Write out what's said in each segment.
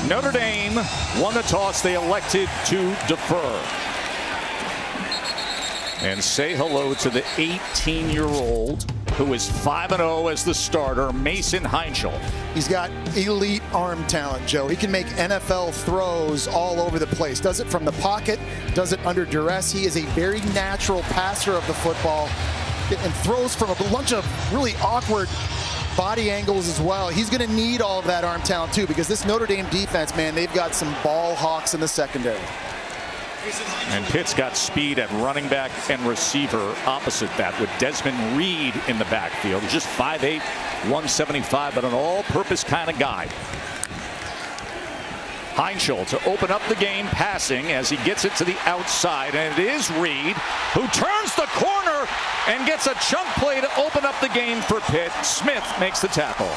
Notre Dame won the toss. They elected to defer. And say hello to the 18-year-old who is 5-0 as the starter, Mason Heinschel. He's got elite arm talent, Joe. He can make NFL throws all over the place. Does it from the pocket, does it under duress. He is a very natural passer of the football and throws from a bunch of really awkward body angles as well. He's going to need all of that arm talent too, because this Notre Dame defense, man, they've got some ball hawks in the secondary. And Pitt's got speed at running back and receiver opposite that, with Desmond Reed in the backfield. He's just 5'8", 175, but an all-purpose kind of guy. Heinschel to open up the game passing as he gets it to the outside, and it is Reed who turns the corner and gets a chunk play to open up the game for Pitt. Smith makes the tackle.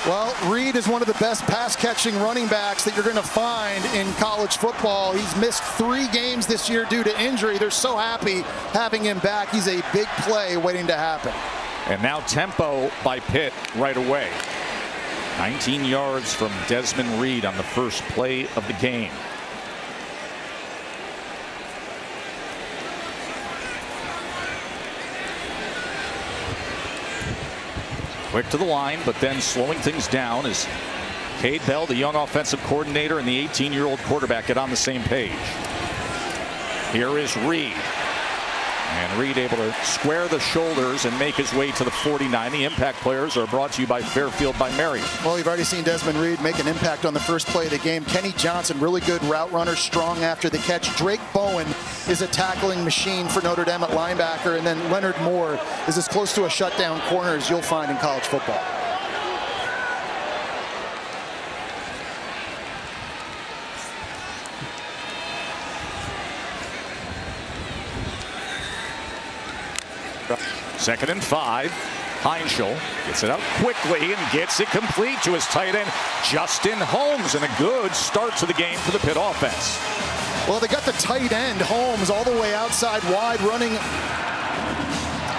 Well, Reed is one of the best pass-catching running backs that you're going to find in college football. He's missed 3 games this year due to injury. They're so happy having him back. He's a big play waiting to happen. And now tempo by Pitt right away. 19 yards from Desmond Reed on the first play of the game. Quick to the line, but then slowing things down is Cade Bell, the young offensive coordinator, and the 18-year-old quarterback get on the same page. Here is Reed. And Reed able to square the shoulders and make his way to the 49. The impact players are brought to you by Fairfield by Marriott. Well, you've already seen Desmond Reed make an impact on the first play of the game. Kenny Johnson, really good route runner, strong after the catch. Drake Bowen is a tackling machine for Notre Dame at linebacker. And then Leonard Moore is as close to a shutdown corner as you'll find in college football. Second and 5. Heinschel gets it out quickly and gets it complete to his tight end, Justin Holmes, and a good start to the game for the Pitt offense. Well, they got the tight end, Holmes, all the way outside wide, running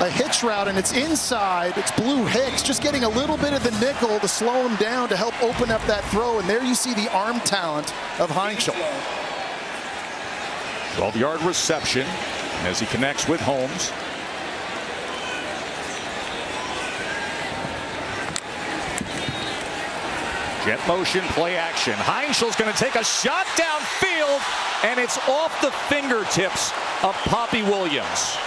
a hitch route, and it's inside. It's Blue Hicks just getting a little bit of the nickel to slow him down to help open up that throw, and there you see the arm talent of Heinschel. 12-yard reception as he connects with Holmes. Jet motion, play action. Heinschel's going to take a shot downfield, and it's off the fingertips of Poppy Williams.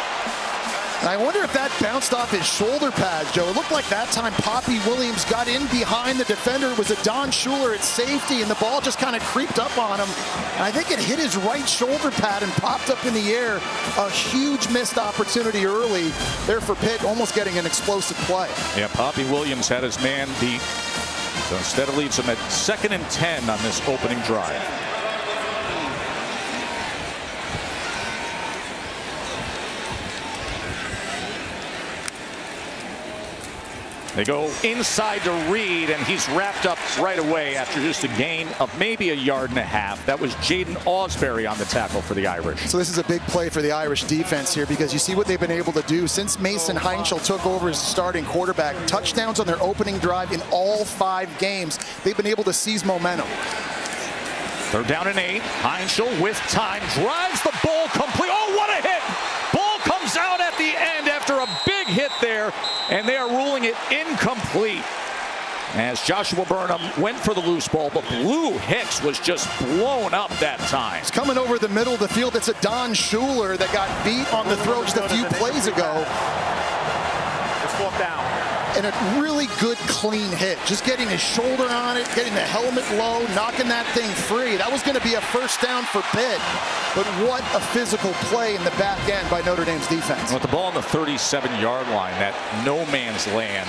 I wonder if that bounced off his shoulder pads, Joe. It looked like that time Poppy Williams got in behind the defender. It was a Don Schuler at safety, and the ball just kind of creeped up on him. And I think it hit his right shoulder pad and popped up in the air. A huge missed opportunity early there for Pitt, almost getting an explosive play. Yeah, Poppy Williams had his man beat. So instead it leaves him at 2nd and 10 on this opening drive. They go inside to Reed, and he's wrapped up right away after just a gain of maybe 1.5 yards. That was Jaden Ausberry on the tackle for the Irish. So this is a big play for the Irish defense here, because you see what they've been able to do since Mason Heinschel took over as starting quarterback. Touchdowns on their opening drive in all 5 games. They've been able to seize momentum. 3rd down and 8. Heinschel with time drives the ball complete. Oh, what a hit! Ball comes out at the end after a big hit there, and they are ruling it incomplete as Joshua Burnham went for the loose ball, but Blue Hicks was just blown up that time. It's coming over the middle of the field. It's a Don Schuler that got beat on the throw just a few plays ago. It's 4th down. And a really good clean hit. Just getting his shoulder on it, getting the helmet low, knocking that thing free. That was going to be a first down for Pitt. But what a physical play in the back end by Notre Dame's defense. With the ball on the 37-yard line, that no man's land.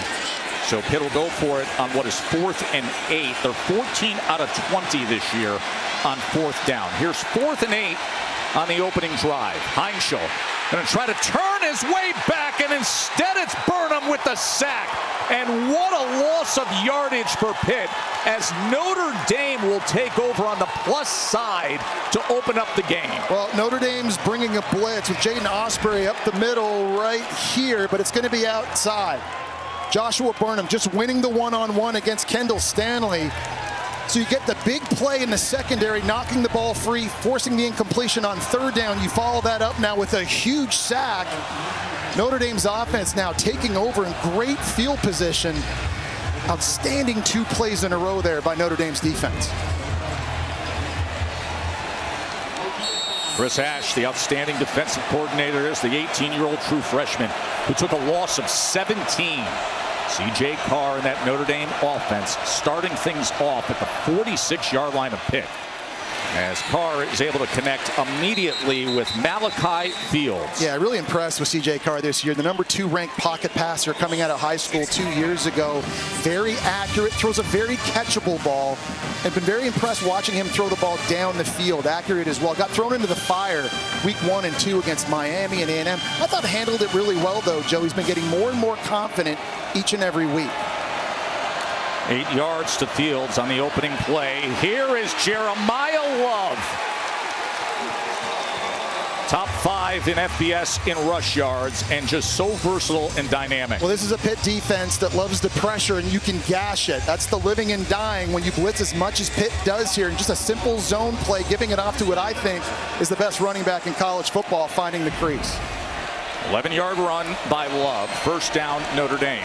So Pitt will go for it on what is 4th and 8. They're 14 out of 20 this year on 4th down. Here's 4th and 8 on the opening drive. Heinschel going to try to turn his way back, and instead it's Burnham with the sack. And what a loss of yardage for Pitt, as Notre Dame will take over on the plus side to open up the game. Well, Notre Dame's bringing a blitz with Jaden Ausberry up the middle right here, but it's going to be outside. Joshua Burnham just winning the one-on-one against Kendall Stanley. So you get the big play in the secondary, knocking the ball free, forcing the incompletion on third down. You follow that up now with a huge sack. Notre Dame's offense now taking over in great field position. Outstanding 2 plays in a row there by Notre Dame's defense. Chris Ash, the outstanding defensive coordinator, is the 18-year-old true freshman who took a loss of 17. C.J. Carr and that Notre Dame offense starting things off at the 46-yard line of Pitt, as Carr is able to connect immediately with Malachi Fields. Yeah, really impressed with C.J. Carr this year. The number 2 ranked pocket passer coming out of high school 2 years ago. Very accurate, throws a very catchable ball. I've been very impressed watching him throw the ball down the field. Accurate as well. Got thrown into the fire week 1 and 2 against Miami and A&M. I thought handled it really well, though, Joe. He's been getting more and more confident each and every week. 8 yards to Fields on the opening play. Here is Jeremiah Love. Top 5 in FBS in rush yards, and just so versatile and dynamic. Well, this is a Pitt defense that loves the pressure, and you can gash it. That's the living and dying when you blitz as much as Pitt does here. And just a simple zone play, giving it off to what I think is the best running back in college football, finding the crease. 11-yard run by Love. First down, Notre Dame.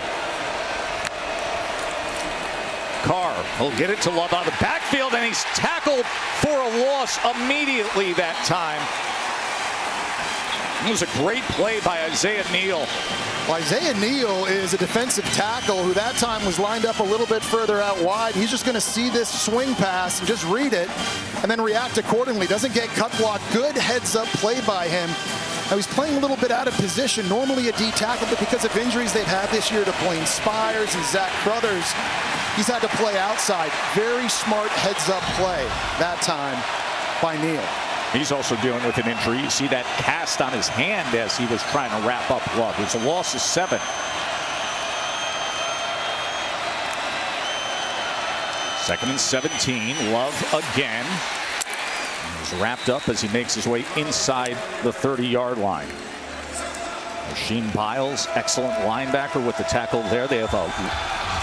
Carr will get it to Love out of the backfield, and he's tackled for a loss immediately that time. It was a great play by Isaiah Neal. Well, Isaiah Neal is a defensive tackle who that time was lined up a little bit further out wide. He's just going to see this swing pass and just read it and then react accordingly. Doesn't get cut block. Good heads-up play by him. Now, he's playing a little bit out of position, normally a D tackle, but because of injuries they've had this year to Blaine Spires and Zach Crothers, he's had to play outside. Very smart heads-up play that time by Neal. He's also dealing with an injury. You see that cast on his hand as he was trying to wrap up Love. It's a loss of 7. Second and 17. Love again. He's wrapped up as he makes his way inside the 30-yard line. Machine Biles, excellent linebacker with the tackle there. They have a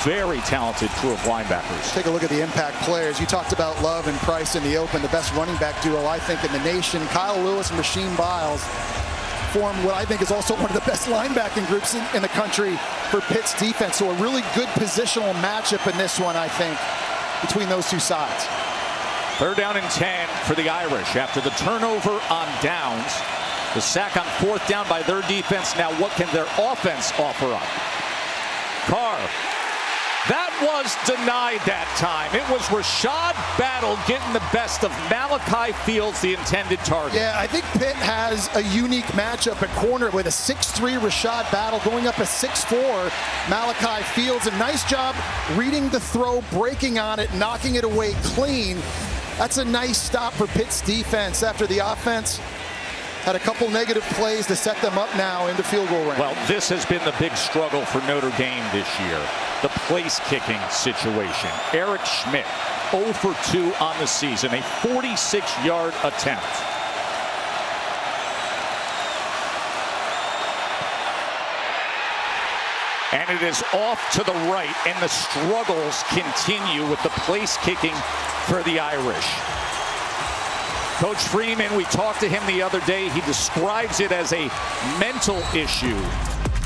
very talented crew of linebackers. Take a look at the impact players. You talked about Love and Price in the open, the best running back duo, I think, in the nation. Kyle Lewis and Machine Biles form what I think is also one of the best linebacking groups in the country for Pitt's defense. So a really good positional matchup in this one, I think, between those two sides. Third down and 10 for the Irish after the turnover on downs. The sack on fourth down by their defense. Now what can their offense offer up? Carr. That was denied that time. It was Rashad Battle getting the best of Malachi Fields, the intended target. Yeah, I think Pitt has a unique matchup at corner with a 6'3" Rashad Battle going up a 6'4" Malachi Fields. A nice job reading the throw, breaking on it, knocking it away clean. That's a nice stop for Pitt's defense after the offense had a couple negative plays to set them up now into field goal range. Well, this has been the big struggle for Notre Dame this year. The place-kicking situation. Eric Schmidt, 0 for 2 on the season, a 46-yard attempt. And it is off to the right, and the struggles continue with the place-kicking for the Irish. Coach Freeman, we talked to him the other day. He describes it as a mental issue.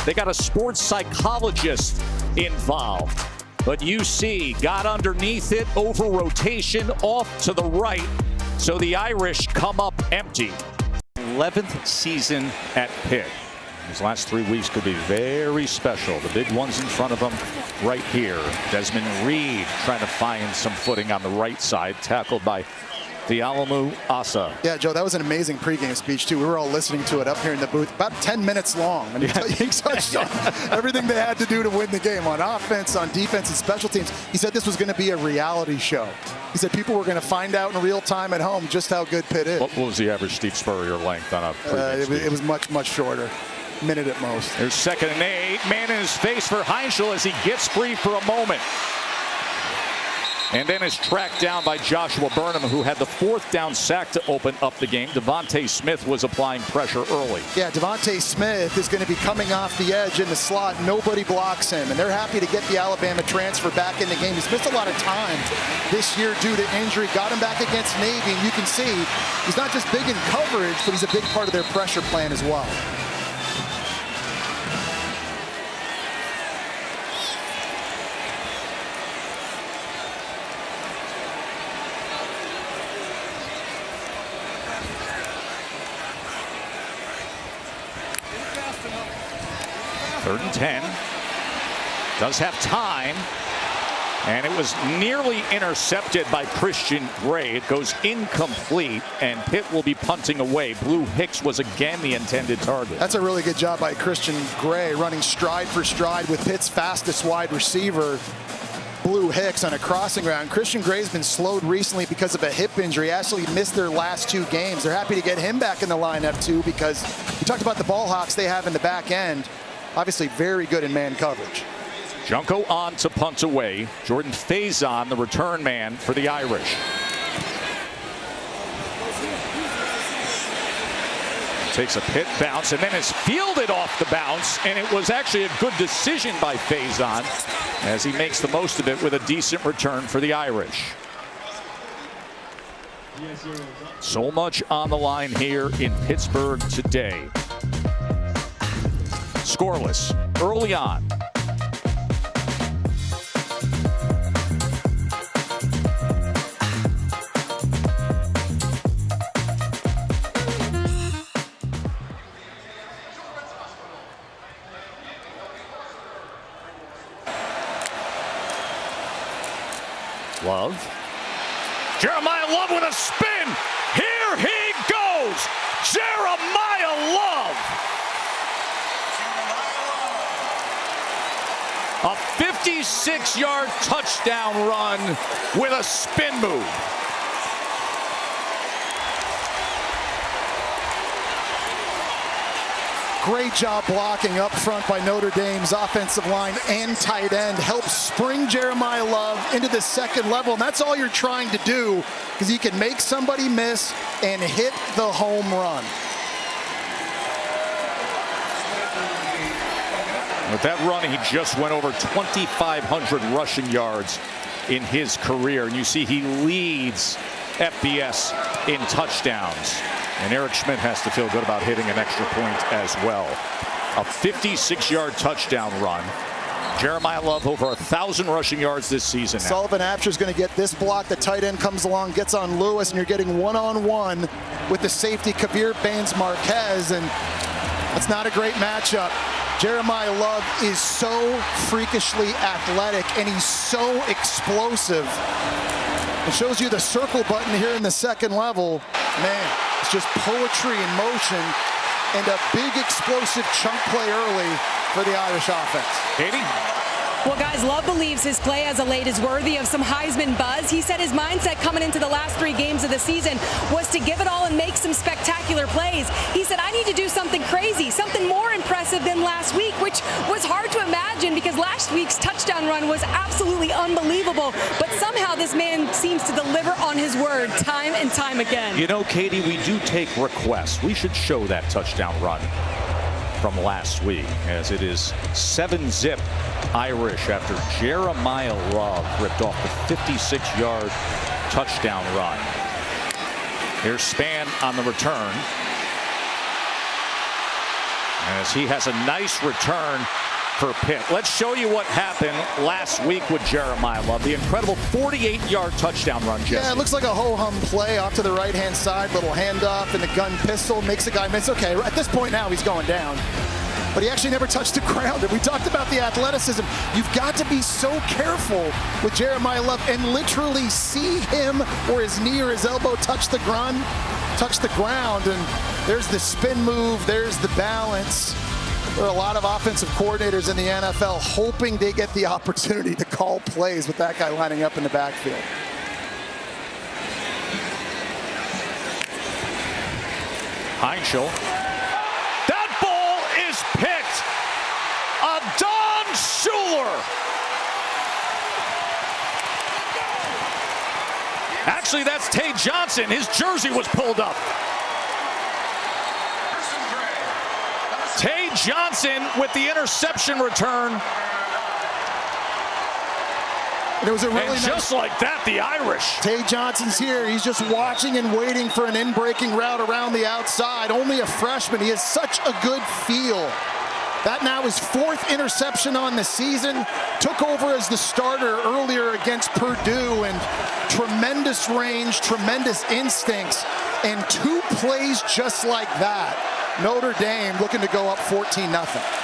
They got a sports psychologist involved. But UC got underneath it, over rotation, off to the right. So the Irish come up empty. 11th season at Pitt. These last 3 weeks could be very special. The big ones in front of them right here. Desmond Reed trying to find some footing on the right side, tackled by Fialamu Asa. Yeah, Joe, that was an amazing pregame speech, too. We were all listening to it up here in the booth. About 10 minutes long. And he touched on everything they had to do to win the game on offense, on defense, and special teams. He said this was going to be a reality show. He said people were going to find out in real time at home just how good Pitt is. What was the average Steve Spurrier length on a pregame speech? It was much, much shorter. Minute at most. There's 2nd and 8. Man in his face for Heinschel as he gets free for a moment. And then is tracked down by Joshua Burnham, who had the 4th down sack to open up the game. Devontae Smith was applying pressure early. Yeah, Devontae Smith is going to be coming off the edge in the slot. Nobody blocks him, and they're happy to get the Alabama transfer back in the game. He's missed a lot of time this year due to injury. Got him back against Navy, and you can see he's not just big in coverage, but he's a big part of their pressure plan as well. Third and 10. Does have time. And it was nearly intercepted by Christian Gray. It goes incomplete, and Pitt will be punting away. Blue Hicks was again the intended target. That's a really good job by Christian Gray, running stride for stride with Pitt's fastest wide receiver, Blue Hicks, on a crossing route. Christian Gray's been slowed recently because of a hip injury. Actually missed their last 2 games. They're happy to get him back in the lineup, too, because we talked about the ball hawks they have in the back end. Obviously very good in man coverage. Junko on to punt away. Jordan Faison, the return man for the Irish. Takes a Pitt bounce and then is fielded off the bounce, and it was actually a good decision by Faison as he makes the most of it with a decent return for the Irish. So much on the line here in Pittsburgh today. Scoreless early on. Love. Jeremiah Love with a spin. Here he goes. Jeremiah Love. A 56-yard touchdown run with a spin move. Great job blocking up front by Notre Dame's offensive line and tight end. Helps spring Jeremiah Love into the second level, and that's all you're trying to do, because you can make somebody miss and hit the home run. With that run, he just went over 2,500 rushing yards in his career. And you see he leads FBS in touchdowns. And Eric Schmidt has to feel good about hitting an extra point as well. A 56-yard touchdown run. Jeremiah Love over 1,000 rushing yards this season now. Sullivan Absher's going to get this block. The tight end comes along, gets on Lewis, and you're getting one-on-one with the safety Kabir Baines-Marquez, and that's not a great matchup. Jeremiah Love is so freakishly athletic, and he's so explosive. It shows you the circle button here in the second level. Man, it's just poetry in motion, and a big explosive chunk play early for the Irish offense. Katie? Well, guys, Love believes his play as of late is worthy of some Heisman buzz. He said his mindset coming into the last 3 games of the season was to give it all and make some spectacular plays. He said, I need to do something crazy, something more impressive than last week, which was hard to imagine because last week's touchdown run was absolutely unbelievable. But somehow this man seems to deliver on his word time and time again. You know, Katie, we do take requests. We should show that touchdown run from last week, as it is 7-zip Irish after Jeremiah Love ripped off the 56-yard touchdown run. Here's Spann on the return, as he has a nice return for Pitt. Let's show you what happened last week with Jeremiah Love. The incredible 48-yard touchdown run, Jesse. Yeah, it looks like a ho-hum play off to the right-hand side. Little handoff and the gun pistol makes a guy miss. Okay, at this point now he's going down. But he actually never touched the ground. And we talked about the athleticism. You've got to be so careful with Jeremiah Love and literally see him or his knee or his elbow touch the ground. And there's the spin move. There's the balance. There are a lot of offensive coordinators in the NFL hoping they get the opportunity to call plays with that guy lining up in the backfield. Heinschel. That ball is picked. Adon Schuler. Actually, that's Tay Johnson. His jersey was pulled up. Tay Johnson with the interception return. It was a really and just like that, the Irish. Tay Johnson's here. He's just watching and waiting for an in-breaking route around the outside. Only a freshman. He has such a good feel. That now his 4th interception on the season. Took over as the starter earlier against Purdue, and tremendous range, tremendous instincts, and 2 plays just like that. Notre Dame looking to go up 14-0.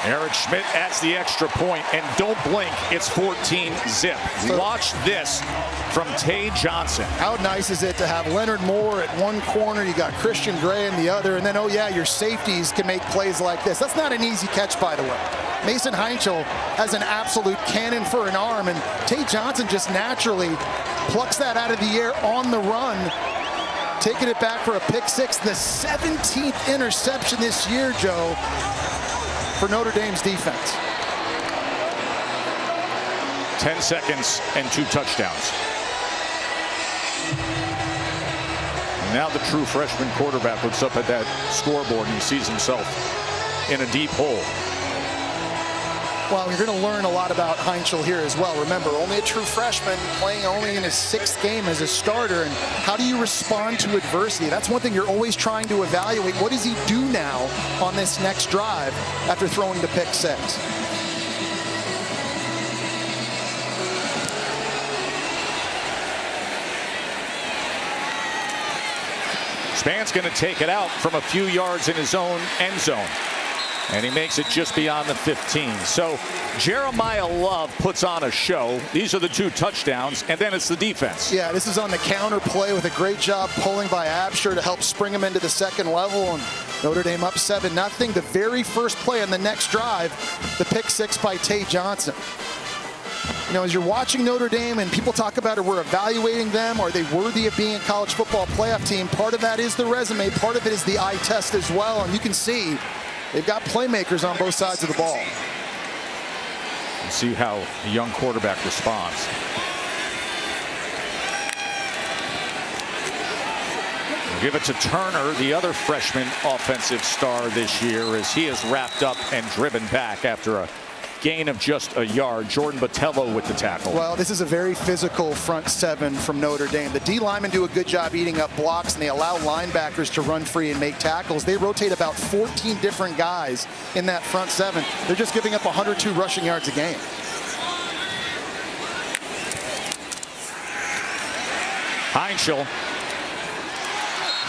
Eric Schmidt adds the extra point, and don't blink, it's 14-zip. Watch this from Tay Johnson. How nice is it to have Leonard Moore at one corner, you got Christian Gray in the other, and then, oh yeah, your safeties can make plays like this. That's not an easy catch, by the way. Mason Heinchel has an absolute cannon for an arm, and Tay Johnson just naturally plucks that out of the air on the run, taking it back for a pick 6, the 17th interception this year, Joe, for Notre Dame's defense. 10 seconds and 2 touchdowns. Now the true freshman quarterback looks up at that scoreboard and he sees himself in a deep hole. Well, you're going to learn a lot about Heinchel here as well. Remember, only a true freshman playing only in his 6th game as a starter. And how do you respond to adversity? That's one thing you're always trying to evaluate. What does he do now on this next drive after throwing the pick 6? Span's going to take it out from a few yards in his own end zone. And he makes it just beyond the 15. So Jeremiah Love puts on a show. These are the 2 touchdowns, and then it's the defense. Yeah, this is on the counter play with a great job pulling by Absher to help spring him into the 2nd level. And Notre Dame up 7-0. The very first play on the next drive, the pick 6 by Tay Johnson. You know, as you're watching Notre Dame and people talk about it, we're evaluating them. Are they worthy of being a college football playoff team? Part of that is the resume. Part of it is the eye test as well. And you can see they've got playmakers on both sides of the ball. Let's see how the young quarterback responds. We'll give it to Turner, the other freshman offensive star this year, as he is wrapped up and driven back after a gain of just a yard. Jordan Botello with the tackle. Well, this is a very physical front 7 from Notre Dame. The D linemen do a good job eating up blocks, and they allow linebackers to run free and make tackles. They rotate about 14 different guys in that front 7. They're just giving up 102 rushing yards a game. Heinchel,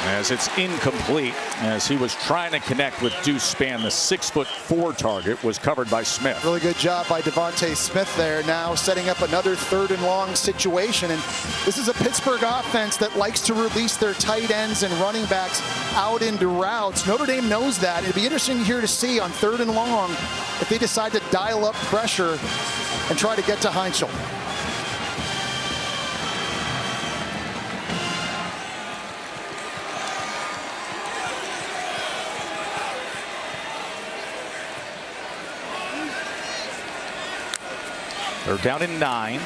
as it's incomplete, as he was trying to connect with Deuce Spann. The 6'4" target was covered by Smith. Really good job by Devontae Smith there, now setting up another 3rd and long situation. And this is a Pittsburgh offense that likes to release their tight ends and running backs out into routes. Notre Dame knows that. It'd be interesting here to see on 3rd and long if they decide to dial up pressure and try to get to Heinchel. They're down in 9.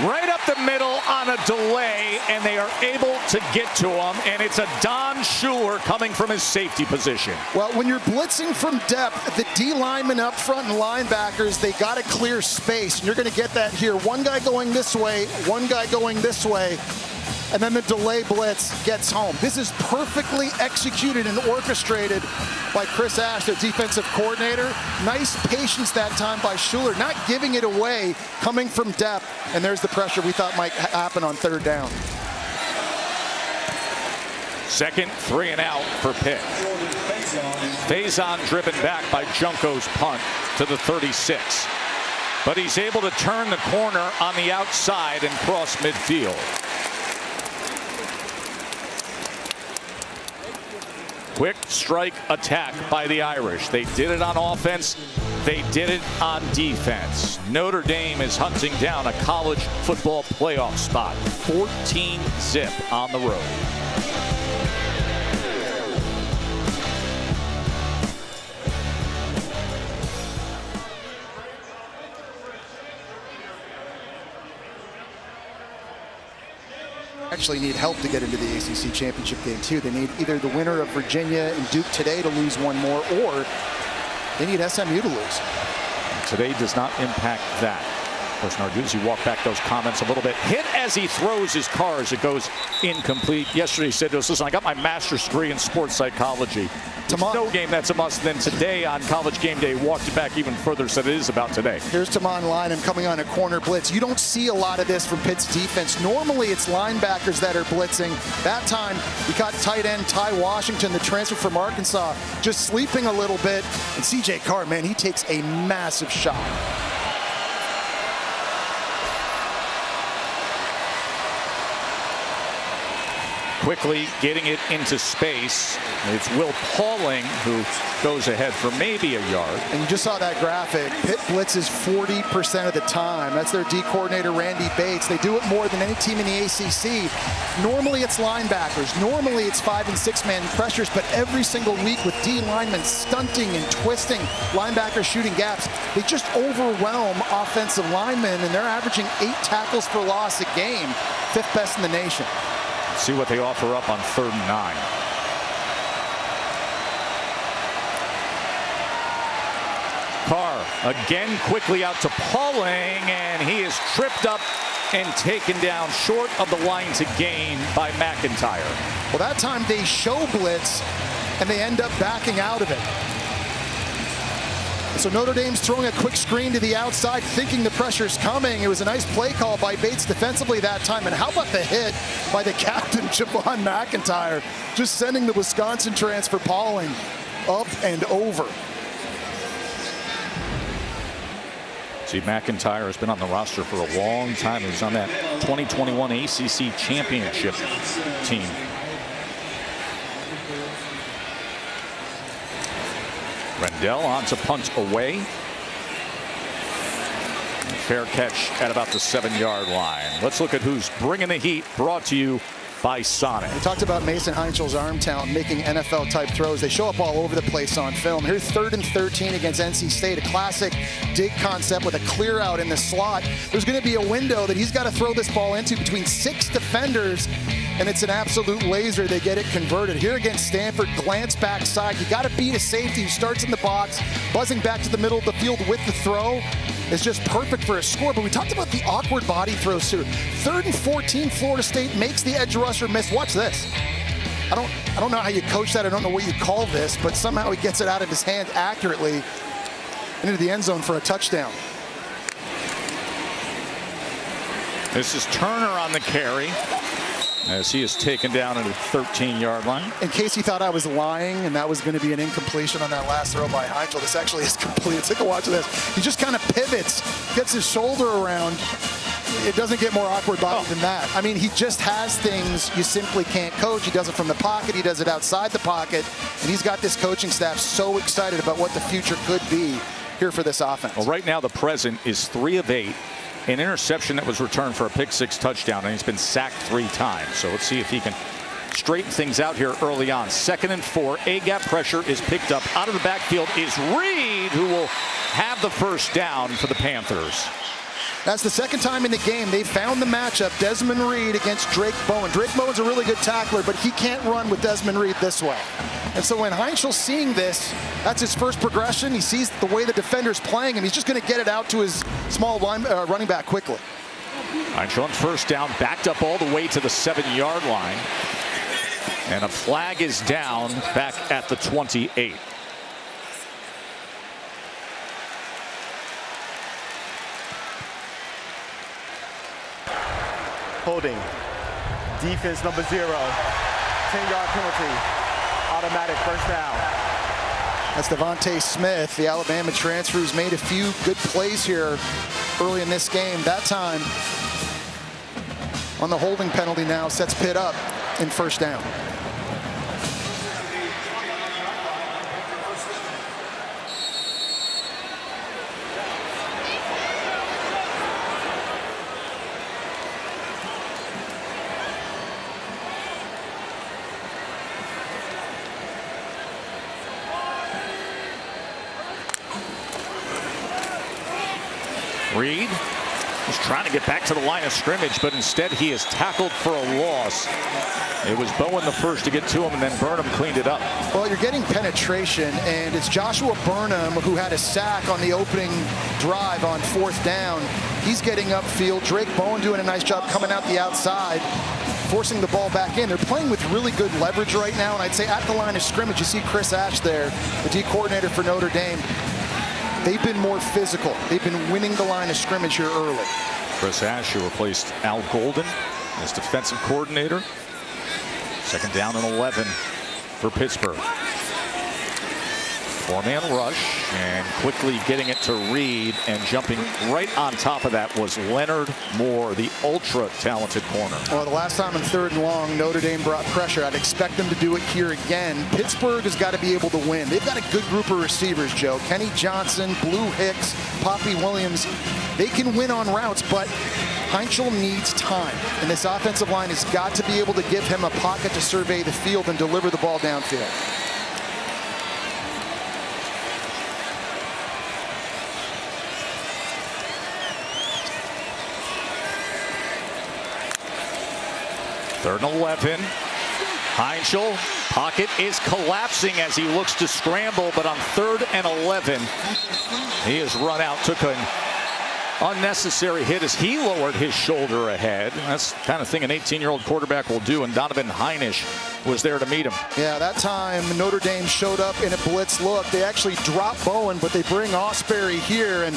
Right up the middle on a delay, and they are able to get to him, and it's a Don Schuler coming from his safety position. Well, when you're blitzing from depth, the D linemen up front and linebackers, they got to clear space, and you're going to get that here. One guy going this way, one guy going this way, and then the delay blitz gets home. This is perfectly executed and orchestrated by Chris Ash, the defensive coordinator. Nice patience that time by Schuler, not giving it away, coming from depth. And there's the pressure we thought might happen on 3rd down. 2nd 3 and out for Pitt. Faison driven back by Junko's punt to the 36. But he's able to turn the corner on the outside and cross midfield. Quick strike attack by the Irish. They did it on offense. They did it on defense. Notre Dame is hunting down a college football playoff spot. 14-zip on the road. Actually need help to get into the ACC championship game too. They need either the winner of Virginia and Duke today to lose one more, or they need SMU to lose. Today does not impact that. Of course, Narduzzi walked back those comments a little bit. Hit as he throws his car as it goes incomplete. Yesterday he said to us, listen, I got my master's degree in sports psychology. No game that's a must. Then today on College Game Day, walked it back even further, said it is about today. Here's Taman Lynam coming on a corner blitz. You don't see a lot of this from Pitt's defense. Normally it's linebackers that are blitzing. That time you caught tight end Ty Washington, the transfer from Arkansas, just sleeping a little bit. And CJ Carr, man, he takes a massive shot. Quickly getting it into space. It's Will Pauling who goes ahead for maybe a yard. And you just saw that graphic. Pitt blitzes 40% of the time. That's their D coordinator, Randy Bates. They do it more than any team in the ACC. Normally it's linebackers. Normally it's 5- and 6-man pressures, but every single week with D linemen stunting and twisting, linebackers shooting gaps, they just overwhelm offensive linemen, and they're averaging 8 tackles for loss a game. 5th best in the nation. See what they offer up on 3rd and 9. Carr again quickly out to Pauling, and he is tripped up and taken down short of the line to gain by McIntyre. Well, that time they show blitz, and they end up backing out of it. So Notre Dame's throwing a quick screen to the outside, thinking the pressure's coming. It was a nice play call by Bates defensively that time. And how about the hit by the captain, Javon McIntyre, just sending the Wisconsin transfer Pauling up and over. See, McIntyre has been on the roster for a long time. He was on that 2021 ACC championship team. Rendell on to punt away. Fair catch at about the 7-yard line. Let's look at who's bringing the heat, brought to you by Sonic. We talked about Mason Heinchel's arm talent, making NFL-type throws. They show up all over the place on film. Here's 3rd and 13 against NC State, a classic dig concept with a clear out in the slot. There's going to be a window that he's got to throw this ball into between 6 defenders, and it's an absolute laser. They get it converted. Here against Stanford, glance backside. You got to beat a safety who starts in the box, buzzing back to the middle of the field with the throw. Is just perfect for a score. But we talked about the awkward body throws too. 3rd and 14, Florida State makes the edge rusher miss. Watch this. I don't know how you coach that. I don't know what you call this, but somehow he gets it out of his hand accurately into the end zone for a touchdown. This is Turner on the carry, as he is taken down at the 13-yard line. In case you thought I was lying and that was going to be an incompletion on that last throw by Heinchl, this actually is complete. Take a watch of this. He just kind of pivots, gets his shoulder around. It doesn't get more awkward body than that. I mean, he just has things you simply can't coach. He does it from the pocket. He does it outside the pocket. And he's got this coaching staff so excited about what the future could be here for this offense. Well, right now the present is 3 of 8. An interception that was returned for a pick-6 touchdown, and he's been sacked 3 times. So let's see if he can straighten things out here early on. 2nd and 4. A-gap pressure is picked up. Out of the backfield is Reed, who will have the first down for the Panthers. That's the 2nd time in the game they found the matchup, Desmond Reed against Drake Bowen. Drake Bowen's a really good tackler, but he can't run with Desmond Reed this way. And so when Heinchel's seeing this, that's his first progression. He sees the way the defender's playing him. He's just going to get it out to his small running back quickly. Heinchl on first down, backed up all the way to the 7-yard line. And a flag is down back at the 28. Holding. Defense number 0. 10-yard penalty. Automatic first down. That's Devontae Smith, the Alabama transfer, who's made a few good plays here early in this game. That time on the holding penalty now sets Pitt up in first down. Reed was trying to get back to the line of scrimmage, but instead he is tackled for a loss. It was Bowen the first to get to him, and then Burnham cleaned it up. Well, you're getting penetration, and it's Joshua Burnham who had a sack on the opening drive on 4th down. He's getting upfield. Drake Bowen doing a nice job coming out the outside, forcing the ball back in. They're playing with really good leverage right now, and I'd say at the line of scrimmage, you see Chris Ash there, the D coordinator for Notre Dame. They've been more physical. They've been winning the line of scrimmage here early. Chris Ash, who replaced Al Golden as defensive coordinator. 2nd down and 11 for Pittsburgh. 4-man rush, and quickly getting it to Reed, and jumping right on top of that was Leonard Moore, the ultra-talented corner. Well, the last time in 3rd and long, Notre Dame brought pressure. I'd expect them to do it here again. Pittsburgh has got to be able to win. They've got a good group of receivers, Joe. Kenny Johnson, Blue Hicks, Poppy Williams. They can win on routes, but Heinzel needs time, and this offensive line has got to be able to give him a pocket to survey the field and deliver the ball downfield. Third and 11. Heinzel, pocket is collapsing as he looks to scramble, but on 3rd and 11, he is run out, took an unnecessary hit as he lowered his shoulder ahead. That's the kind of thing an 18-year-old quarterback will do, and Donovan Heinisch was there to meet him. Yeah, that time Notre Dame showed up in a blitz look. They actually drop Bowen, but they bring Osbury here, and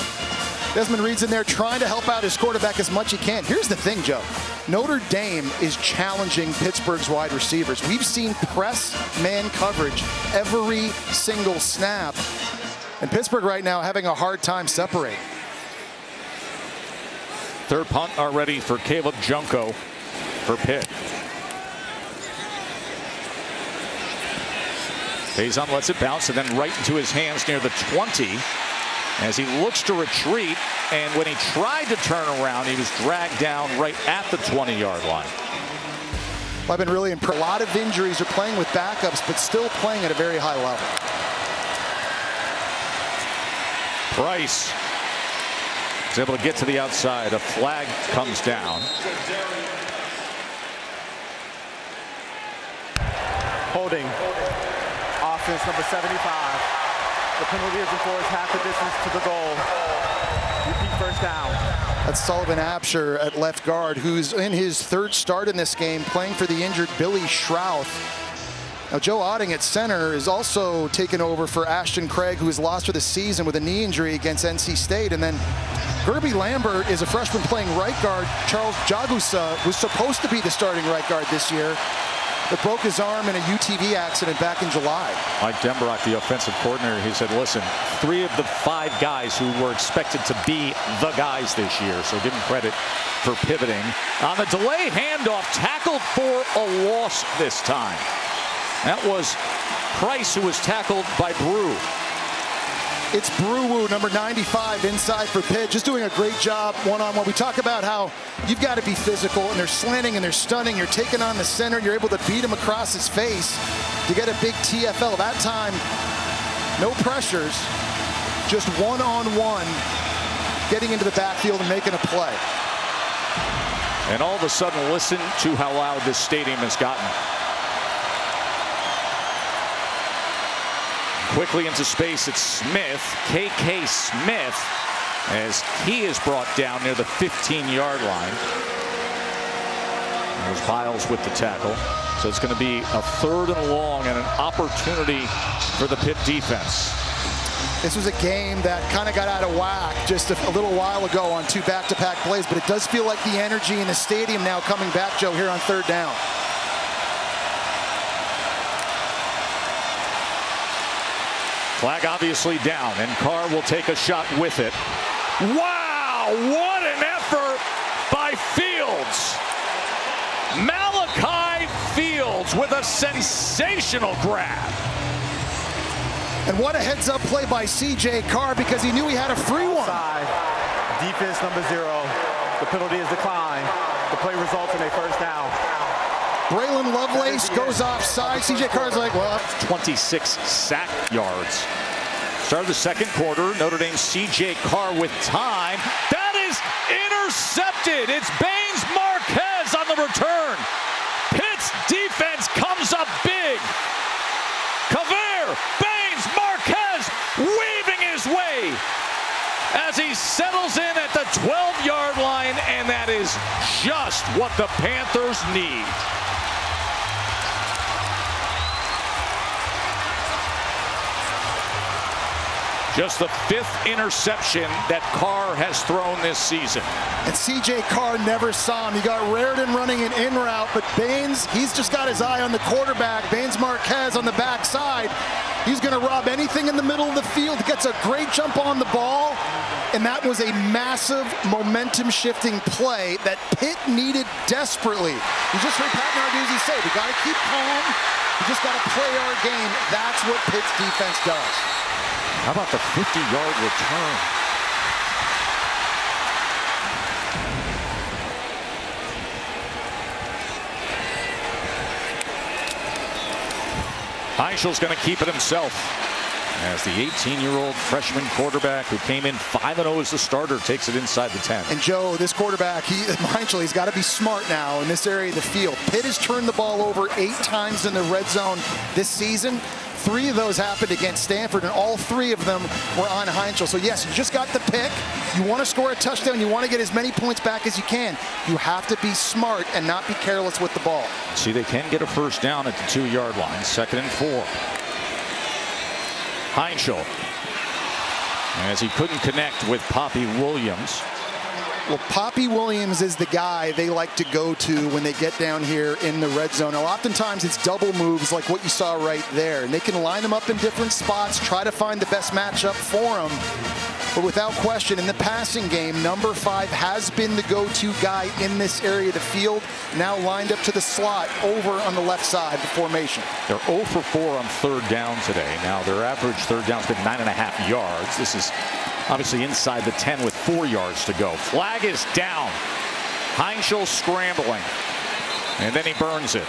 Desmond Reed's in there trying to help out his quarterback as much as he can. Here's the thing, Joe. Notre Dame is challenging Pittsburgh's wide receivers. We've seen press man coverage every single snap, and Pittsburgh right now having a hard time separating. 3rd punt already for Caleb Junko for Pitt. Faison lets it bounce, and then right into his hands near the 20 as he looks to retreat, and when he tried to turn around, he was dragged down right at the 20-yard line. I've been really impressed. A lot of injuries, are playing with backups, but still playing at a very high level. Price is able to get to the outside. A flag comes down. Holding. Offense number 75. The penalty is enforced half the distance to the goal. Repeat 1st down. That's Sullivan Absher at left guard, who's in his 3rd start in this game, playing for the injured Billy Schrouth. Now, Joe Otting at center is also taken over for Ashton Craig, who was lost for the season with a knee injury against NC State. And then Gerby Lambert is a freshman playing right guard. Charles Jagusa was supposed to be the starting right guard this year, but broke his arm in a UTV accident back in July. Mike Denbrock, the offensive coordinator, he said, listen, 3 of the 5 guys who were expected to be the guys this year, so give him credit for pivoting. On the delay handoff, tackled for a loss this time. That was Price, who was tackled by Brew. It's Brew, number 95, inside for Pitt, just doing a great job one-on-one. We talk about how you've got to be physical, and they're slanting and they're stunning. You're taking on the center. You're able to beat him across his face to get a big TFL. That time, no pressures, just one-on-one, getting into the backfield and making a play. And all of a sudden, listen to how loud this stadium has gotten. Quickly into space, it's Smith, KK Smith, as he is brought down near the 15-yard line. There's Biles with the tackle. So it's going to be a 3rd and long and an opportunity for the Pitt defense. This was a game that kind of got out of whack just a little while ago on 2 back-to-back plays, but it does feel like the energy in the stadium now coming back, Joe, here on 3rd down. Flag obviously down, and Carr will take a shot with it. Wow, what an effort by Fields. Malachi Fields with a sensational grab. And what a heads-up play by C.J. Carr, because he knew he had a free one. Defense number 0. The penalty is declined. The play results in a 1st down. Braylon Lovelace goes offside. C.J. Carr's like, well, 26 sack yards. Start of the 2nd quarter. Notre Dame's C.J. Carr with time. That is intercepted. It's Baines Marquez on the return. Pitt's defense comes up big. Caver, Baines Marquez weaving his way as he settles in at the 12-yard line, and that is just what the Panthers need. Just the 5th interception that Carr has thrown this season. And C.J. Carr never saw him. He got Raritan running an in route, but Baines, he's just got his eye on the quarterback. Baines Marquez on the backside. He's going to rob anything in the middle of the field. Gets a great jump on the ball, and that was a massive momentum-shifting play that Pitt needed desperately. You just heard Pat Narduzzi say, we got to keep calm. We just got to play our game. That's what Pitt's defense does. How about the 50-yard return? Heichel's going to keep it himself as the 18-year-old freshman quarterback who came in 5-0 as the starter takes it inside the 10. And Joe, this quarterback, Heichel, he's got to be smart now in this area of the field. Pitt has turned the ball over 8 times in the red zone this season. 3 of those happened against Stanford, and all 3 of them were on Heichel. So yes, you just got the pick. You want to score a touchdown. You want to get as many points back as you can. You have to be smart and not be careless with the ball. See, they can get a first down at the 2-yard line. 2nd and 4. Heichel, as he couldn't connect with Poppy Williams. Well, Poppy Williams is the guy they like to go to when they get down here in the red zone. Now, oftentimes it's double moves like what you saw right there. And they can line them up in different spots, try to find the best matchup for them. But without question, in the passing game, number 5 has been the go-to guy in this area of the field, now lined up to the slot over on the left side of the formation. They're 0 for 4 on 3rd down today. Now, their average 3rd down's been 9.5 yards. This is obviously inside the 10 with 4 yards to go. Flag is down. Heichel scrambling. And then he burns it.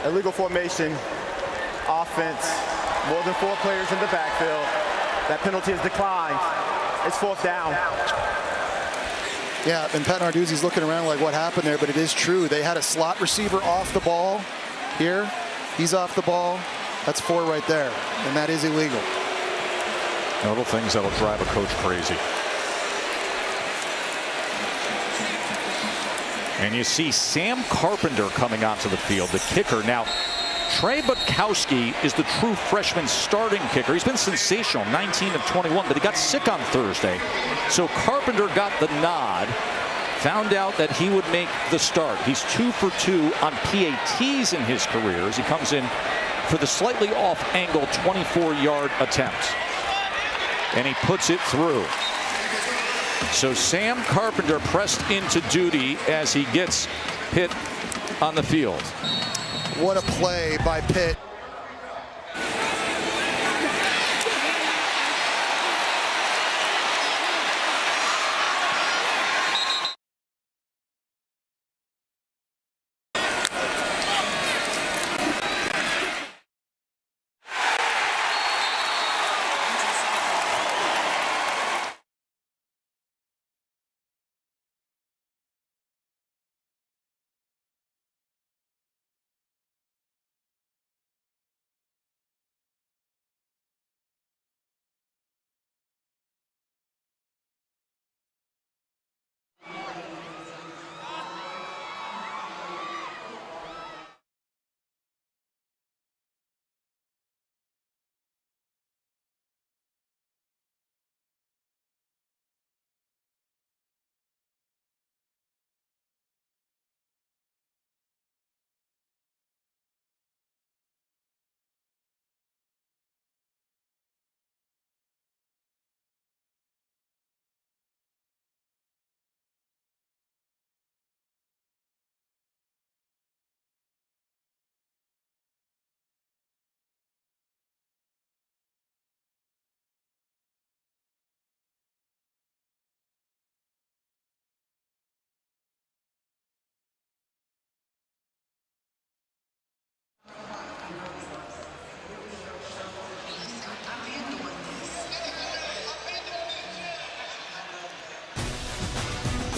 Illegal formation, offense, more than 4 players in the backfield. That penalty is declined. It's 4th down. Yeah, and Pat Narduzzi's looking around like what happened there, but it is true. They had a slot receiver off the ball here. He's off the ball. That's 4 right there, and that is illegal. Little things that'll drive a coach crazy. And you see Sam Carpenter coming onto the field, the kicker. Now, Trey Butkowski is the true freshman starting kicker. He's been sensational, 19 of 21, but he got sick on Thursday. So Carpenter got the nod, found out that he would make the start. He's 2 for 2 on PATs in his career as he comes in for the slightly off-angle 24-yard attempt. And he puts it through. So Sam Carpenter pressed into duty as he gets Pitt on the field. What a play by Pitt.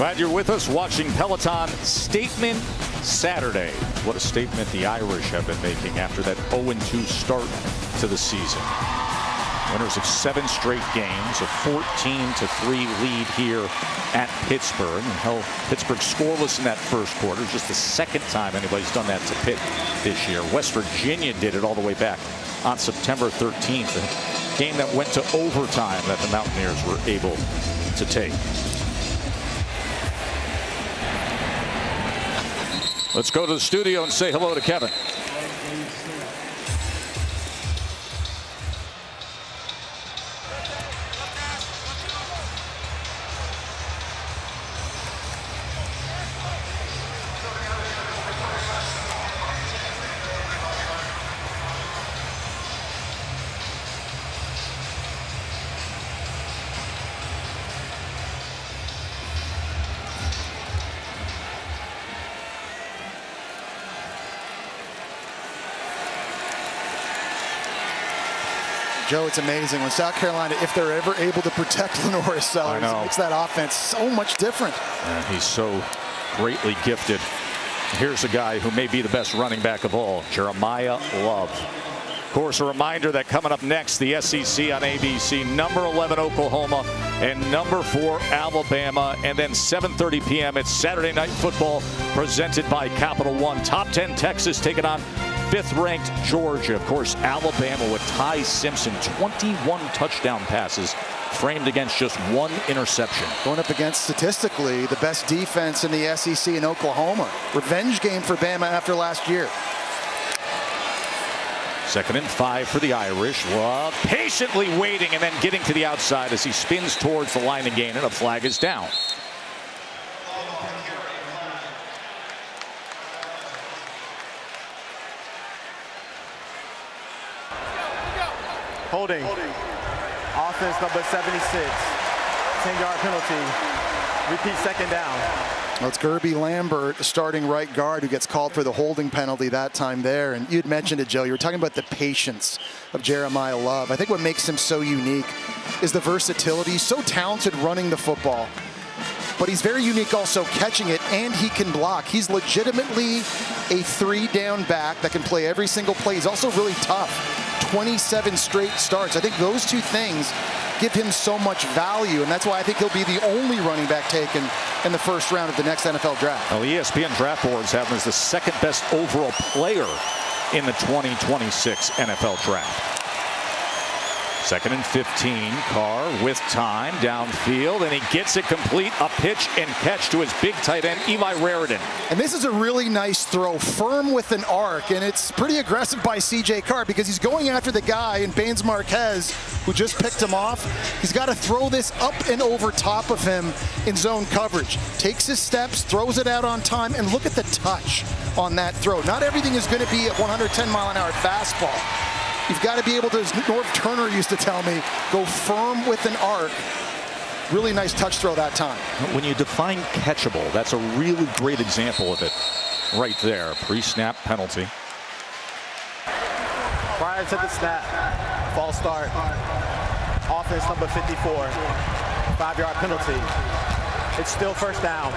Glad you're with us watching Peloton Statement Saturday. What a statement the Irish have been making after that 0-2 start to the season. Winners of 7 straight games, a 14-3 lead here at Pittsburgh. And hell, Pittsburgh scoreless in that first quarter. Just the second time anybody's done that to Pitt this year. West Virginia did it all the way back on September 13th. A game that went to overtime that the Mountaineers were able to take. Let's go to the studio and say hello to Kevin. Joe, it's amazing when South Carolina, if they're ever able to protect Lenore Sellers, it makes that offense so much different. And he's so greatly gifted. Here's a guy who may be the best running back of all, Jeremiah Love. Of course, a reminder that coming up next, the SEC on ABC, number 11 Oklahoma and number 4 Alabama, and then 7:30 p.m. It's Saturday Night Football presented by Capital One. Top 10 Texas taking on 5th-ranked Georgia. Of course, Alabama with Ty Simpson, 21 touchdown passes, framed against just 1 interception. Going up against, statistically, the best defense in the SEC in Oklahoma. Revenge game for Bama after last year. 2nd and 5 for the Irish. Love patiently waiting and then getting to the outside as he spins towards the line again, and a flag is down. Holding. Offense number 76. 10-yard penalty. Repeat 2nd down. Well, it's Gerby Lambert, starting right guard, who gets called for the holding penalty that time there. And you'd mentioned it, Joe. You were talking about the patience of Jeremiah Love. I think what makes him so unique is the versatility. He's so talented running the football, but he's very unique also catching it, and he can block. He's legitimately a 3-down back that can play every single play. He's also really tough. 27 straight starts. I think those 2 things give him so much value, and that's why I think he'll be the only running back taken in the first round of the next NFL draft. Well, ESPN draft boards have him as the 2nd best overall player in the 2026 NFL draft. 2nd and 15. Carr with time downfield, and he gets it complete. A pitch and catch to his big tight end, Eli Raridan. And this is a really nice throw, firm with an arc, and it's pretty aggressive by C.J. Carr because he's going after the guy in Baines Marquez who just picked him off. He's got to throw this up and over top of him in zone coverage. Takes his steps, throws it out on time, and look at the touch on that throw. Not everything is going to be at 110-mile-an-hour fastball. You've got to be able to, as Norv Turner used to tell me, go firm with an arc. Really nice touch throw that time. When you define catchable, that's a really great example of it right there. Pre-snap penalty. Prior to the snap, false start. Offense number 54. 5-yard penalty. It's still 1st down.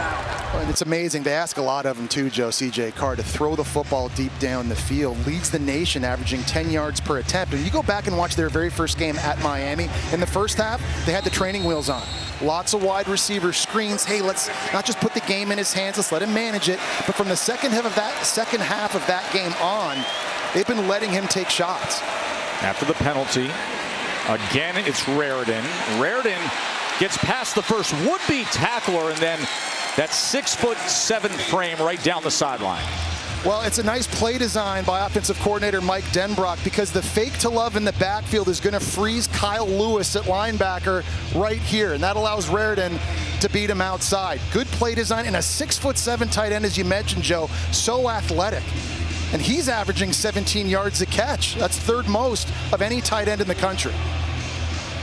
And it's amazing. They ask a lot of him too, Joe, C.J. Carr, to throw the football deep down the field. Leads the nation, averaging 10 yards per attempt. And you go back and watch their very first game at Miami. In the first half, they had the training wheels on. Lots of wide receiver screens. Hey, let's not just put the game in his hands. Let's let him manage it. But from the second half of that game on, they've been letting him take shots. After the penalty, again, it's Raridan. Raridan gets past the first would-be tackler, and then that 6'7" frame right down the sideline. Well, it's a nice play design by offensive coordinator Mike Denbrock, because the fake to Love in the backfield is going to freeze Kyle Lewis at linebacker right here, and that allows Raridan to beat him outside. Good play design, and a 6'7" tight end, as you mentioned, Joe, so athletic. And he's averaging 17 yards a catch. That's 3rd most of any tight end in the country.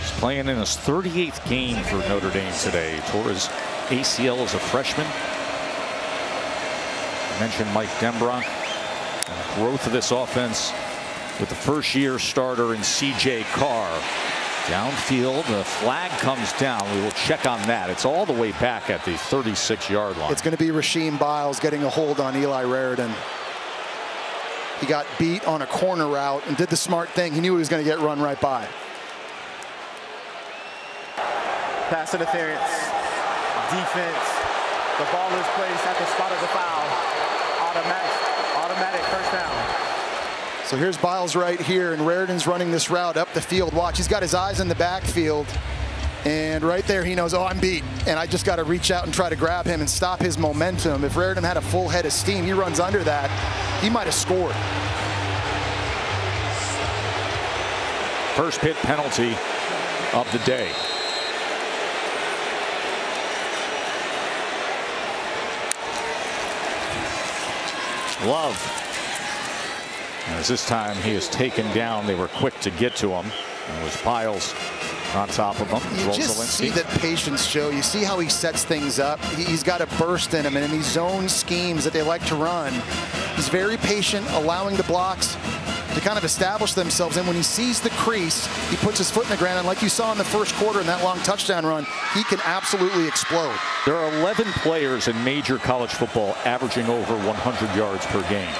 He's playing in his 38th game for Notre Dame today. Tore his ACL as a freshman. I mentioned Mike Denbrock and the growth of this offense with the first-year starter in C.J. Carr. Downfield, the flag comes down. We will check on that. It's all the way back at the 36-yard line. It's going to be Rasheem Biles getting a hold on Eli Raridan. He got beat on a corner route and did the smart thing. He knew he was going to get run right by. Pass interference, defense. The ball is placed at the spot of the foul. Automatic first down. So here's Biles right here, and Raridan's running this route up the field. Watch, he's got his eyes in the backfield. And right there, he knows, oh, I'm beat. And I just got to reach out and try to grab him and stop his momentum. If Raridan had a full head of steam, he runs under that, he might have scored. First Pitt penalty of the day. Love. As this time he is taken down, they were quick to get to him. It was Biles on top of him. You just see that patience, Joe. You see how he sets things up. He's got a burst in him, and in these zone schemes that they like to run, he's very patient, allowing the blocks to kind of establish themselves. And when he sees the crease, he puts his foot in the ground. And like you saw in the first quarter in that long touchdown run, he can absolutely explode. There are 11 players in major college football averaging over 100 yards per game.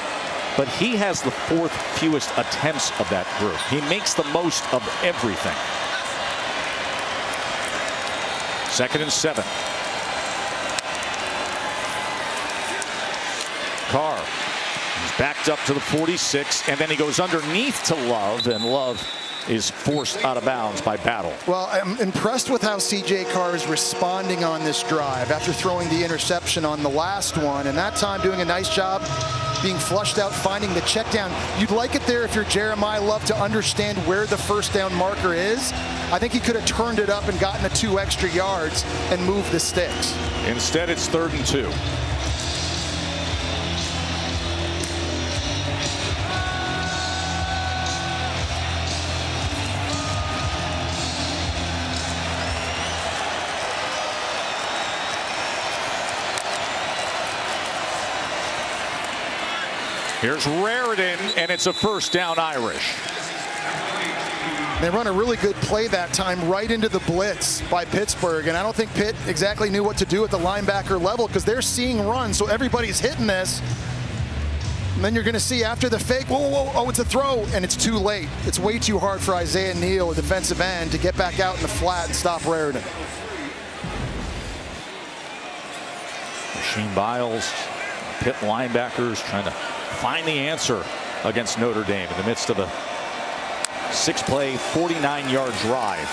But he has the fourth fewest attempts of that group. He makes the most of everything. 2nd and 7. Carr. He's backed up to the 46, and then he goes underneath to Love, and Love is forced out of bounds by Battle. Well, I'm impressed with how C.J. Carr is responding on this drive after throwing the interception on the last one, and that time doing a nice job being flushed out, finding the check down. You'd like it there if you're Jeremiah Love to understand where the first down marker is. I think he could have turned it up and gotten the 2 extra yards and moved the sticks. Instead, it's 3rd and 2. Here's Raridan, and it's a first down Irish. They run a really good play that time right into the blitz by Pittsburgh, and I don't think Pitt exactly knew what to do at the linebacker level because they're seeing runs, so everybody's hitting this. And then you're going to see after the fake, whoa, oh, it's a throw, and it's too late. It's way too hard for Isaiah Neal, a defensive end, to get back out in the flat and stop Raridan. Rasheem Biles, Pitt linebackers trying to find the answer against Notre Dame in the midst of a 6-play, 49-yard drive.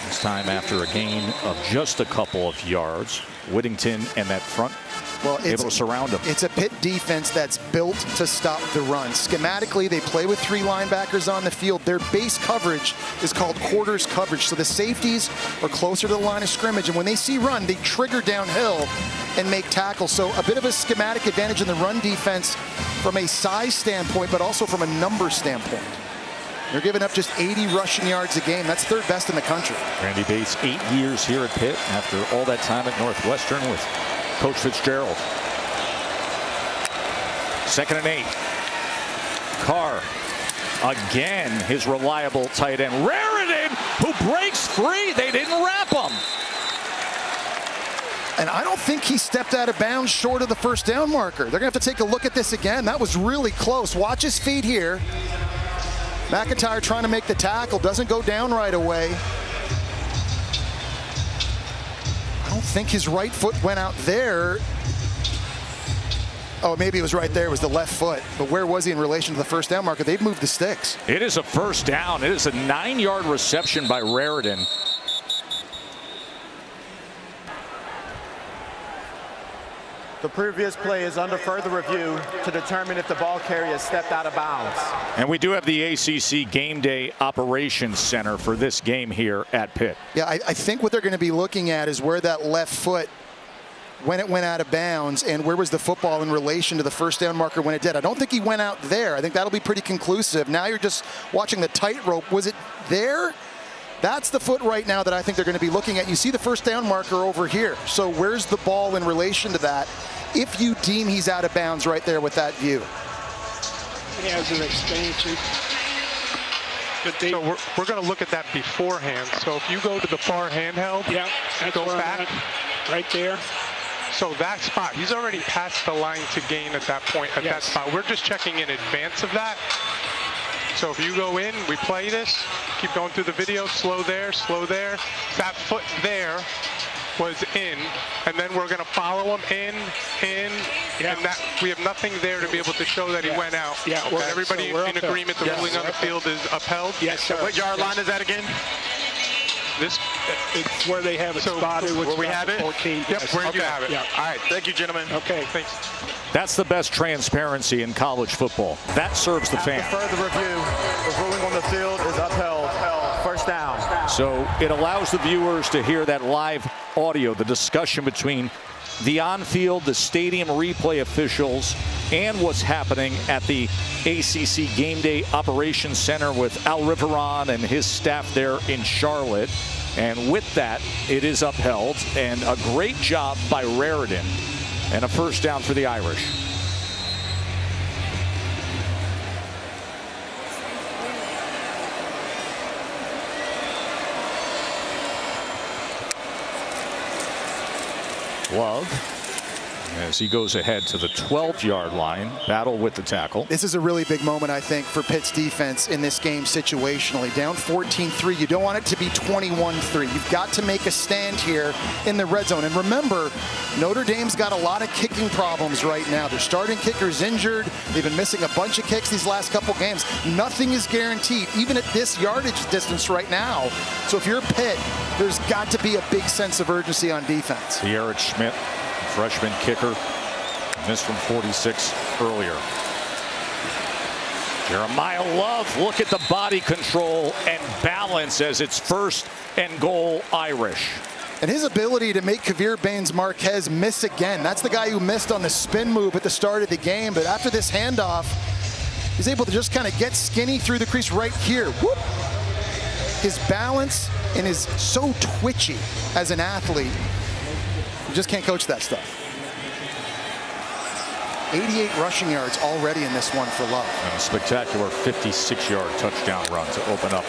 This time after a gain of just a couple of yards. Whittington and that front able to surround him. It's a Pitt defense that's built to stop the run. Schematically, they play with 3 linebackers on the field. Their base coverage is called quarters coverage. So the safeties are closer to the line of scrimmage. And when they see run, they trigger downhill and make tackles. So a bit of a schematic advantage in the run defense from a size standpoint, but also from a number standpoint. They're giving up just 80 rushing yards a game. That's 3rd best in the country. Randy Bates, 8 years here at Pitt after all that time at Northwestern with Coach Fitzgerald. 2nd and 8. Carr again, his reliable tight end Raridan, who breaks free. They didn't wrap him. And I don't think he stepped out of bounds short of the first down marker. They're going to have to take a look at this again. That was really close. Watch his feet here. McIntyre trying to make the tackle. Doesn't go down right away. I don't think his right foot went out there. Oh, maybe it was right there. It was the left foot. But where was he in relation to the first down marker? They've moved the sticks. It is a first down. It is a 9-yard reception by Raridan. The previous play is under further review to determine if the ball carrier stepped out of bounds. And we do have the ACC Game Day Operations Center for this game here at Pitt. Yeah, I think what they're going to be looking at is where that left foot, when it went out of bounds, and where was the football in relation to the first down marker when it did. I don't think he went out there. I think that'll be pretty conclusive. Now you're just watching the tightrope. Was it there? That's the foot right now that I think they're going to be looking at. You see the first down marker over here. So where's the ball in relation to that? If you deem he's out of bounds right there with that view. He has an expansion. So we're going to look at that beforehand. So if you go to the far handheld, Yeah, that's go where I'm back. at, right there. So that spot, he's already passed the line to gain at that point, at that Yes. spot. We're just checking in advance of that. So if you go in, we play this, keep going through the video, slow there, slow there. That foot there was in, and then we're going to follow him in, Yeah. and that we have nothing there to be able to show that he went out. Yeah, Okay. we're- Everybody so we're in upheld. agreement the Yes, ruling on we're the field is upheld? Yes, sir. What yard line is that again? This, It's where they have it So, spotted, which where we is have it? 14. Yep, Yes. where you Okay. have it. Yeah. All right, thank you, gentlemen. Okay. Thanks. That's the best transparency in college football. That serves the After fan. further review, the ruling on the field is upheld. First down. So it allows the viewers to hear that live audio, the discussion between the on-field, the stadium replay officials, and what's happening at the ACC Game Day Operations Center with Al Riveron and his staff there in Charlotte. And with that, it is upheld, and a great job by Raritan, and a first down for the Irish. Love, as he goes ahead to the 12-yard line, battle with the tackle. This is a really big moment, I think, for Pitt's defense in this game situationally. Down 14-3, you don't want it to be 21-3. You've got to make a stand here in the red zone. And remember, Notre Dame's got a lot of kicking problems right now. Their starting kicker's injured. They've been missing a bunch of kicks these last couple games. Nothing is guaranteed, even at this yardage distance right now. So if you're Pitt, there's got to be a big sense of urgency on defense. Eric Schmidt, freshman kicker, missed from 46 earlier. Jeremiah Love, look at the body control and balance as it's first and goal Irish. And his ability to make Kavir Baines-Marquez miss again. That's the guy who missed on the spin move at the start of the game. But after this handoff, he's able to just kind of get skinny through the crease right here. Whoop. His balance and is so twitchy as an athlete. You just can't coach that stuff. 88 rushing yards already in this one for Love. And a spectacular 56-yard touchdown run to open up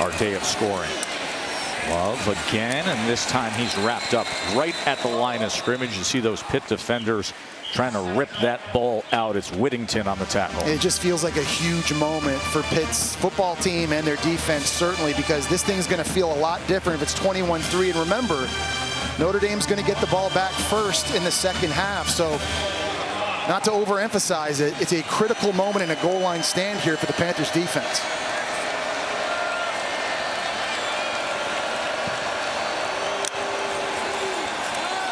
our day of scoring. Love again, and this time he's wrapped up right at the line of scrimmage. You see those Pitt defenders trying to rip that ball out. It's Whittington on the tackle. It just feels like a huge moment for Pitt's football team and their defense, certainly, because this thing's going to feel a lot different if it's 21-3. And remember, Notre Dame's going to get the ball back first in the second half. So not to overemphasize it, it's a critical moment in a goal line stand here for the Panthers defense.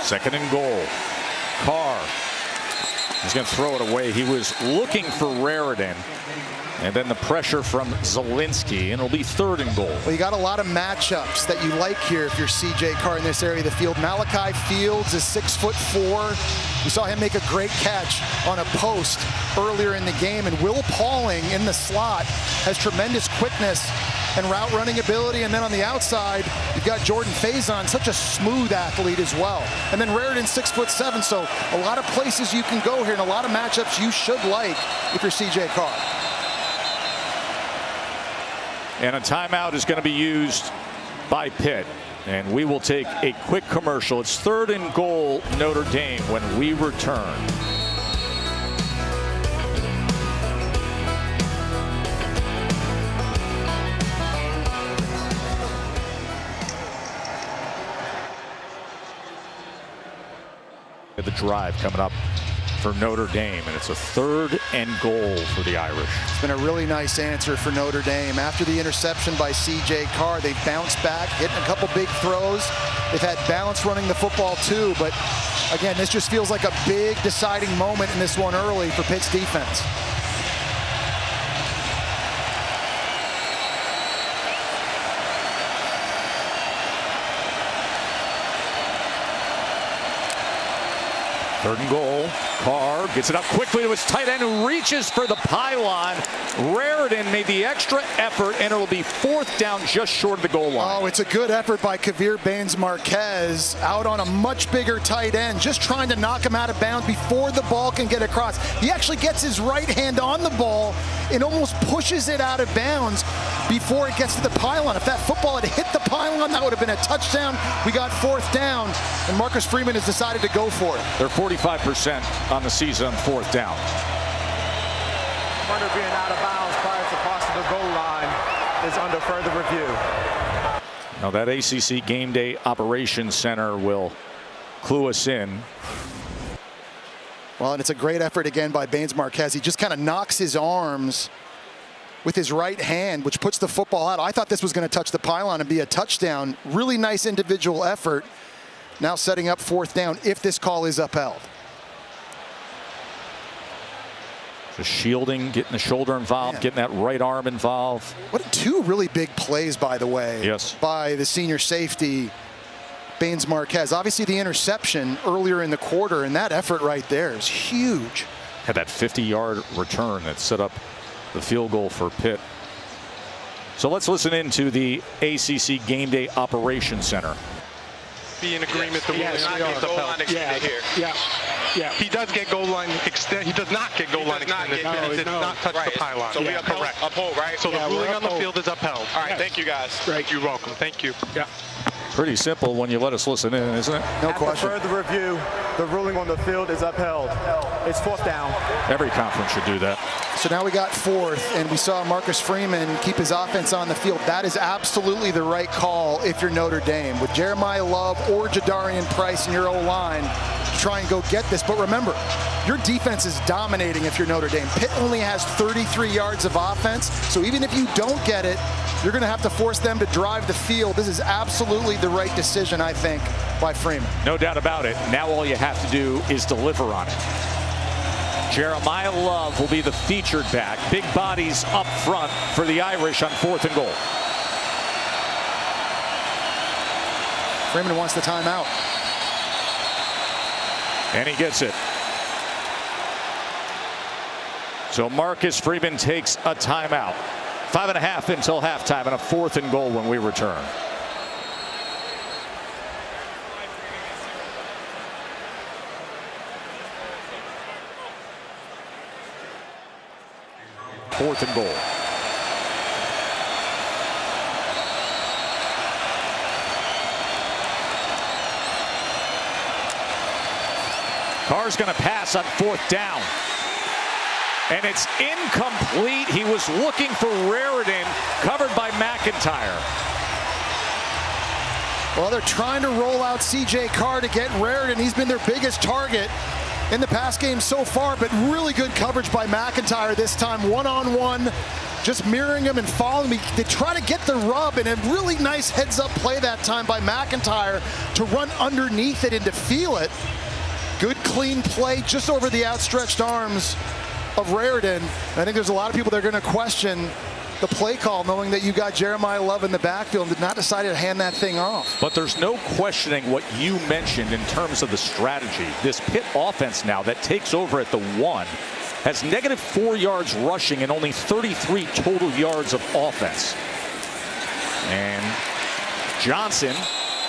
Second and goal. Carr. He's going to throw it away. He was looking for Raritan. And then the pressure from Zielinski, and it'll be third and goal. Well, you got a lot of matchups that you like here if you're C.J. Carr in this area of the field. Malachi Fields is 6'4". We saw him make a great catch on a post earlier in the game. And Will Pauling in the slot has tremendous quickness and route running ability. And then on the outside, you've got Jordan Faison, such a smooth athlete as well. And then Raritan, 6'7". So a lot of places you can go here and a lot of matchups you should like if you're C.J. Carr. And a timeout is going to be used by Pitt. And we will take a quick commercial. It's third and goal, Notre Dame, when we return. The drive coming up for Notre Dame, and it's a third and goal for the Irish. It's been a really nice answer for Notre Dame. After the interception by C.J. Carr, they bounced back, hitting a couple big throws. They've had balance running the football too, but again, this just feels like a big deciding moment in this one early for Pitt's defense. 3rd and goal. Carr gets it up quickly to his tight end who reaches for the pylon. Raritan made the extra effort, and it'll be 4th down just short of the goal line. Oh, it's a good effort by Kavir Baines-Marquez out on a much bigger tight end, just trying to knock him out of bounds before the ball can get across. He actually gets his right hand on the ball and almost pushes it out of bounds before it gets to the pylon. If that football had hit the pylon, that would have been a touchdown. We got 4th down, and Marcus Freeman has decided to go for it. They're 45% on the season on 4th down. Runner being out of bounds prior to crossing the goal line is under further review. Now that ACC Game Day Operations Center will clue us in. Well, and it's a great effort again by Baines-Marquez. He just kind of knocks his arms with his right hand, which puts the football out. I thought this was going to touch the pylon and be a touchdown. Really nice individual effort. Now setting up 4th down if this call is upheld. Just shielding, getting the shoulder involved, getting that right arm involved. What 2 really big plays, by the way, yes, by the senior safety, Baines-Marquez. Obviously the interception earlier in the quarter, and that effort right there is huge. Had that 50-yard return that set up the field goal for Pitt. So let's listen into the ACC Game Day Operations Center. Be in agreement that Yes, we we will are. not get Goal the line extended here. Yeah. He does get goal line extended. He does not get goal line extended. He did not touch the pylon. So we uphold, right? So the ruling on the field is upheld. All right, thank you guys. Right. You're welcome. Thank you. Yeah. Pretty simple when you let us listen in, isn't it? No After question. further review, the ruling on the field is upheld. It's 4th down. Every conference should do that. So now we got 4th, and we saw Marcus Freeman keep his offense on the field. That is absolutely the right call if you're Notre Dame. With Jeremiah Love or Jadarian Price in your O-line to try and go get this. But remember, your defense is dominating if you're Notre Dame. Pitt only has 33 yards of offense, so even if you don't get it, you're going to have to force them to drive the field. This is absolutely the right decision, I think, by Freeman. No doubt about it. Now all you have to do is deliver on it. Jeremiah Love will be the featured back. Big bodies up front for the Irish on 4th and goal. Freeman wants the timeout. And he gets it. So Marcus Freeman takes a timeout. 5.5 until halftime and a 4th and goal when we return. Fourth and goal. Carr's going to pass on 4th down. And it's incomplete. He was looking for Raritan, covered by McIntyre. Well, they're trying to roll out C.J. Carr to get Raritan. He's been their biggest target in the pass game so far, but really good coverage by McIntyre this time, one-on-one, just mirroring him and following me. They try to get the rub, and a really nice heads-up play that time by McIntyre to run underneath it and to feel it. Good, clean play just over the outstretched arms of Raritan. And I think there's a lot of people that are going to question the play call, knowing that you got Jeremiah Love in the backfield and did not decide to hand that thing off. But there's no questioning what you mentioned in terms of the strategy. This Pitt offense now that takes over at the 1 has -4 yards rushing and only 33 total yards of offense. And Johnson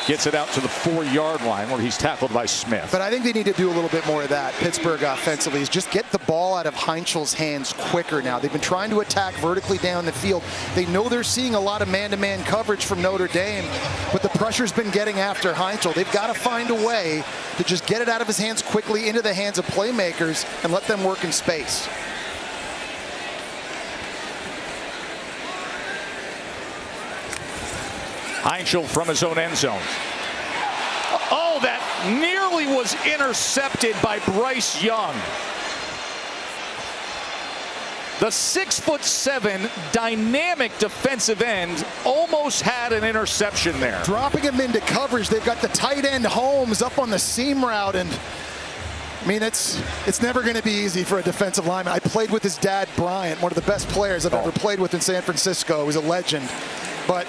gets it out to the 4-yard line where he's tackled by Smith. But I think they need to do a little bit more of that, Pittsburgh offensively, is just get the ball out of Heinzel's hands quicker now. They've been trying to attack vertically down the field. They know they're seeing a lot of man-to-man coverage from Notre Dame, but the pressure's been getting after Heinzel. They've got to find a way to just get it out of his hands quickly into the hands of playmakers and let them work in space. Heinzel from his own end zone. Oh, that nearly was intercepted by Bryce Young. The 6'7" dynamic defensive end almost had an interception there. Dropping him into coverage, they've got the tight end Holmes up on the seam route, and I mean, it's never going to be easy for a defensive lineman. I played with his dad, Bryant, one of the best players I've ever played with in San Francisco. He was a legend. But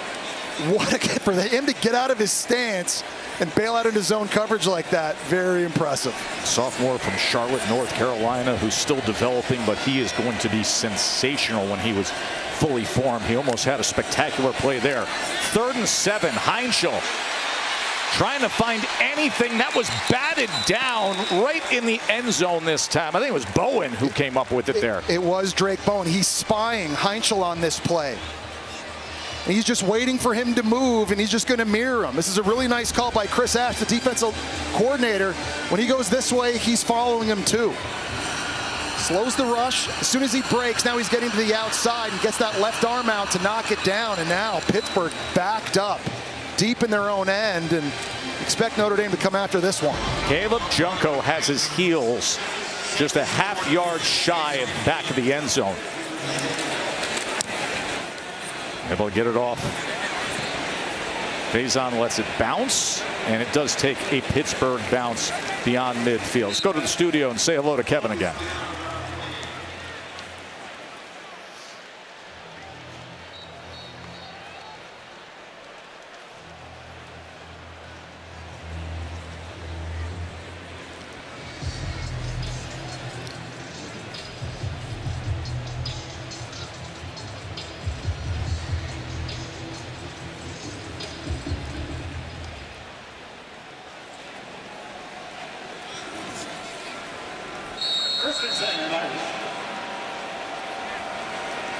For him to get out of his stance and bail out into zone coverage like that, very impressive. Sophomore from Charlotte, North Carolina, who's still developing, but he is going to be sensational when he was fully formed. He almost had a spectacular play there. 3rd and 7, Heinschel trying to find anything. That was batted down right in the end zone this time. I think it was Bowen who came up with it there. It was Drake Bowen. He's spying Heinschel on this play. And he's just waiting for him to move, and he's just going to mirror him. This is a really nice call by Chris Ash, the defensive coordinator. When he goes this way, he's following him too. Slows the rush. As soon as he breaks, now he's getting to the outside and gets that left arm out to knock it down. And now Pittsburgh backed up deep in their own end, and expect Notre Dame to come after this one. Caleb Junko has his heels just a half yard shy of the back of the end zone. Able to get it off. Faison lets it bounce, and it does take a Pittsburgh bounce beyond midfield. Let's go to the studio and say hello to Kevin again.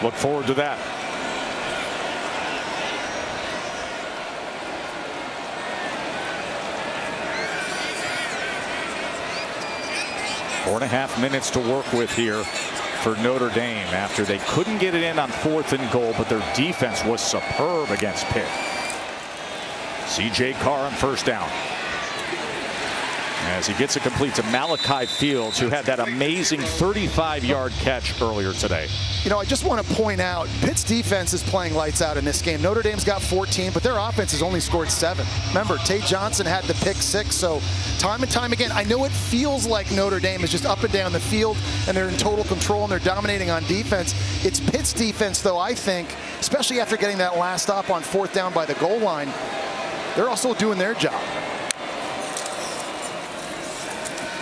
Look forward to that. Four and a half minutes to work with here for Notre Dame after they couldn't get it in on 4th and goal, but their defense was superb against Pitt. C.J. Carr on 1st down. As he gets it complete to Malachi Fields, who had that amazing 35-yard catch earlier today. You know, I just want to point out, Pitt's defense is playing lights out in this game. Notre Dame's got 14, but their offense has only scored 7. Remember, Tate Johnson had the pick 6, so time and time again, I know it feels like Notre Dame is just up and down the field, and they're in total control, and they're dominating on defense. It's Pitt's defense, though, I think, especially after getting that last stop on 4th down by the goal line, they're also doing their job.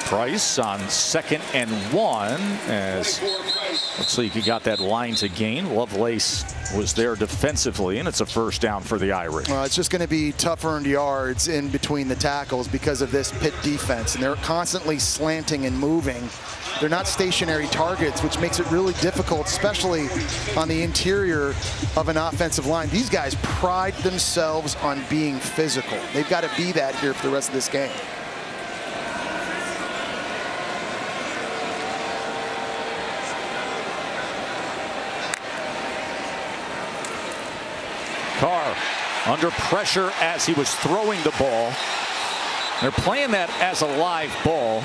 Price on 2nd and 1, as looks like he got that line to gain. Lovelace was there defensively, and it's a 1st down for the Irish. It's just going to be tough earned yards in between the tackles because of this Pitt defense, and they're constantly slanting and moving. They're not stationary targets, which makes it really difficult, especially on the interior of an offensive line. These guys pride themselves on being physical. They've got to be that here for the rest of this game. Carr under pressure as he was throwing the ball. They're playing that as a live ball,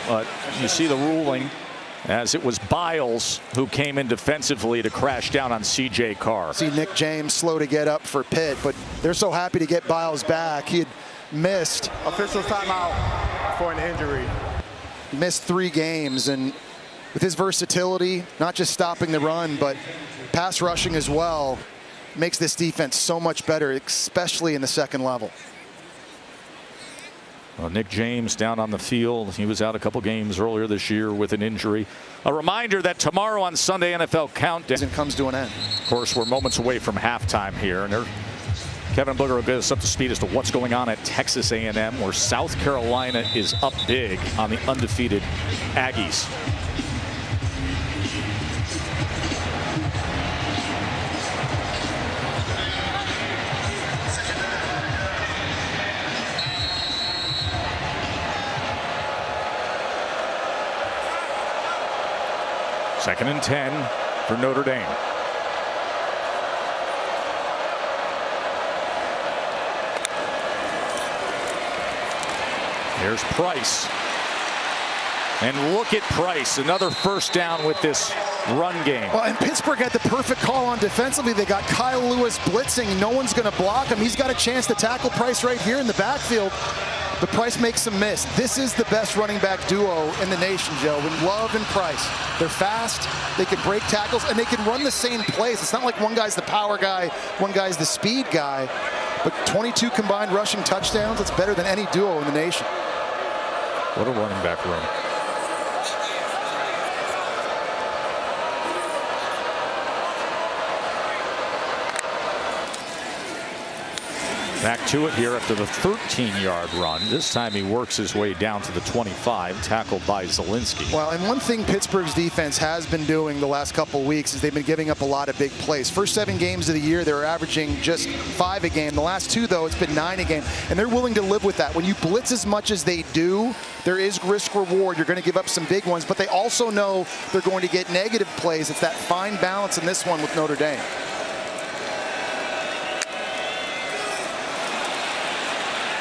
but you see the ruling as it was Biles who came in defensively to crash down on C.J. Carr. See Nick James slow to get up for Pitt, but they're so happy to get Biles back. He had missed. Official timeout for an injury. Missed 3 games, and with his versatility, not just stopping the run, but pass rushing as well, makes this defense so much better, especially in the 2nd level. Well, Nick James down on the field. He was out a couple games earlier this year with an injury. A reminder that tomorrow on Sunday NFL Countdown comes to an end. Of course, we're moments away from halftime here, and Kevin Booger will get us up to speed as to what's going on at Texas A&M, where South Carolina is up big on the undefeated Aggies. Second and 10 for Notre Dame. Here's Price. And look at Price, another 1st down with this run game. Well, and Pittsburgh had the perfect call on defensively. They got Kyle Lewis blitzing. No one's going to block him. He's got a chance to tackle Price right here in the backfield. but Price makes them miss. This is the best running back duo in the nation, Joe, when Love and Price. They're fast, they can break tackles, and they can run the same plays. It's not like one guy's the power guy, one guy's the speed guy, but 22 combined rushing touchdowns, it's better than any duo in the nation. What a running back room. Back to it here after the 13-yard run. This time he works his way down to the 25, tackled by Zielinski. Well, and one thing Pittsburgh's defense has been doing the last couple of weeks is they've been giving up a lot of big plays. First 7 games of the year, they were averaging just 5 a game. The last 2, though, it's been 9 a game. And they're willing to live with that. When you blitz as much as they do, there is risk reward. You're going to give up some big ones, but they also know they're going to get negative plays. It's that fine balance in this one with Notre Dame.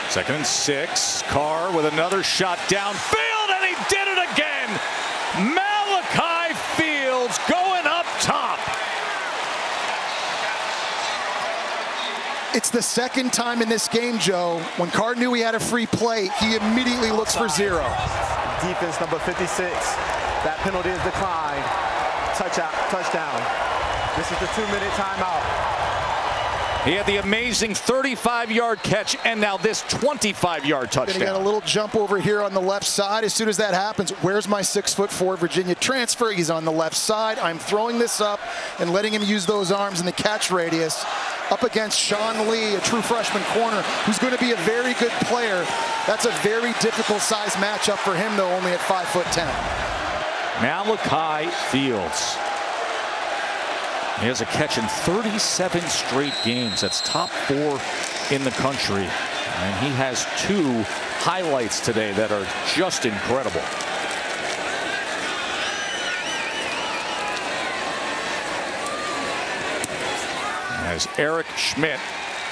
Second and 6. Carr with another shot downfield, and he did it again. Malachi Fields going up top. It's the second time in this game, Joe. When Carr knew he had a free play, he immediately looks for 0. Defense number 56. That penalty is declined. Touchdown. This is the 2-minute timeout. He had the amazing 35-yard catch, and now this 25-yard touchdown. Then he got a little jump over here on the left side. As soon as that happens, where's my 6'4" Virginia transfer? He's on the left side. I'm throwing this up and letting him use those arms in the catch radius up against Sean Lee, a true freshman corner, who's going to be a very good player. That's a very difficult size matchup for him, though, only at 5'10". Malachi Fields. He has a catch in 37 straight games. That's top 4 in the country. And he has 2 highlights today that are just incredible. As Eric Schmidt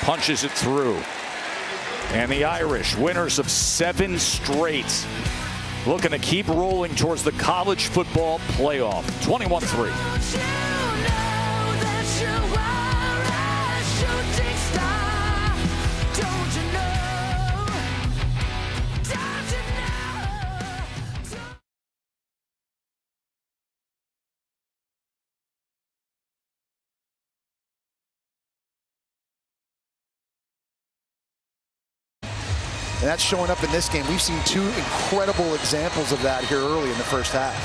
punches it through. And the Irish, winners of 7 straight, looking to keep rolling towards the college football playoff. 21-3. And that's showing up in this game. We've seen 2 incredible examples of that here early in the first half.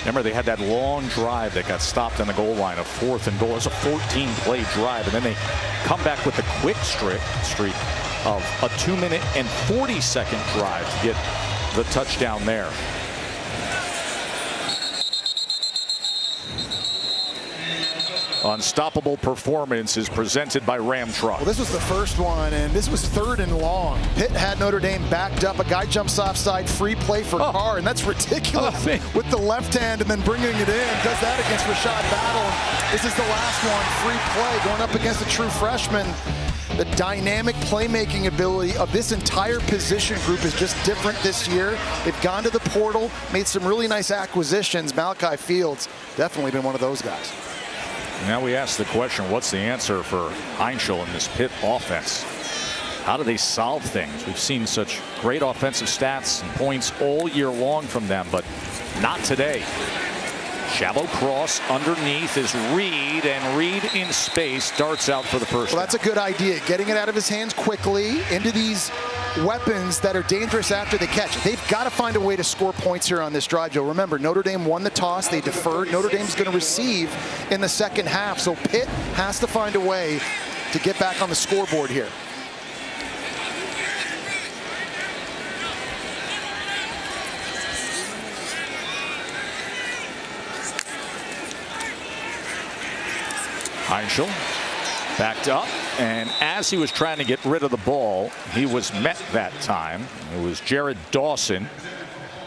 Remember, they had that long drive that got stopped on the goal line, a 4th and goal. It was a 14-play drive, and then they come back with the quick streak of a 2-minute and 40-second drive to get the touchdown there. Unstoppable Performance is presented by Ram Truck. Well, this was the first one, and this was 3rd and long. Pitt had Notre Dame backed up. A guy jumps offside, free play for Carr, and that's ridiculous with the left hand and then bringing it in. Does that against Rashad Battle. This is the last one, free play, going up against a true freshman. The dynamic playmaking ability of this entire position group is just different this year. They've gone to the portal, made some really nice acquisitions. Malachi Fields definitely been one of those guys. Now we ask the question, what's the answer for Heinschel in this Pitt offense? How do they solve things? We've seen such great offensive stats and points all year long from them, but not today. Shallow cross underneath is Reed, and Reed in space darts out for the first down. Well, that's a good idea. Getting it out of his hands quickly into these weapons that are dangerous after the catch. They've got to find a way to score points here on this drive, Joe. Remember, Notre Dame won the toss. They deferred. Notre Dame's going to receive in the second half. So Pitt has to find a way to get back on the scoreboard here. Heinschel backed up, and as he was trying to get rid of the ball, he was met that time. It was Jared Dawson.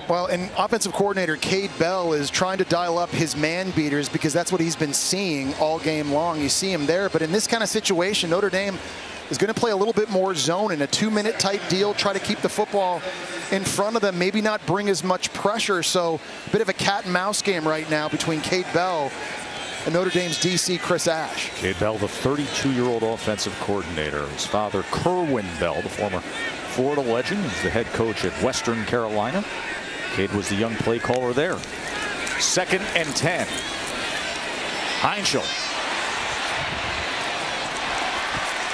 Well, and offensive coordinator Cade Bell is trying to dial up his man beaters because that's what he's been seeing all game long. You see him there, but in this kind of situation, Notre Dame is going to play a little bit more zone in a 2-minute type deal, try to keep the football in front of them, maybe not bring as much pressure. So a bit of a cat and mouse game right now between Cade Bell and Notre Dame's DC, Chris Ash. Cade Bell, the 32-year-old offensive coordinator. His father, Kerwin Bell, the former Florida legend. He's the head coach at Western Carolina. Cade was the young play caller there. 2nd and 10. Heinschel.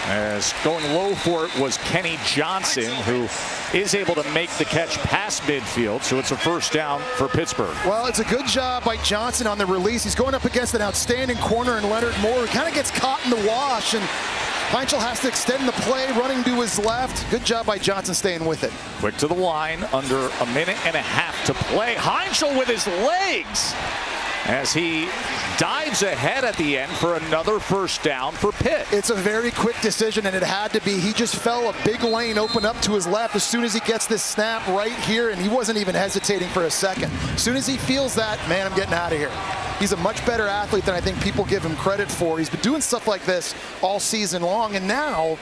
As going low for it was Kenny Johnson, who is able to make the catch past midfield, so it's a first down for Pittsburgh. Well, it's a good job by Johnson on the release. He's going up against an outstanding corner in Leonard Moore. He kind of gets caught in the wash, and Heinschel has to extend the play, running to his left. Good job by Johnson staying with it. Quick to the line, under a minute and a half to play. Heinschel with his legs as he dives ahead at the end for another first down for Pitt. It's a very quick decision, and it had to be. He just fell a big lane open up to his left as soon as he gets this snap right here, and he wasn't even hesitating for a second. As soon as he feels that, man, I'm getting out of here. He's a much better athlete than I think people give him credit for. He's been doing stuff like this all season long, and now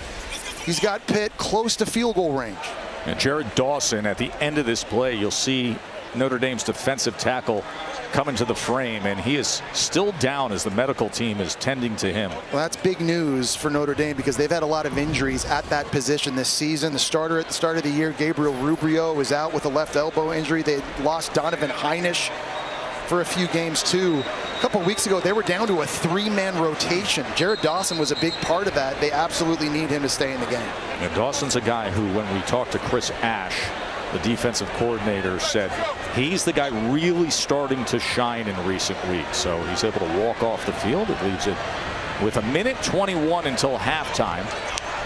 he's got Pitt close to field goal range. And Jared Dawson, at the end of this play, you'll see Notre Dame's defensive tackle coming to the frame, and he is still down as the medical team is tending to him. Well, that's big news for Notre Dame because they've had a lot of injuries at that position this season. The starter at the start of the year, Gabriel Rubio, was out with a left elbow injury. They lost Donovan Heinisch for a few games too. A couple of weeks ago, they were down to a 3-man rotation. Jared Dawson was a big part of that. They absolutely need him to stay in the game. And Dawson's a guy who, when we talked to Chris Ash, the defensive coordinator, said he's the guy really starting to shine in recent weeks. So he's able to walk off the field. It leaves it with a minute 21 until halftime,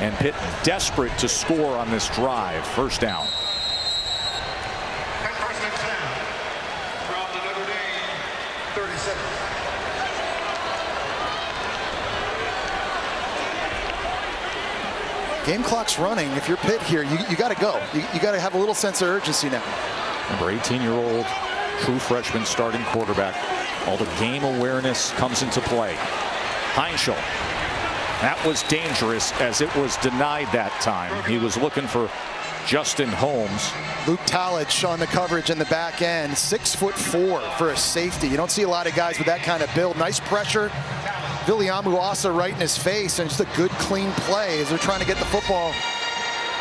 and Pitt desperate to score on this drive. First down. Game clock's running. If you're Pitt here, you got to go. You got to have a little sense of urgency now. Number 18-year-old true freshman starting quarterback. All the game awareness comes into play. Heinschel. That was dangerous as it was denied that time. He was looking for Justin Holmes. Luke Talich on the coverage in the back end. 6'4" for a safety. You don't see a lot of guys with that kind of build. Nice pressure. Viliamu also right in his face, and just a good, clean play as they're trying to get the football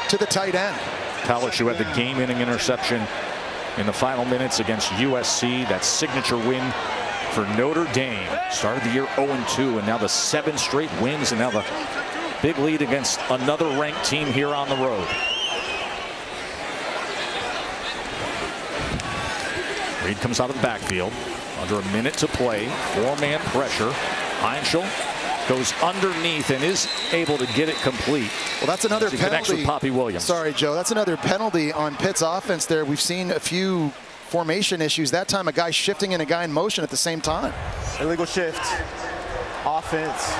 to the tight end. Talich, who had the game-winning interception in the final minutes against USC, that signature win for Notre Dame. Started the year 0-2, and now the 7 straight wins, and now the big lead against another ranked team here on the road. Reed comes out of the backfield. Under a minute to play. 4-man pressure. Heinschel goes underneath and is able to get it complete. Well, that's another penalty. Connects with Poppy Williams. Sorry, Joe. That's another penalty on Pitt's offense there. We've seen a few formation issues. That time, a guy shifting and a guy in motion at the same time. Illegal shift, offense,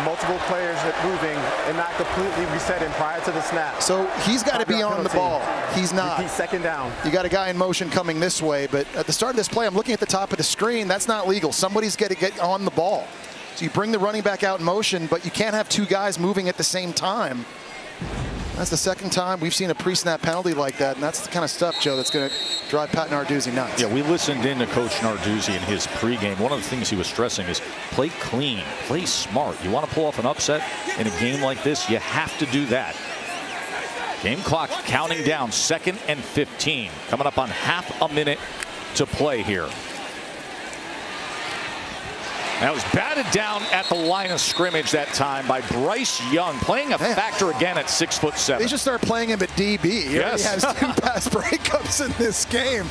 multiple players moving and not completely resetting prior to the snap. So he's got to be on the ball. He's not. Repeat, second down. You got a guy in motion coming this way, but at the start of this play, I'm looking at the top of the screen. That's not legal. Somebody's got to get on the ball. So you bring the running back out in motion, but you can't have 2 guys moving at the same time. That's the second time we've seen a pre-snap penalty like that, and that's the kind of stuff, Joe, that's going to drive Pat Narduzzi nuts. Yeah, we listened in to Coach Narduzzi in his pregame. One of the things he was stressing is play clean, play smart. You want to pull off an upset in a game like this, you have to do that. Game clock counting down, 2nd and 15. Coming up on half a minute to play here. That was batted down at the line of scrimmage that time by Bryce Young, playing a factor again at 6'7". They should start playing him at DB. He already has 2 pass breakups in this game.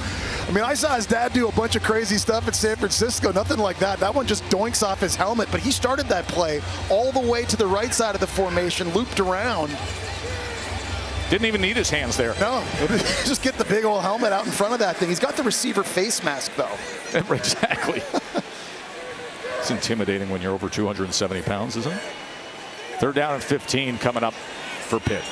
I mean, I saw his dad do a bunch of crazy stuff at San Francisco. Nothing like that. That one just doinks off his helmet. But he started that play all the way to the right side of the formation, looped around. Didn't even need his hands there. No, just get the big old helmet out in front of that thing. He's got the receiver face mask, though. Exactly. It's intimidating when you're over 270 pounds, isn't it? 3rd down and 15 coming up for Pitt.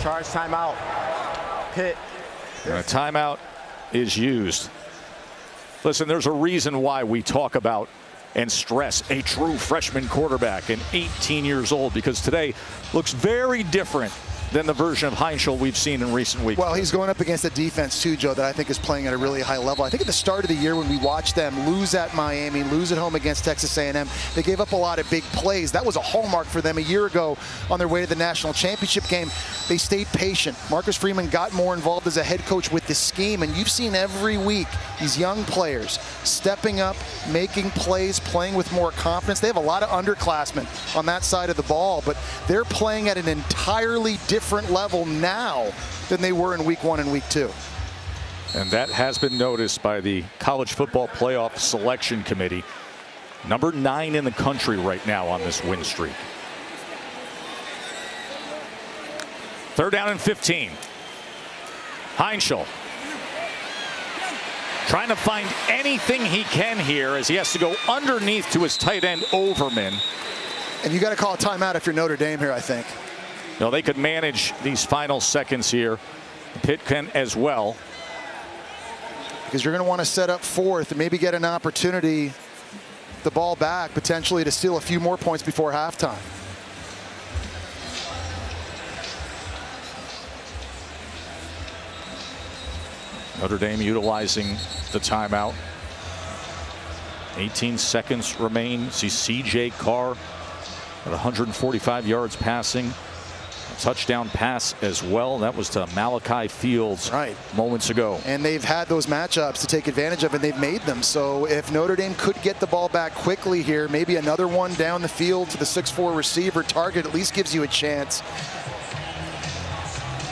Charge timeout. Pitt. And a timeout is used. Listen, there's a reason why we talk about and stress a true freshman quarterback and 18 years old, because today looks very different than the version of Heinschel we've seen in recent weeks. Well, he's going up against a defense, too, Joe, that I think is playing at a really high level. I think at the start of the year when we watched them lose at Miami, lose at home against Texas A&M, they gave up a lot of big plays. That was a hallmark for them a year ago on their way to the national championship game. They stayed patient. Marcus Freeman got more involved as a head coach with the scheme, and you've seen every week these young players stepping up, making plays, playing with more confidence. They have a lot of underclassmen on that side of the ball, but they're playing at an entirely different level now than they were in week 1 and week 2. And that has been noticed by the College Football Playoff Selection Committee. Number 9 in the country right now on this win streak. 3rd down and 15. Heinschel trying to find anything he can here as he has to go underneath to his tight end Overman. And you got to call a timeout if you're Notre Dame here, I think. No, they could manage these final seconds here. Pitt can as well. Because you're going to want to set up 4th and maybe get an opportunity, the ball back, potentially to steal a few more points before halftime. Notre Dame utilizing the timeout. 18 seconds remain. See C.J. Carr at 145 yards passing. A touchdown pass as well. That was to Malachi Fields moments ago. And they've had those matchups to take advantage of, and they've made them. So if Notre Dame could get the ball back quickly here, maybe another one down the field to the 6'4" receiver target at least gives you a chance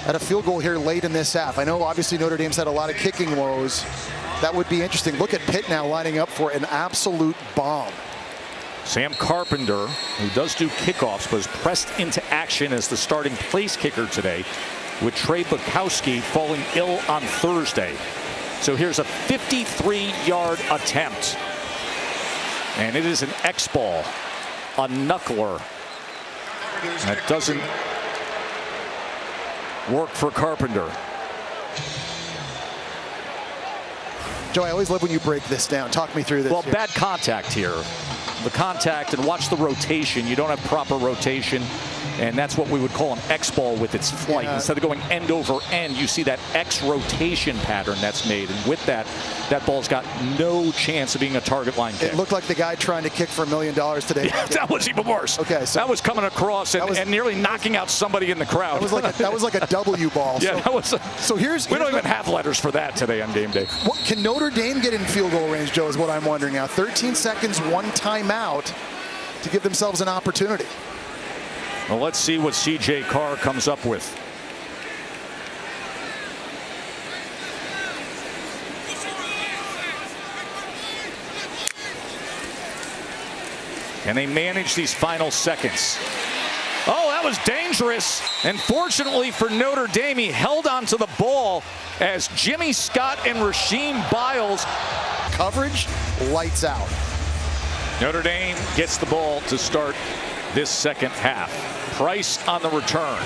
at a field goal here late in this half. I know obviously Notre Dame's had a lot of kicking woes. That would be interesting. Look at Pitt now lining up for an absolute bomb. Sam Carpenter, who does do kickoffs, was pressed into action as the starting place kicker today, with Trey Bukowski falling ill on Thursday. So here's a 53-yard attempt. And it is an X-ball, a knuckler. That doesn't work for Carpenter. Joe, I always love when you break this down. Talk me through this. Well, here. bad contact here. The contact, and watch the rotation. You don't have proper rotation, and that's what we would call an X-ball with its flight. Yeah. Instead of going end over end, you see that X rotation pattern that's made, and with that, that ball's got no chance of being a target line kick. It looked like the guy trying to kick for $1 million today. Yeah, that was even worse. Okay, so that was coming across and nearly knocking out somebody in the crowd. That was like a W ball. Yeah, that was. So here's we don't even have letters for that today on game day. What, can Notre Dame get in field goal range, Joe, is what I'm wondering now. 13 seconds, 1 timeout to give themselves an opportunity. Well, let's see what C.J. Carr comes up with. Can they manage these final seconds? Oh, that was dangerous. And fortunately for Notre Dame, he held onto the ball as Jimmy Scott and Rasheem Biles. Coverage, lights out. Notre Dame gets the ball to start this second half. Price on the return.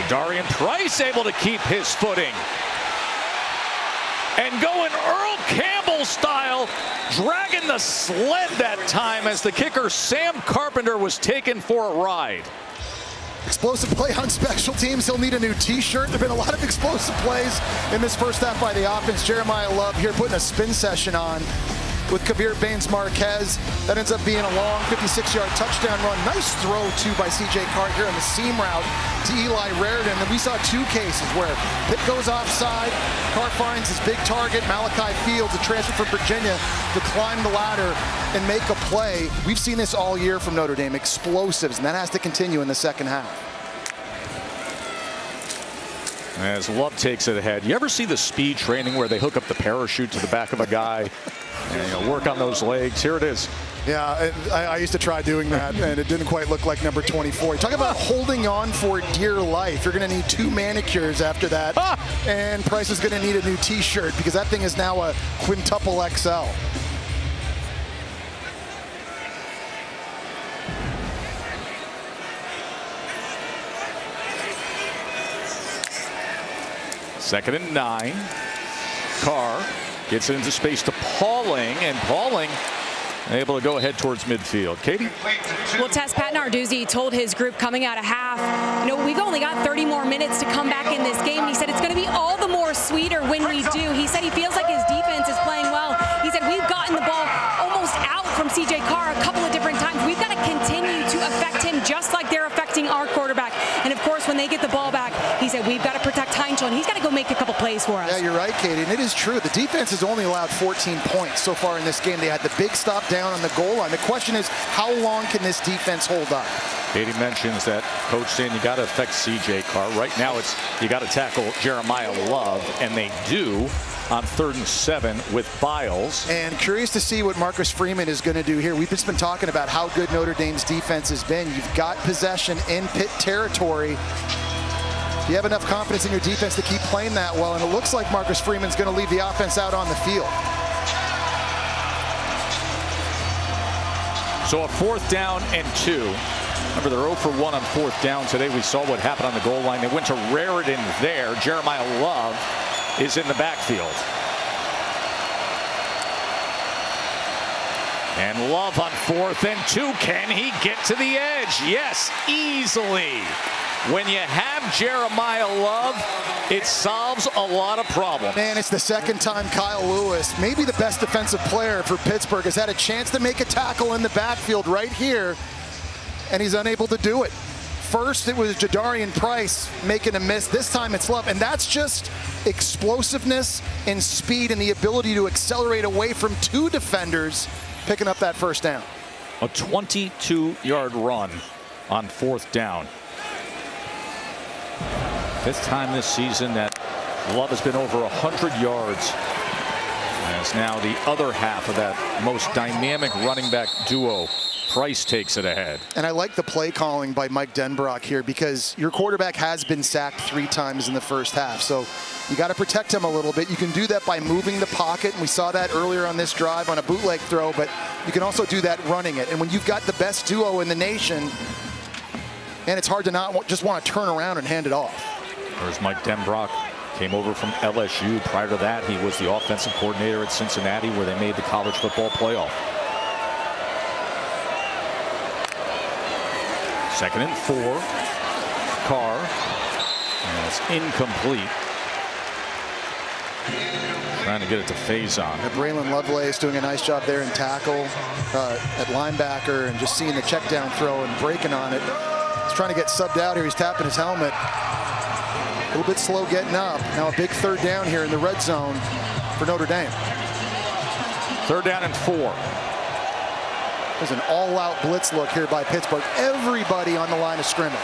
Darian Price able to keep his footing. And going Earl Campbell style, dragging the sled that time as the kicker Sam Carpenter was taken for a ride. Explosive play on special teams. He'll need a new t-shirt. There have been a lot of explosive plays in this first half by the offense. Jeremiah Love here putting a spin session on with Kavir Baines-Marquez. That ends up being a long 56-yard touchdown run. Nice throw, too, by C.J. Carr here on the seam route to Eli Raridan. And we saw 2 cases where Pitt goes offside, Carr finds his big target, Malachi Fields, a transfer from Virginia, to climb the ladder and make a play. We've seen this all year from Notre Dame, explosives, and that has to continue in the second half. As Love takes it ahead. You ever see the speed training where they hook up the parachute to the back of a guy and work on those legs? Here it is. Yeah, I used to try doing that, and it didn't quite look like number 24. Talk about holding on for dear life. You're going to need 2 manicures after that, and Price is going to need a new T-shirt because that thing is now a quintuple XL. Second and 9. Carr gets it into space to Pauling, and Pauling Able to go ahead towards midfield. Katie? Well, Tess, Pat Narduzzi told his group coming out of half, we've only got 30 more minutes to come back in this game. And he said it's going to be all the more sweeter when we do. He said he feels like his defense is playing well. He said we've gotten the ball almost out from C.J. Carr a couple of different times. We've got to continue to affect him just like they're affecting our quarterback. And, of course, when they get the ball back, he said we've got to protect Heinzel, and he's got to go make a couple plays for us. Yeah, you're right, Katie, and it is true. The defense has only allowed 14 points so far in this game. They had the big stop down on the goal line. The question is, how long can this defense hold up? Katie mentions that coach saying you got to affect C.J. Carr. Right now it's you got to tackle Jeremiah Love, and they do on 3rd and 7 with Biles. And curious to see what Marcus Freeman is going to do here. We've just been talking about how good Notre Dame's defense has been. You've got possession in Pitt territory. You have enough confidence in your defense to keep playing that well, and it looks like Marcus Freeman's going to leave the offense out on the field. So a 4th down and 2. Remember, they're 0 for 1 on 4th down today. We saw what happened on the goal line. They went to Raritan there. Jeremiah Love is in the backfield. And Love on 4th and 2. Can he get to the edge? Yes, easily. When you have Jeremiah Love, it solves a lot of problems. Man, it's the second time Kyle Lewis, maybe the best defensive player for Pittsburgh, has had a chance to make a tackle in the backfield right here, and he's unable to do it. First, it was Jadarian Price making a miss. This time it's Love, and that's just explosiveness and speed and the ability to accelerate away from 2 defenders, picking up that 1st down. A 22-yard run on 4th down. 5th time this season that Love has been over 100 yards. As now the other half of that most dynamic running back duo, Price, takes it ahead. And I like the play calling by Mike Denbrock here, because your quarterback has been sacked 3 times in the first half. So you got to protect him a little bit. You can do that by moving the pocket, and we saw that earlier on this drive on a bootleg throw, but you can also do that running it. And when you've got the best duo in the nation, and it's hard to not just want to turn around and hand it off. There's Mike Denbrock. Came over from LSU. Prior to that, he was the offensive coordinator at Cincinnati, where they made the college football playoff. 2nd and 4. Carr. And it's incomplete. Trying to get it to Faison. Braylon Lovelace doing a nice job there in tackle at linebacker, and just seeing the check down throw and breaking on it. He's trying to get subbed out here. He's tapping his helmet. A little bit slow getting up. Now a big 3rd down here in the red zone for Notre Dame. 3rd down and 4. There's an all-out blitz look here by Pittsburgh. Everybody on the line of scrimmage.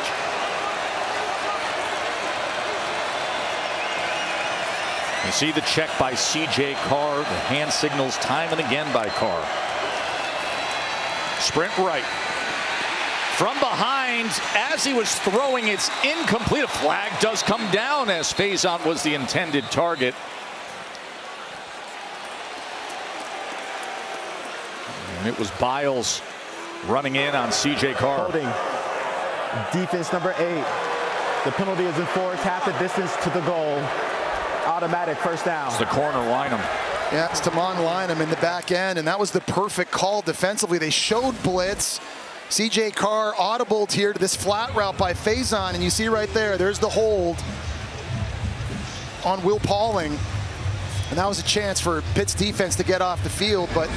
You see the check by C.J. Carr. The hand signals time and again by Carr. Sprint right. From behind, as he was throwing, it's incomplete. A flag does come down, as Faison was the intended target. And it was Biles running in on C.J. Carr. Holding. Defense number 8. The penalty is enforced. Half the distance to the goal. Automatic 1st down. It's the corner Lynham. Yeah, it's Tamon Lynham in the back end, and that was the perfect call defensively. They showed blitz. C.J. Carr audibled here to this flat route by Faison, and you see right there, there's the hold on Will Pauling. And that was a chance for Pitt's defense to get off the field, but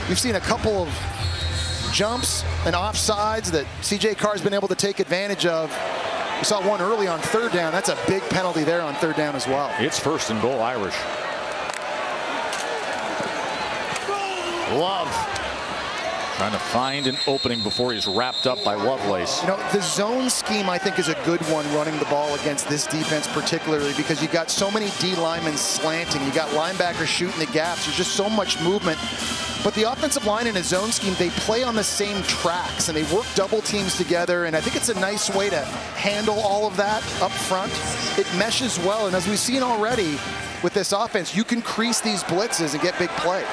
we've seen a couple of jumps and offsides that C.J. Carr's been able to take advantage of. We saw one early on 3rd down. That's a big penalty there on 3rd down as well. It's 1st and goal, Irish. Love trying to find an opening before he's wrapped up by Lovelace. You know, the zone scheme, I think, is a good one running the ball against this defense, particularly because you got so many D linemen slanting. You got linebackers shooting the gaps. There's just so much movement. But the offensive line in a zone scheme, they play on the same tracks, and they work double teams together, and I think it's a nice way to handle all of that up front. It meshes well, and as we've seen already with this offense, you can crease these blitzes and get big plays.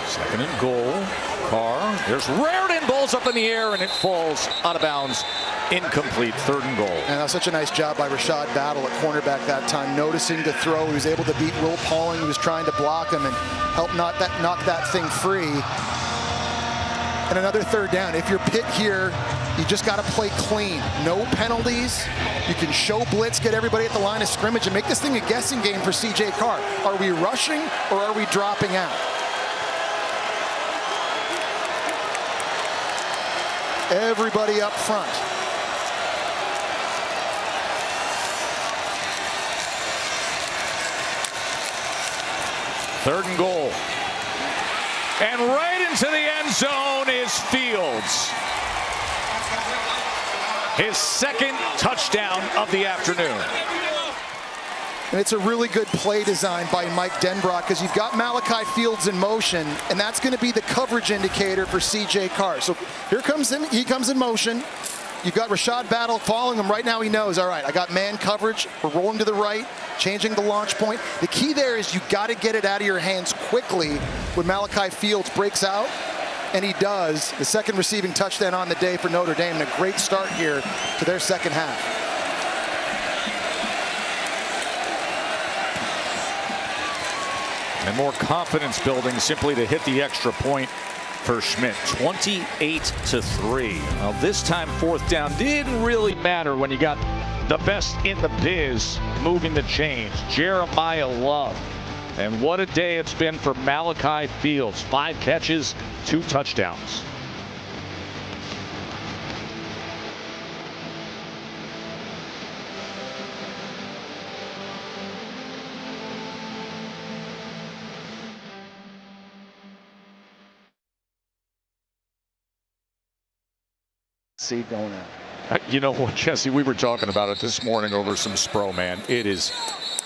2nd and goal. Carr. There's Raritan, balls up in the air, and it falls out of bounds Incomplete, 3rd and goal. And that was such a nice job by Rashad Battle at cornerback that time, noticing to throw. He was able to beat Will Pauling, who was trying to block him, and help knock that thing free. And another 3rd down. If you're Pitt here, you just got to play clean. No penalties. You can show blitz, get everybody at the line of scrimmage, and make this thing a guessing game for C.J. Carr. Are we rushing or are we dropping out? Everybody up front. Third and goal. And right into the end zone is Fields. His 2nd touchdown of the afternoon. And it's a really good play design by Mike Denbrock, because you've got Malachi Fields in motion, and that's going to be the coverage indicator for C.J. Carr. So here comes him. He comes in motion. You've got Rashad Battle following him. Right now he knows, all right, I got man coverage. We're rolling to the right, changing the launch point. The key there is you got to get it out of your hands quickly when Malachi Fields breaks out, and he does. The 2nd receiving touchdown on the day for Notre Dame, and a great start here to their 2nd half. And more confidence building simply to hit the extra point for Schmidt. 28-3. Well, this time 4th down didn't really matter when you got the best in the biz moving the chains. Jeremiah Love. And what a day it's been for Malachi Fields. 5 catches, 2 touchdowns. Going out. You know what, Jesse, we were talking about it this morning over some Spro, man. It is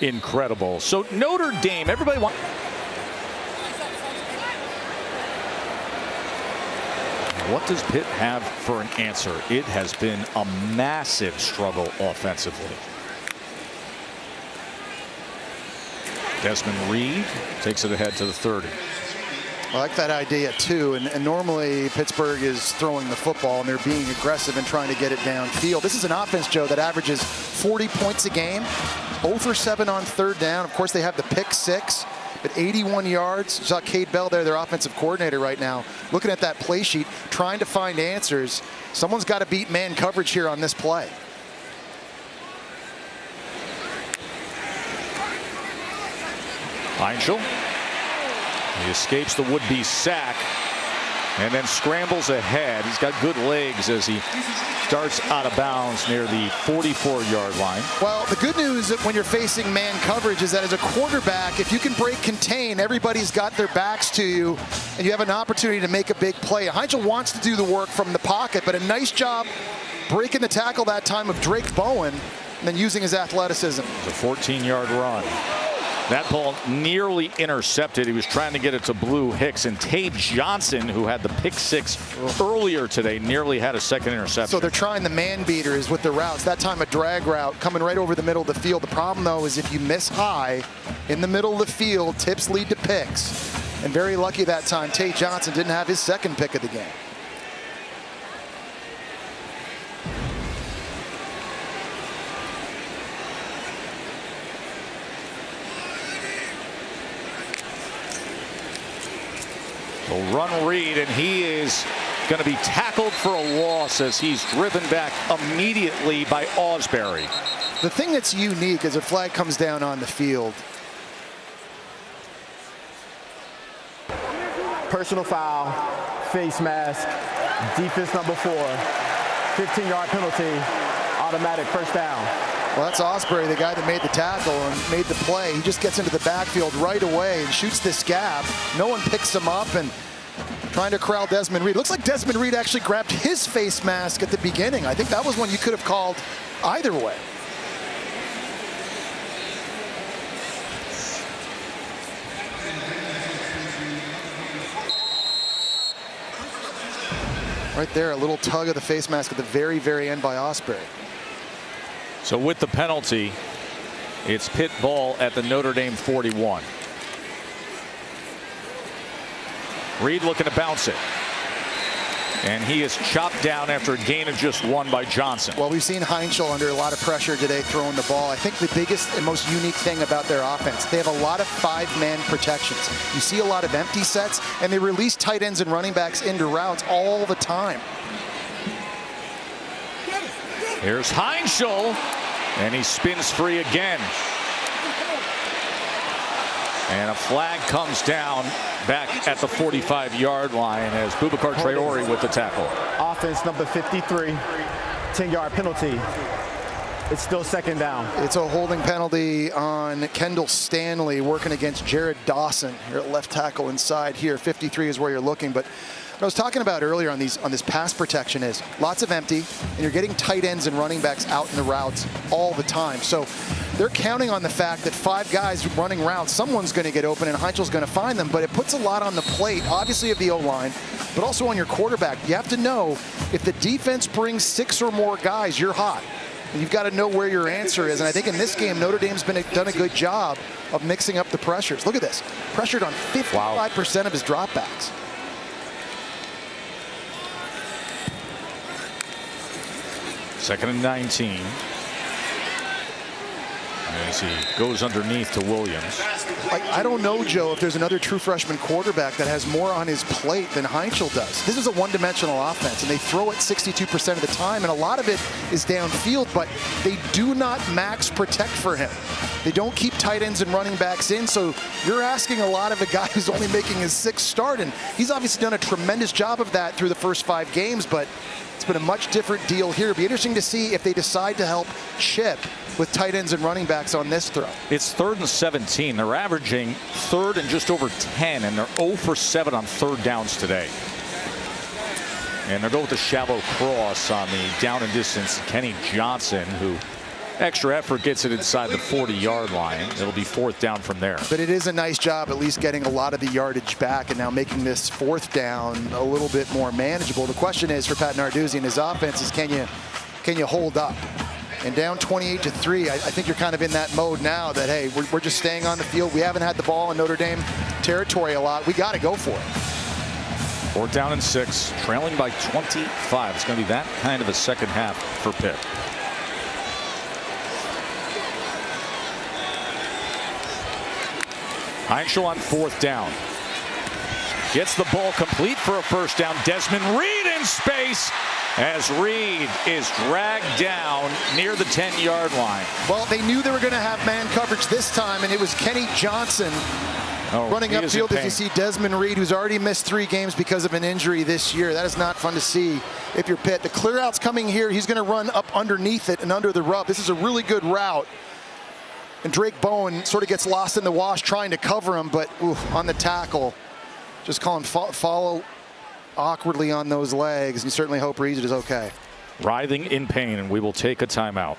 incredible. So Notre Dame, everybody wants. What does Pitt have for an answer? It has been a massive struggle offensively. Desmond Reed takes it ahead to the 30. I like that idea too, and normally Pittsburgh is throwing the football and they're being aggressive and trying to get it downfield. This is an offense, Joe, that averages 40 points a game, 0 for 7 on 3rd down. Of course, they have the pick 6, but 81 yards. You saw Cade Bell there, their offensive coordinator right now, looking at that play sheet, trying to find answers. Someone's got to beat man coverage here on this play. Heinschel. He escapes the would-be sack and then scrambles ahead. He's got good legs as he starts out of bounds near the 44-yard line. Well, the good news when you're facing man coverage is that as a quarterback, if you can break contain, everybody's got their backs to you, and you have an opportunity to make a big play. Heinschel wants to do the work from the pocket, but a nice job breaking the tackle that time of Drake Bowen and then using his athleticism. It's a 14-yard run. That ball nearly intercepted. He was trying to get it to Blue Hicks, and Tate Johnson, who had the pick 6 earlier today, nearly had a 2nd interception. So they're trying the man beaters with the routes. That time a drag route coming right over the middle of the field. The problem, though, is if you miss high in the middle of the field, tips lead to picks. And very lucky that time, Tate Johnson didn't have his 2nd pick of the game. Will run Reed, and he is going to be tackled for a loss as he's driven back immediately by Ausberry. The thing that's unique is a flag comes down on the field. Personal foul, face mask, defense number 4, 15-yard penalty, automatic 1st down. Well, that's Ausberry, the guy that made the tackle and made the play. He just gets into the backfield right away and shoots this gap. No one picks him up, and trying to corral Desmond Reed. Looks like Desmond Reed actually grabbed his face mask at the beginning. I think that was one you could have called either way. Right there, a little tug of the face mask at the very, very end by Ausberry. So with the penalty, it's Pitt ball at the Notre Dame 41. Reed looking to bounce it. And he is chopped down after a gain of just 1 by Johnson. Well, we've seen Heinzel under a lot of pressure today throwing the ball. I think the biggest and most unique thing about their offense, they have a lot of 5-man protections. You see a lot of empty sets, and they release tight ends and running backs into routes all the time. Here's Heinzel, and he spins free again. And a flag comes down back at the 45-yard line as Boubacar Traore with the tackle. Offense number 53, 10-yard penalty. It's still second down. It's a holding penalty on Kendall Stanley working against Jared Dawson here at left tackle inside here. 53 is where you're looking, but what I was talking about earlier on this pass protection is lots of empty, and you're getting tight ends and running backs out in the routes all the time. So they're counting on the fact that 5 guys running routes, someone's going to get open and Heinzel's going to find them, but it puts a lot on the plate, obviously of the O-line, but also on your quarterback. You have to know if the defense brings 6 or more guys, you're hot. And you've got to know where your answer is. And I think in this game, Notre Dame's done a good job of mixing up the pressures. Look at this. Pressured on 55% of his dropbacks. Second and 19. As he goes underneath to Williams. I don't know, Joe, if there's another true freshman quarterback that has more on his plate than Heinzel does. This is a one-dimensional offense, and they throw it 62% of the time, and a lot of it is downfield, but they do not max protect for him. They don't keep tight ends and running backs in, so you're asking a lot of a guy who's only making his 6th start, and he's obviously done a tremendous job of that through the first 5 games, but it's been a much different deal here. It'll be interesting to see if they decide to help Chip with tight ends and running backs on this throw. It's 3rd and 17. They're averaging 3rd and just over 10, and they're 0 for 7 on 3rd downs today. And they'll go with the shallow cross on the down and distance. Kenny Johnson, who extra effort gets it inside the 40-yard line. It'll be 4th down from there. But it is a nice job at least getting a lot of the yardage back and now making this 4th down a little bit more manageable. The question is for Pat Narduzzi and his offense is can you hold up? And down 28-3, I think you're kind of in that mode now that, hey, we're just staying on the field. We haven't had the ball in Notre Dame territory a lot. We got to go for it. 4th down and 6, trailing by 25. It's going to be that kind of a second half for Pitt. Heinzel on 4th down. Gets the ball complete for a 1st down. Desmond Reed in space as Reed is dragged down near the 10-yard line. Well, they knew they were going to have man coverage this time, and it was Kenny Johnson running upfield as you see Desmond Reed, who's already missed 3 games because of an injury this year. That is not fun to see if you're Pitt. The clear out's coming here. He's going to run up underneath it and under the rub. This is a really good route. And Drake Bowen sort of gets lost in the wash trying to cover him, but on the tackle, just call him follow awkwardly on those legs, and you certainly hope Reed is okay. Writhing in pain, and we will take a timeout.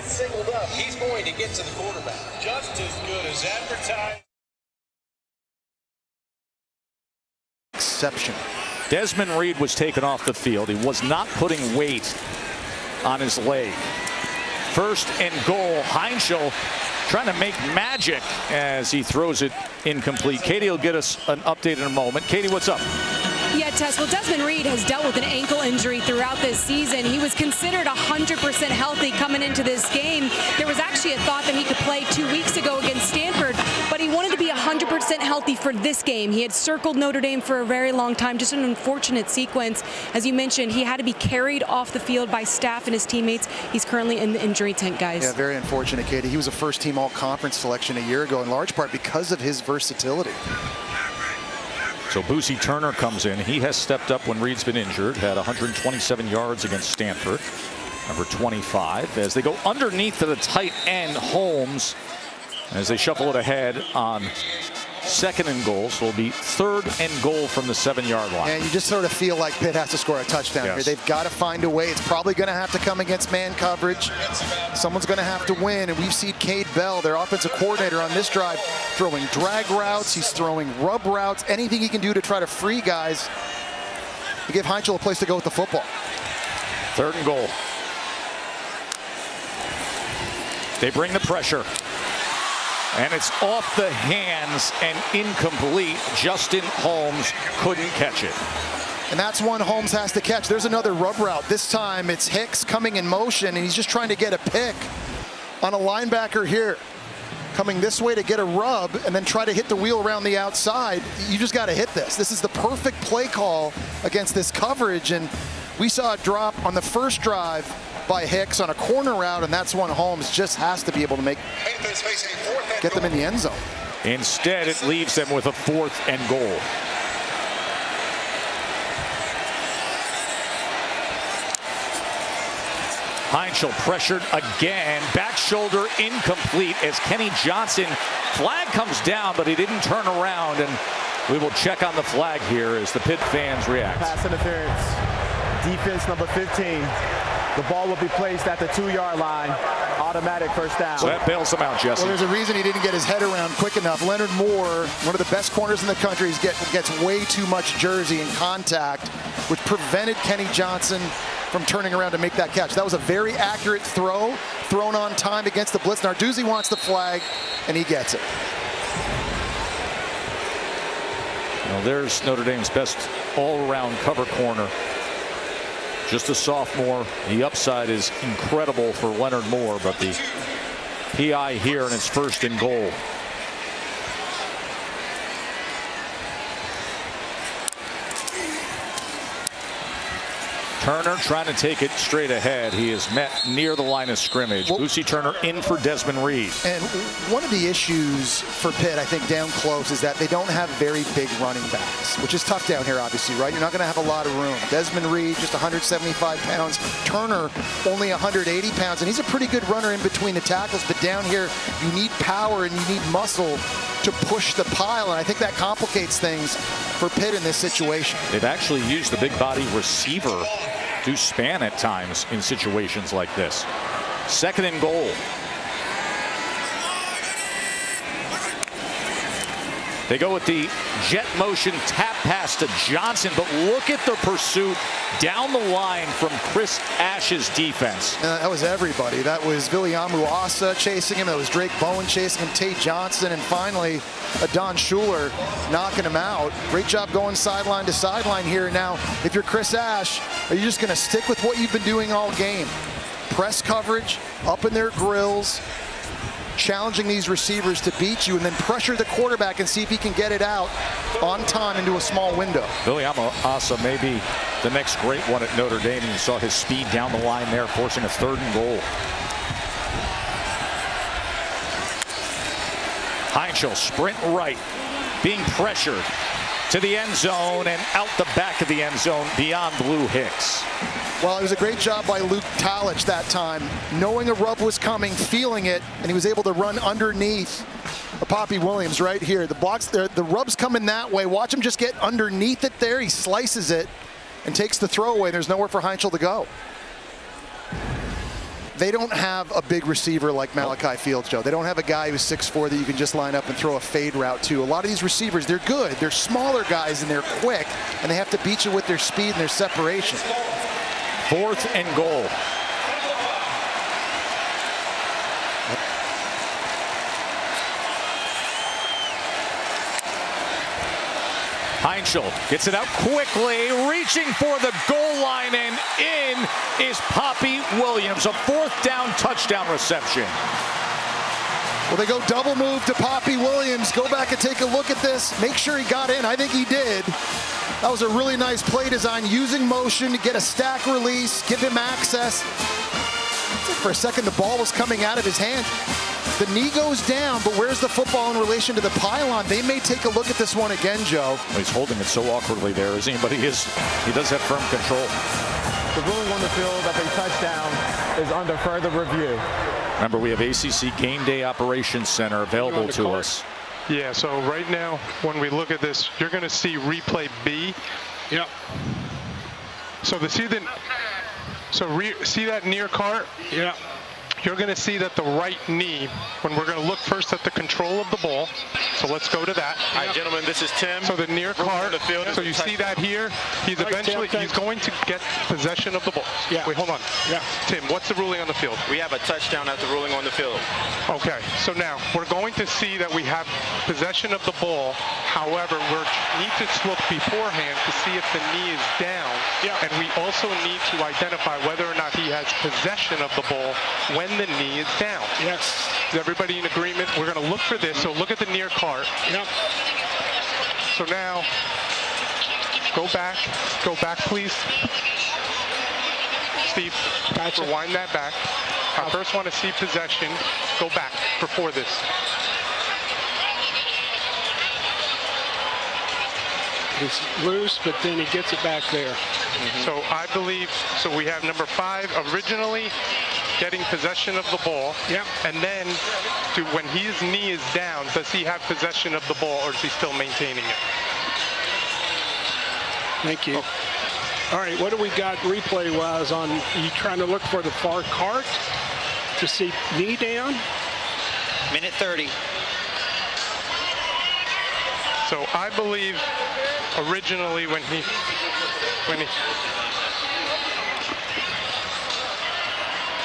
Singled up, he's going to get to the quarterback. Just as good as advertised. Exception. Desmond Reed was taken off the field. He was not putting weight on his leg. 1st and goal. Heinzel trying to make magic as he throws it incomplete. Katie will get us an update in a moment. Katie, what's up? Yeah, Tess. Well, Desmond Reed has dealt with an ankle injury throughout this season. He was considered 100% healthy coming into this game. There was actually a thought that he could play 2 weeks ago against Stanford, but he wanted to be 100% healthy for this game. He had circled Notre Dame for a very long time. Just an unfortunate sequence. As you mentioned, he had to be carried off the field by staff and his teammates. He's currently in the injury tent, guys. Yeah, very unfortunate, Katie. He was a first-team all-conference selection a year ago, in large part because of his versatility. So Boosie Turner comes in. He has stepped up when Reed's been injured. Had 127 yards against Stanford. Number 25. As they go underneath to the tight end, Holmes, as they shuffle it ahead on 2nd and goal. So it'll be 3rd and goal from the 7-yard line. And you just sort of feel like Pitt has to score a touchdown here. They've got to find a way. It's probably going to have to come against man coverage. Someone's going to have to win. And we've seen Cade Bell, their offensive coordinator on this drive, throwing drag routes. He's throwing rub routes. Anything he can do to try to free guys to give Heinzel a place to go with the football. 3rd and goal. They bring the pressure. And it's off the hands and incomplete. Justin Holmes couldn't catch it. And that's one Holmes has to catch. There's another rub route. This time it's Hicks coming in motion, and he's just trying to get a pick on a linebacker here. Coming this way to get a rub and then try to hit the wheel around the outside. You just got to hit this. This is the perfect play call against this coverage. And we saw a drop on the first drive by Hicks on a corner route, and that's one Holmes just has to be able to get them in the end zone. Instead, it leaves them with a 4th and goal. Heinzel pressured again. Back shoulder incomplete as Kenny Johnson. Flag comes down, but he didn't turn around, and we will check on the flag here as the Pitt fans react. Pass interference. Defense number 15. The ball will be placed at the 2-yard line. Automatic first down. So that bails him out, Jesse. Well, there's a reason he didn't get his head around quick enough. Leonard Moore, one of the best corners in the country, gets way too much jersey in contact, which prevented Kenny Johnson from turning around to make that catch. That was a very accurate throw, thrown on time against the blitz. Narduzzi wants the flag, and he gets it. Well, there's Notre Dame's best all-around cover corner. Just a sophomore. The upside is incredible for Leonard Moore, but the PI here, and it's 1st and goal. Turner trying to take it straight ahead. He is met near the line of scrimmage. Boosie Turner in for Desmond Reed. And one of the issues for Pitt, I think, down close is that they don't have very big running backs, which is tough down here, obviously, right? You're not going to have a lot of room. Desmond Reed, just 175 pounds. Turner, only 180 pounds. And he's a pretty good runner in between the tackles. But down here, you need power and you need muscle to push the pile. And I think that complicates things for Pitt in this situation. They've actually used the big body receiver to span at times in situations like this. 2nd and goal. They go with the jet motion tap pass to Johnson, but look at the pursuit down the line from Chris Ash's defense. That was everybody. That was Viliamu Asa chasing him. That was Drake Bowen chasing him, Tate Johnson, and finally Don Schuler knocking him out. Great job going sideline to sideline here. Now, if you're Chris Ash, are you just going to stick with what you've been doing all game? Press coverage, up in their grills, challenging these receivers to beat you, and then pressure the quarterback and see if he can get it out on time into a small window. Viliamu Asa may be the next great one at Notre Dame, and you saw his speed down the line there, forcing a 3rd and goal. Heinzel sprint right, being pressured to the end zone and out the back of the end zone beyond Blue Hicks. Well, it was a great job by Luke Talich that time, knowing a rub was coming, feeling it, and he was able to run underneath Poppy Williams right here. The blocks, the rub's coming that way. Watch him just get underneath it there. He slices it and takes the throw away. There's nowhere for Heinzel to go. They don't have a big receiver like Malachi Fields, Joe. They don't have a guy who's 6'4" that you can just line up and throw a fade route to. A lot of these receivers, they're good. They're smaller guys and they're quick, and they have to beat you with their speed and their separation. 4th and goal. Heinzel gets it out quickly, reaching for the goal line, and in is Poppy Williams. A 4th down touchdown reception. Well, they go double move to Poppy Williams. Go back and take a look at this. Make sure he got in. I think he did. That was a really nice play design, using motion to get a stack release, give him access. For a second, the ball was coming out of his hand. The knee goes down, but where's the football in relation to the pylon? They may take a look at this one again, Joe. Well, he's holding it so awkwardly there, isn't he? But he does have firm control. The ruling on the field of a touchdown is under further review. Remember, we have ACC Game Day Operations Center available to us. Yeah, so right now, when we look at this, you're going to see replay B. Yep. So see that near cart? Yeah. You're going to see that the right knee, when we're going to look first at the control of the ball. So let's go to that. All right, gentlemen, this is Tim. So the near cart, field so you see that here, he's going to get possession of the ball. Yeah. Wait, hold on. Yeah. Tim, what's the ruling on the field? We have a touchdown at the ruling on the field. Okay, so now we're going to see that we have possession of the ball. However, we need to look beforehand to see if the knee is down. Yeah. And we also need to identify whether or not he has possession of the ball when the knee is down. Yes. Is everybody in agreement? We're going to look for this. So look at the near cart. Yep. So now, go back, please. Steve, Gotcha. rewind that back. I first want to see possession. Go back before this. It's loose, but then he gets it back there. So I believe, so we have number 5 originally getting possession of the ball. Yep. And then when his knee is down, does he have possession of the ball or is he still maintaining it? Thank you. All right, what do we got replay-wise on? You trying to look for the far cart to see knee down? Minute 30. So I believe originally when he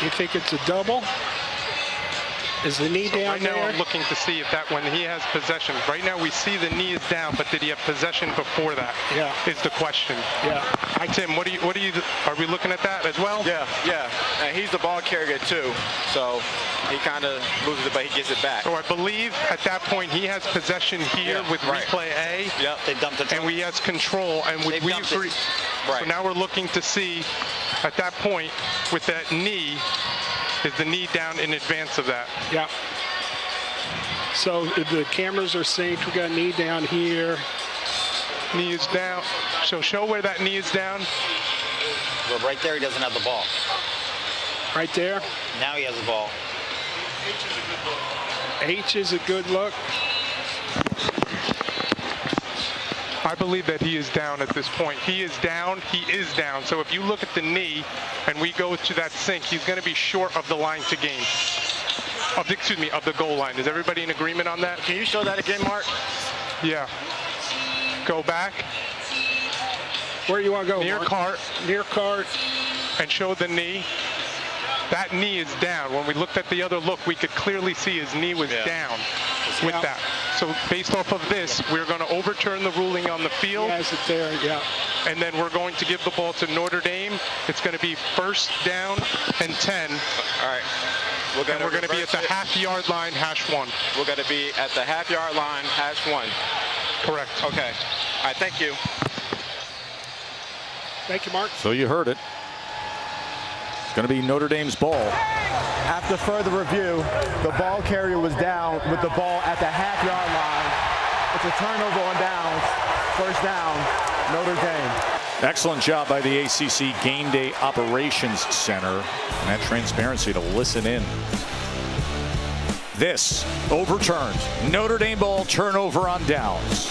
You think it's a double? Is the knee down right now there? I'm looking to see if that when he has possession. Right now we see the knee is down, but did he have possession before that? Yeah. Is the question. Yeah. Tim, are we looking at that as well? Yeah. And he's the ball carrier too, so he kind of loses it, but he gets it back. So I believe at that point he has possession here with replay A. Yep. They dumped it. And he has control, and we dumped agree. it. Right. So now we're looking to see at that point with that knee, is the knee down in advance of that? Yeah. So the cameras are synced. We got knee down here. Knee is down. So show where that knee is down. Well, right there, he doesn't have the ball. Right there. Now he has the ball. H is a good look. I believe that he is down at this point. He is down. So if you look at the knee and we go to that sync, he's going to be short of the line to gain. Of the goal line. Is everybody in agreement on that? Can you show that again, Mark? Yeah. Go back. Where you want to go, Near Mark? cart. Near cart. And show the knee. That knee is down. When we looked at the other look, we could clearly see his knee was down with that. So based off of this, we're going to overturn the ruling on the field. He has it there, yeah. And then we're going to give the ball to Notre Dame. It's going to be first down and 10. All right. We're going to be at the half-yard line, #1. We're going to be at the half-yard line, #1. Correct. Okay. All right, thank you. Thank you, Mark. So you heard it. It's going to be Notre Dame's ball. After further review, the ball carrier was down with the ball at the half-yard line. It's a turnover on downs. First down, Notre Dame. Excellent job by the ACC Game Day Operations Center. And that transparency to listen in. This overturned. Notre Dame ball, turnover on downs.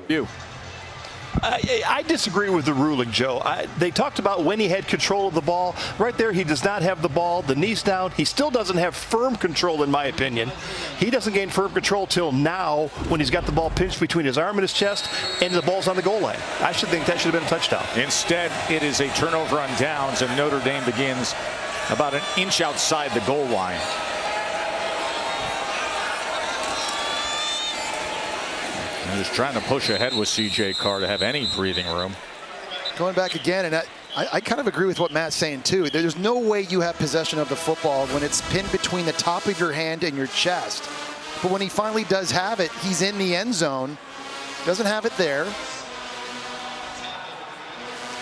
You. I disagree with the ruling, Joe. They talked about when he had control of the ball. Right there, he does not have the ball. The knee's down. He still doesn't have firm control, in my opinion. He doesn't gain firm control till now when he's got the ball pinched between his arm and his chest and the ball's on the goal line. I should think that should have been a touchdown. Instead, it is a turnover on downs, and Notre Dame begins about an inch outside the goal line. And just trying to push ahead with C.J. Carr to have any breathing room. Going back again, and I kind of agree with what Matt's saying too. There's no way you have possession of the football when it's pinned between the top of your hand and your chest. But when he finally does have it, he's in the end zone. Doesn't have it there.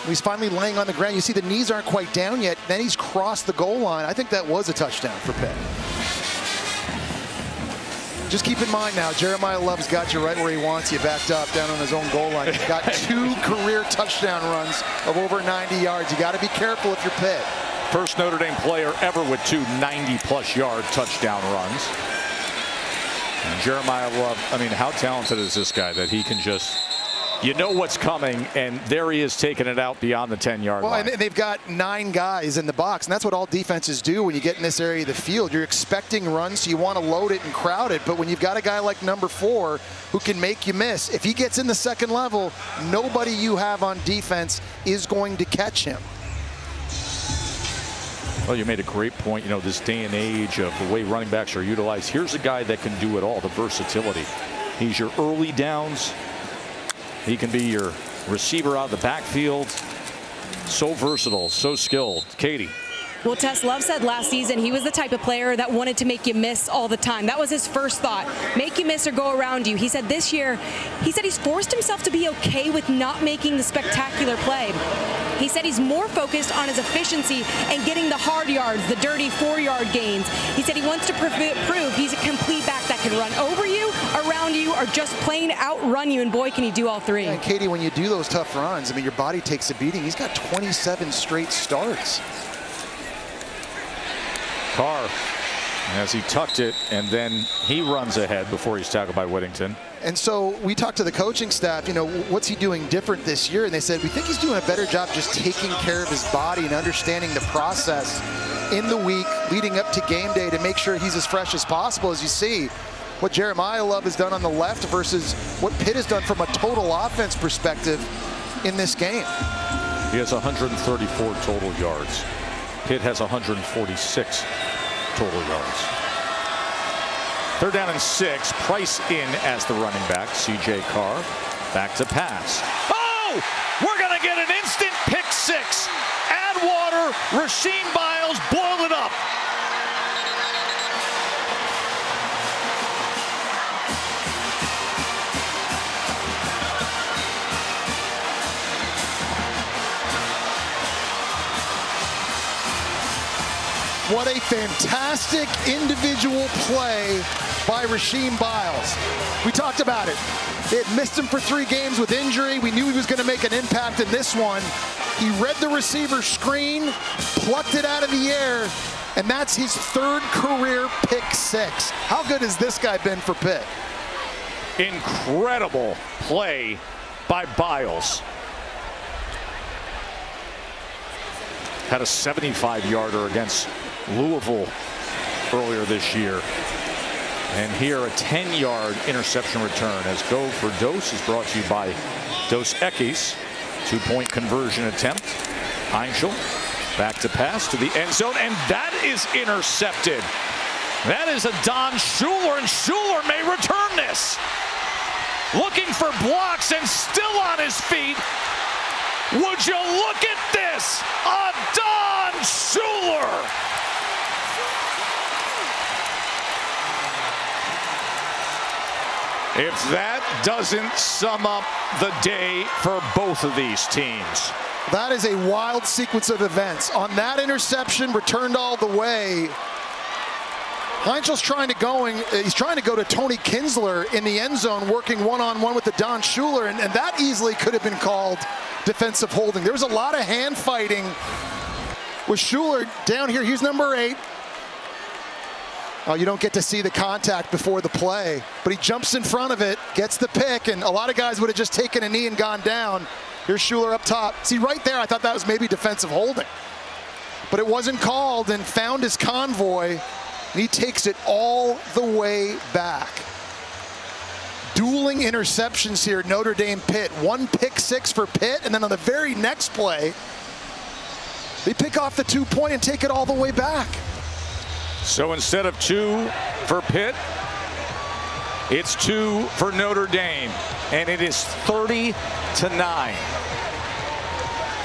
He's finally laying on the ground. You see the knees aren't quite down yet. Then he's crossed the goal line. I think that was a touchdown for Pitt. Just keep in mind now, Jeremiah Love's got you right where he wants you, backed up down on his own goal line. He's got 2 career touchdown runs of over 90 yards. You got to be careful if you're Pitt. First Notre Dame player ever with 2 90-plus yard touchdown runs. And Jeremiah Love, I mean, how talented is this guy that he can just, you know what's coming, and there he is taking it out beyond the 10-yard line. Well, and they've got 9 guys in the box, and that's what all defenses do when you get in this area of the field. You're expecting runs, so you want to load it and crowd it, but when you've got a guy like number 4 who can make you miss, if he gets in the second level, nobody you have on defense is going to catch him. Well, you made a great point. You know, this day and age of the way running backs are utilized, here's a guy that can do it all, the versatility. He's your early downs. He can be your receiver out of the backfield. So versatile, so skilled. Katie. Well, Tess, Love said last season he was the type of player that wanted to make you miss all the time. That was his first thought. Make you miss or go around you. He said this year, he's forced himself to be okay with not making the spectacular play. He said he's more focused on his efficiency and getting the hard yards, the dirty 4-yard gains. He said he wants to prove he's a complete back that can run over you, around you, or just plain outrun you, and boy, can he do all 3. Yeah, and Katie, when you do those tough runs, I mean, your body takes a beating. He's got 27 straight starts. Carr, as he tucked it, and then he runs ahead before he's tackled by Whittington. And so we talked to the coaching staff, you know, what's he doing different this year? And they said, we think he's doing a better job just taking care of his body and understanding the process in the week leading up to game day to make sure he's as fresh as possible. As you see what Jeremiah Love has done on the left versus what Pitt has done from a total offense perspective in this game. He has 134 total yards. Pitt has 146 total yards. 3rd down and 6. Price in as the running back. C.J. Carr back to pass. Oh! We're going to get an instant pick 6. Add water. Rasheem Biles, boil it up. What a fantastic individual play by Rasheem Biles. We talked about it. They had missed him for 3 games with injury. We knew he was going to make an impact in this one. He read the receiver screen, plucked it out of the air, and that's his 3rd career pick 6. How good has this guy been for Pitt? Incredible play by Biles. Had a 75-yarder against Louisville earlier this year. And here a 10-yard interception return as Go for Dose is brought to you by Dos Equis. 2-point conversion attempt. Heinzel back to pass to the end zone, and that is intercepted. That is a Don Schuler, and Schuler may return this. Looking for blocks and still on his feet. Would you look at this? A Don Schuler. If that doesn't sum up the day for both of these teams. That is a wild sequence of events. On that interception, returned all the way. Heinzel's he's trying to go to Tony Kinsler in the end zone, working one-on-one with the Don Schuler, and that easily could have been called defensive holding. There was a lot of hand fighting with Schuler down here. He's number 8. Oh, you don't get to see the contact before the play, but he jumps in front of it, gets the pick, and a lot of guys would have just taken a knee and gone down. Here's Schuler up top. See, right there, I thought that was maybe defensive holding. But it wasn't called, and found his convoy, and he takes it all the way back. Dueling interceptions here, Notre Dame Pitt. One pick six for Pitt, and then on the very next play, they pick off the 2-point and take it all the way back. So instead of 2 for Pitt, it's 2 for Notre Dame, and it is 30-9.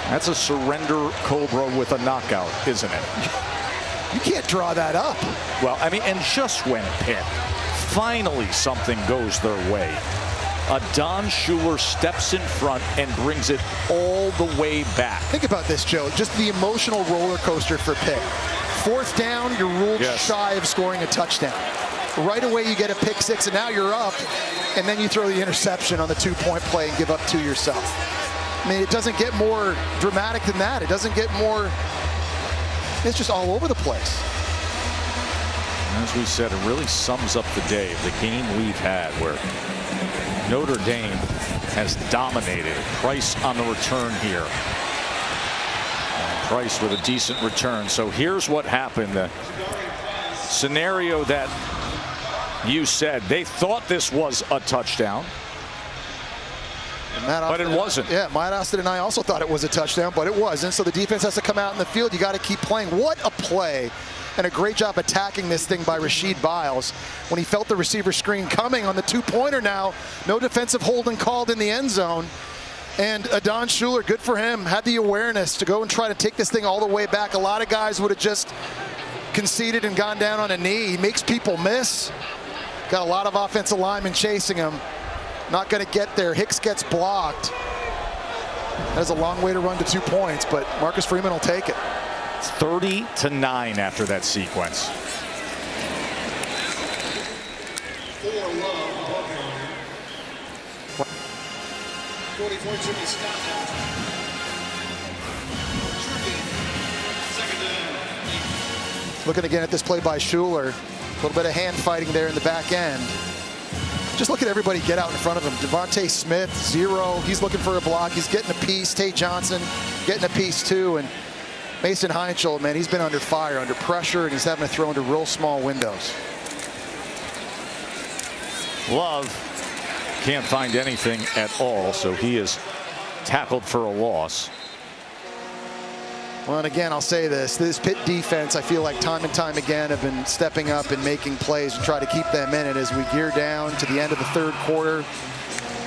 That's a surrender cobra with a knockout, isn't it? You can't draw that up. Well, I mean, and just when Pitt finally something goes their way, Don Schuler steps in front and brings it all the way back. Think about this, Joe. Just the emotional roller coaster for Pitt. 4th down, you're ruled shy of scoring a touchdown. Right away, you get a pick six, and now you're up, and then you throw the interception on the 2-point play and give up 2 yourself. I mean, it doesn't get more dramatic than that. It doesn't get more, it's just all over the place. As we said, it really sums up the day of the game we've had where Notre Dame has dominated. Price on the return here. Price with a decent return. So here's what happened. The scenario that you said, they thought this was a touchdown, but it wasn't. Yeah, Matt Austin and I also thought it was a touchdown, but it wasn't. So the defense has to come out in the field. You got to keep playing. What a play. And a great job attacking this thing by Rasheed Biles. When he felt the receiver screen coming on the 2-pointer now, no defensive holding called in the end zone. And Don Schuler, good for him, had the awareness to go and try to take this thing all the way back. A lot of guys would have just conceded and gone down on a knee. He makes people miss. Got a lot of offensive linemen chasing him. Not going to get there. Hicks gets blocked. That is a long way to run to 2 points, but Marcus Freeman will take it. 30-9 after that sequence. Looking again at this play by Schuler. A little bit of hand fighting there in the back end. Just look at everybody get out in front of him. Devontae Smith, 0. He's looking for a block. He's getting a piece. Tay Johnson getting a piece too. And Mason Heinschel, man, he's been under fire, under pressure, and he's having to throw into real small windows. Love can't find anything at all, so he is tackled for a loss. Well, and again, I'll say this Pitt defense, I feel like time and time again have been stepping up and making plays to try to keep them in it as we gear down to the end of the 3rd quarter.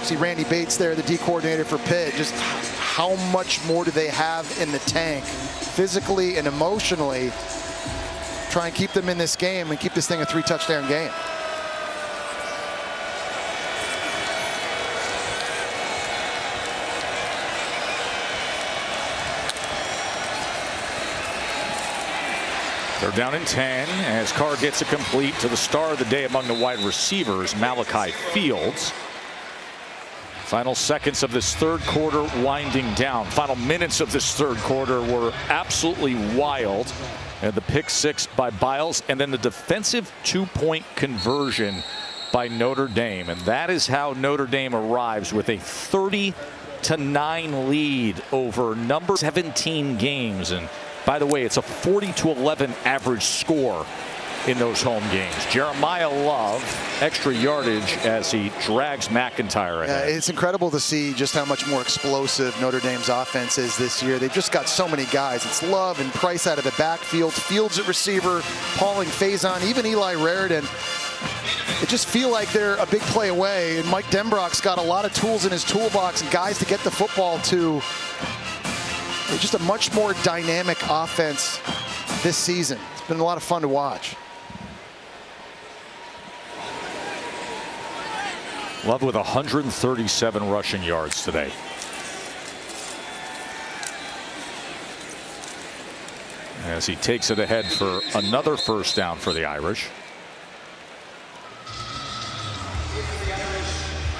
See Randy Bates there, the D coordinator for Pitt. Just how much more do they have in the tank, physically and emotionally, try and keep them in this game and keep this thing a 3-touchdown game. They're down in 10 as Carr gets it complete to the star of the day among the wide receivers, Malachi Fields. Final seconds of this 3rd quarter winding down. Final minutes of this 3rd quarter were absolutely wild. And the pick six by Biles, and then the defensive 2-point conversion by Notre Dame. And that is how Notre Dame arrives with a 30-9 lead over number 17 games. And by the way, it's a 40-11 average score in those home games. Jeremiah Love, extra yardage as he drags McIntyre ahead. It's incredible to see just how much more explosive Notre Dame's offense is this year. They've just got so many guys. It's Love and Price out of the backfield, Fields at receiver, Pauling Faison, even Eli Raridan. It just feel like they're a big play away, and Mike Denbrock's got a lot of tools in his toolbox and guys to get the football to. It's just a much more dynamic offense this season. It's been a lot of fun to watch. Love with 137 rushing yards today. As he takes it ahead for another 1st down for the Irish.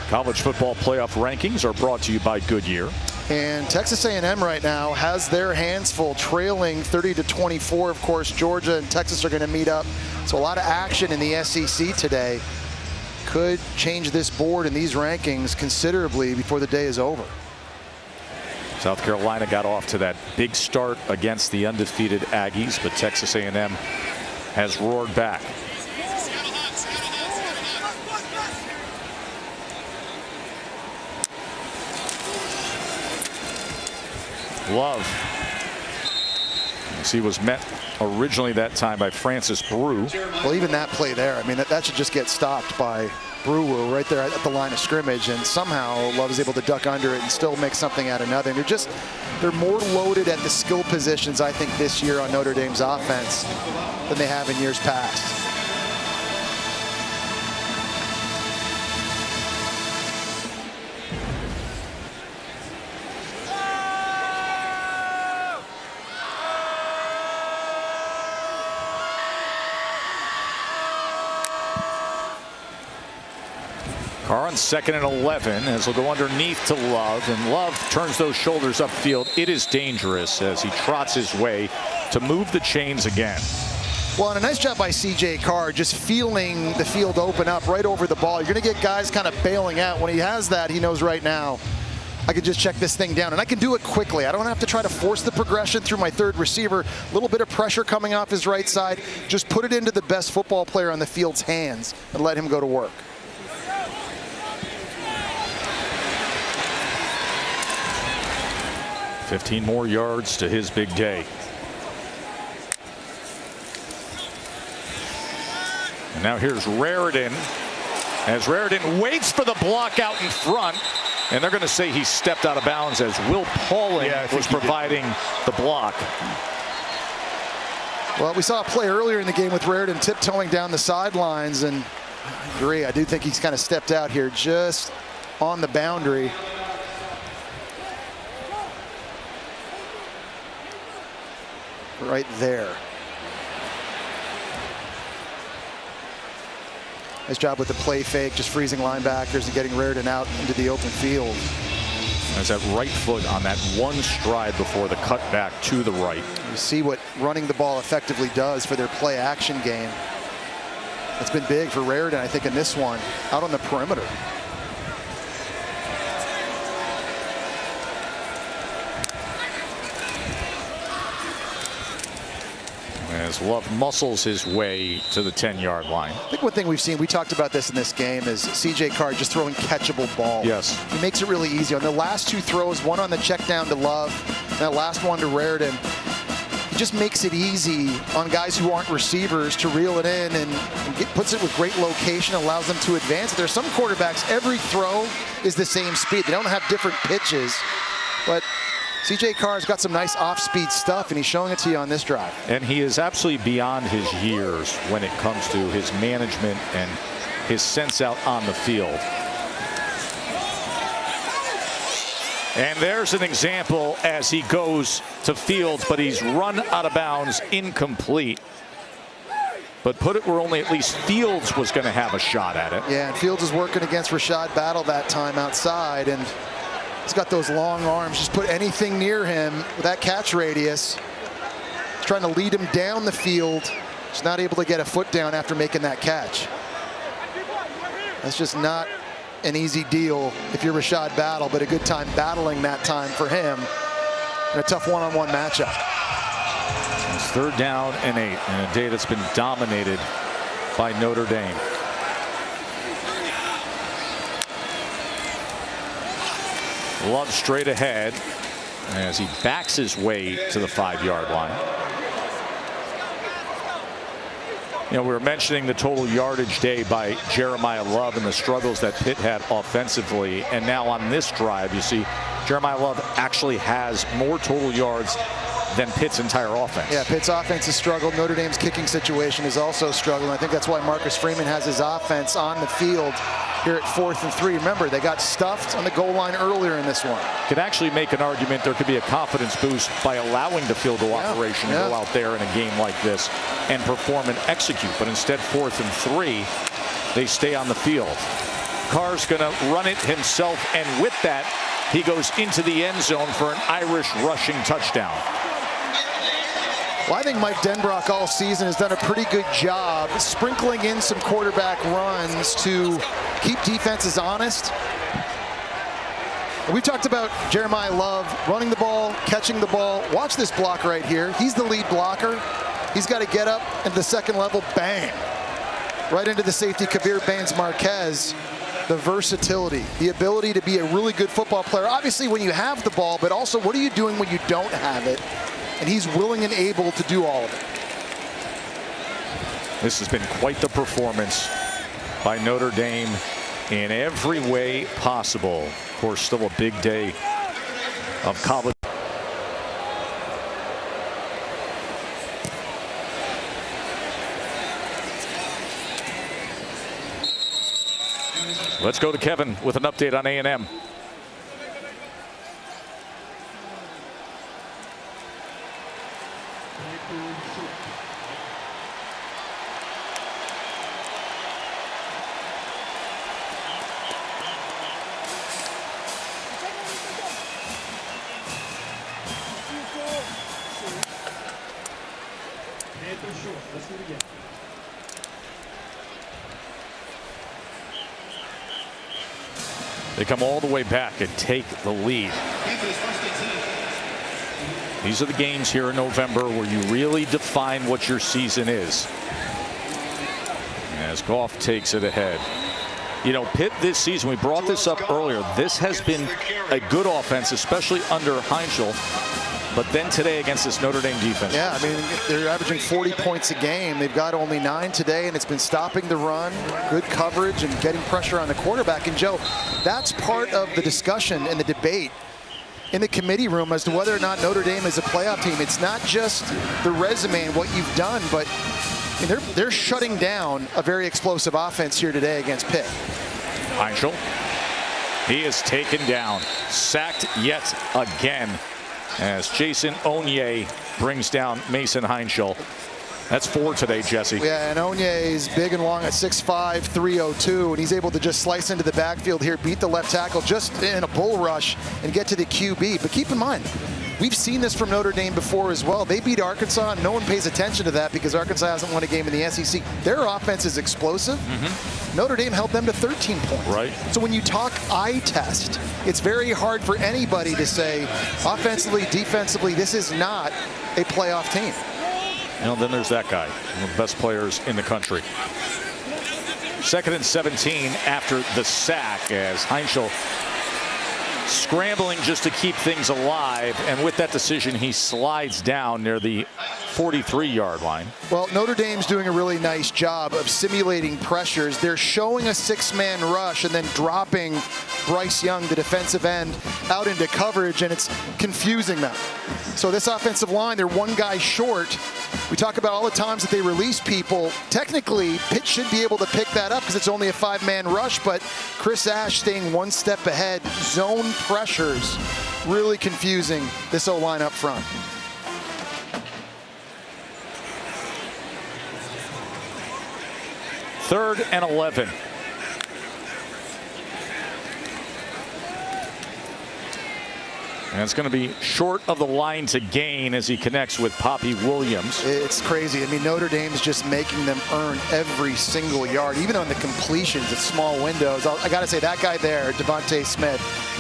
College football playoff rankings are brought to you by Goodyear. And Texas A&M right now has their hands full, trailing 30-24. Of course, Georgia and Texas are going to meet up. So a lot of action in the SEC today. Could change this board and these rankings considerably before the day is over. South Carolina got off to that big start against the undefeated Aggies, but Texas A&M has roared back. Love. As he was met originally that time by Francis Brew. Well, even that play there, I mean, that should just get stopped by Brew right there at the line of scrimmage, and somehow Love is able to duck under it and still make something out of nothing. They're more loaded at the skill positions, I think, this year on Notre Dame's offense than they have in years past. Carr on 2nd and 11 as he'll go underneath to Love, and Love turns those shoulders upfield. It is dangerous as he trots his way to move the chains again. Well, and a nice job by C.J. Carr, just feeling the field open up right over the ball. You're going to get guys kind of bailing out. When he has that, he knows right now, I can just check this thing down, and I can do it quickly. I don't have to try to force the progression through my third receiver. A little bit of pressure coming off his right side. Just put it into the best football player on the field's hands and let him go to work. $15 more yards to his big day. And now here's Raridan, as Raridan waits for the block out in front, and they're going to say he stepped out of bounds as Will Pauling was providing the block. Well, we saw a play earlier in the game with Raridan tiptoeing down the sidelines, and I agree. I do think he's kind of stepped out here just on the boundary. Right there. Nice job with the play fake, just freezing linebackers and getting Raridan out into the open field. There's that right foot on that one stride before the cutback to the right. You see what running the ball effectively does for their play action game. It's been big for Raridan, I think, in this one, out on the perimeter. As Love muscles his way to the 10-yard line. I think one thing we've seen, we talked about this in this game, is C.J. Carr just throwing catchable balls. Yes. He makes it really easy. On the last two throws, one on the check down to Love, and that last one to Raridan, he just makes it easy on guys who aren't receivers to reel it in and puts it with great location, allows them to advance. There's some quarterbacks, every throw is the same speed. They don't have different pitches, but C.J. Carr's got some nice off-speed stuff, and he's showing it to you on this drive. And he is absolutely beyond his years when it comes to his management and his sense out on the field. And there's an example as he goes to Fields, but he's run out of bounds, incomplete. But put it where only at least Fields was going to have a shot at it. Yeah, and Fields is working against Rashad Battle that time outside, and he's got those long arms. Just put anything near him with that catch radius. He's trying to lead him down the field. He's not able to get a foot down after making that catch. That's just not an easy deal if you're Rashad Battle, but a good time battling that time for him in a tough one-on-one matchup. It's 3rd down and 8 in a day that's been dominated by Notre Dame. Love straight ahead as he backs his way to the 5-yard line. You know, we were mentioning the total yardage day by Jeremiah Love and the struggles that Pitt had offensively. And now on this drive, you see Jeremiah Love actually has more total yards than Pitt's entire offense. Yeah, Pitt's offense has struggled. Notre Dame's kicking situation is also struggling. I think that's why Marcus Freeman has his offense on the field here at 4th and 3. Remember, they got stuffed on the goal line earlier in this one. Could actually make an argument there could be a confidence boost by allowing the field goal operation to go out there in a game like this and perform and execute. But instead, 4th and 3, they stay on the field. Carr's going to run it himself, and with that, He goes into the end zone for an Irish rushing touchdown. Well, I think Mike Denbrock all season has done a pretty good job sprinkling in some quarterback runs to keep defenses honest. And we've talked about Jeremiah Love running the ball, catching the ball. Watch this block right here. He's the lead blocker. He's got to get up into the second level, bang. Right into the safety, Kabir Baines-Marquez. The versatility, the ability to be a really good football player. Obviously when you have the ball, but also what are you doing when you don't have it? And he's willing and able to do all of it. This has been quite the performance by Notre Dame in every way possible. Of course, still a big day of college. Let's go to Kevin with an update on A&M. Let's do it again. They come all the way back and take the lead. These are the games here in November where you really define what your season is. As Goff takes it ahead. You know, Pitt this season, we brought this up earlier, this has been a good offense, especially under Heinzel. But then today against this Notre Dame defense. Yeah, I mean, they're averaging 40 points a game. They've got only 9 today, and it's been stopping the run, good coverage, and getting pressure on the quarterback. And, Joe, that's part of the discussion and the debate in the committee room as to whether or not Notre Dame is a playoff team. It's not just the resume and what you've done, but I mean, they're shutting down a very explosive offense here today against Pitt. Heinzel. He is taken down, sacked yet again, as Jason Onye brings down Mason Heinzel. That's 4 today, Jesse. Yeah, and Onye is big and long at 6'5", 302, and he's able to just slice into the backfield here, beat the left tackle just in a bull rush and get to the QB. But keep in mind, we've seen this from Notre Dame before as well. They beat Arkansas, and no one pays attention to that because Arkansas hasn't won a game in the SEC. Their offense is explosive. Notre Dame held them to 13 points. Right. So when you talk eye test, it's very hard for anybody to say, offensively, defensively, this is not a playoff team. And then there's that guy, one of the best players in the country. 2nd and 17 after the sack as Heinzel scrambling just to keep things alive, and with that decision he slides down near the 43-yard line. Well, Notre Dame's doing a really nice job of simulating pressures. They're showing a 6-man rush and then dropping Bryce Young, the defensive end, out into coverage, and it's confusing them. So this offensive line, they're one guy short. We talk about all the times that they release people. Technically, Pitt should be able to pick that up because it's only a 5-man rush, but Chris Ash staying one step ahead. Zone pressures really confusing this O-line up front. Third and 11. And it's going to be short of the line to gain as he connects with Poppy Williams. It's crazy. I mean, Notre Dame's just making them earn every single yard, even on the completions at small windows. I got to say, that guy there, Devontae Smith,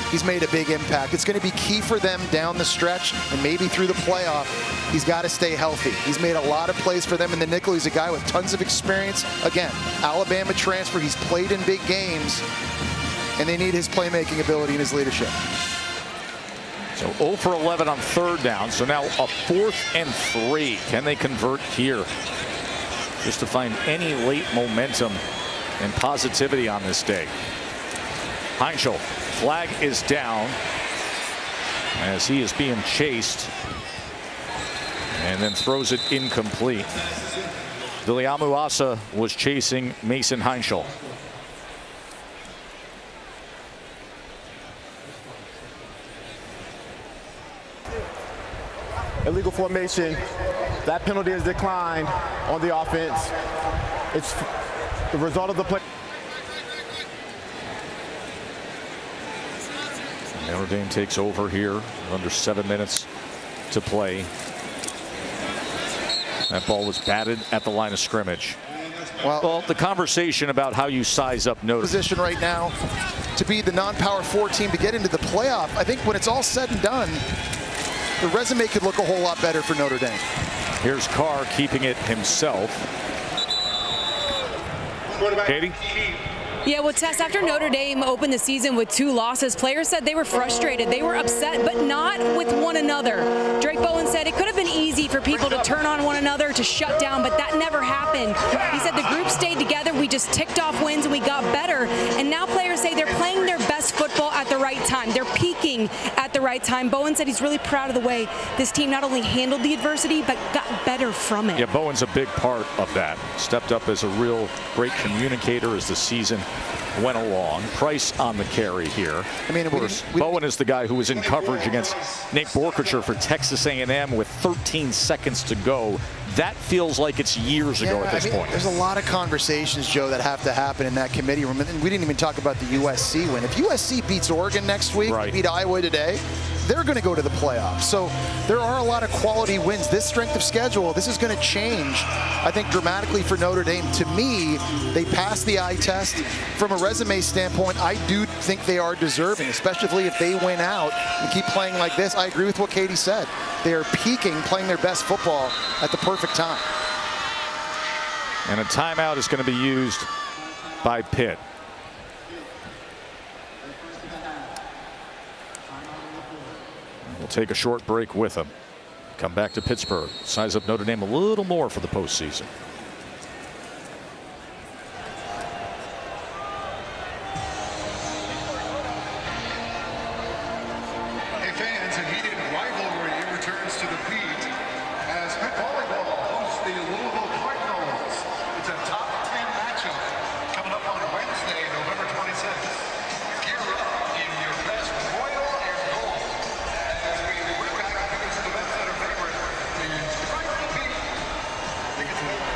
he's made a big impact. It's going to be key for them down the stretch and maybe through the playoff. He's got to stay healthy. He's made a lot of plays for them in the nickel. He's a guy with tons of experience. Again, Alabama transfer. He's played in big games, and they need his playmaking ability and his leadership. So 0 for 11 on 3rd down. So now a 4th and 3. Can they convert here? Just to find any late momentum and positivity on this day. Heinzel, flag is down as he is being chased and then throws it incomplete. Viliamu Asa was chasing Mason Heinzel. Illegal formation. That penalty is declined on the offense. It's the result of the play. Notre Dame takes over here. Under 7 minutes to play. That ball was batted at the line of scrimmage. Well, the conversation about how you size up Notre Dame. Position right now to be the non-power 4 team to get into the playoff. I think when it's all said and done, the resume could look a whole lot better for Notre Dame. Here's Carr keeping it himself. Katie? Yeah, well, Tess, after Notre Dame opened the season with 2 losses, players said they were frustrated, they were upset, but not with one another. Drake Bowen said it could have been easy for people to turn on one another, to shut down, but that never happened. He said the group stayed together, we just ticked off wins and we got better. And now players say they're playing their best football at the right time. They're peaking at the right time. Bowen said he's really proud of the way this team not only handled the adversity, but got better from it. Yeah, Bowen's a big part of that. Stepped up as a real great communicator as the season went along. Price on the carry here. I mean, of course, Bowen is the guy who was in coverage against Nate Borkacher for Texas A&M with 13 seconds to go. That feels like it's years ago at this point. There's a lot of conversations, Joe, that have to happen in that committee room. And we didn't even talk about the USC win. If USC beats Oregon next week, beat Iowa today, they're going to go to the playoffs. So there are a lot of quality wins. This strength of schedule, this is going to change, I think, dramatically for Notre Dame. To me, they passed the eye test. From a resume standpoint, I do think they are deserving, especially if they win out and keep playing like this. I agree with what Katie said. They are peaking, playing their best football at the perfect time. And a timeout is going to be used by Pitt. We'll take a short break with them. Come back to Pittsburgh. Size up Notre Dame a little more for the postseason. Hey fans, a heated rivalry returns to the Pitt as Pitt volleyball hosts the Louisville Cardinals. It's a top 10 matchup coming up on Wednesday, November 26th. Gear up in your best royal and gold as we look back against the best that are favorite to strike the Pitt. Tickets available.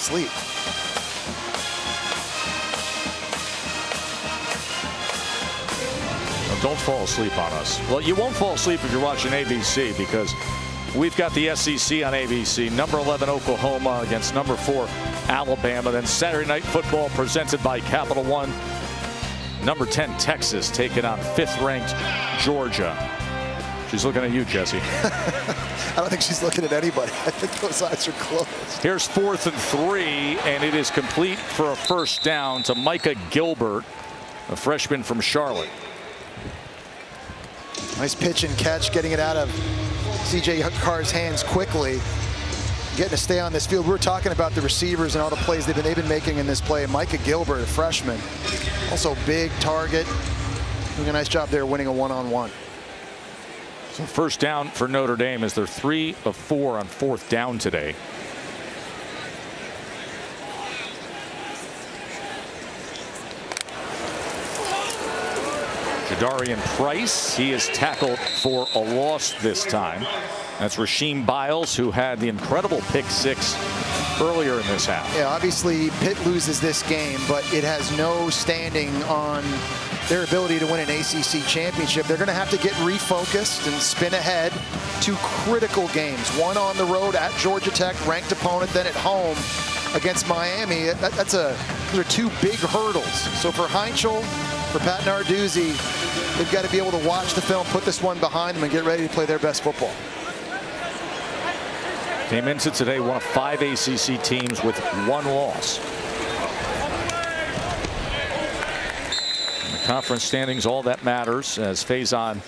Sleep. Don't fall asleep on us. Well, you won't fall asleep if you're watching ABC because we've got the SEC on ABC. Number 11 Oklahoma against number 4 Alabama. Then Saturday Night Football presented by Capital One. Number 10 Texas taking on 5th ranked Georgia. She's looking at you, Jesse. I don't think she's looking at anybody. I think those eyes are closed. Here's 4th and 3, and it is complete for a first down to Micah Gilbert, a freshman from Charlotte. Nice pitch and catch, getting it out of C.J. Carr's hands quickly. Getting to stay on this field. We were talking about the receivers and all the plays they've been making in this play. Micah Gilbert, a freshman, also big target. Doing a nice job there winning a one-on-one. So first down for Notre Dame as they're 3 of 4 on 4th down today. Jadarian Price, he is tackled for a loss this time. That's Rasheem Biles, who had the incredible pick 6 earlier in this half. Yeah, obviously Pitt loses this game, but it has no standing on their ability to win an ACC championship. They're going to have to get refocused and spin ahead. 2 critical games, one on the road at Georgia Tech, ranked opponent, then at home against Miami. Those are 2 big hurdles. So for Heinzel, for Pat Narduzzi, they've got to be able to watch the film, put this one behind them, and get ready to play their best football. Came into today one of 5 ACC teams with 1 loss. In the conference standings, all that matters as Faison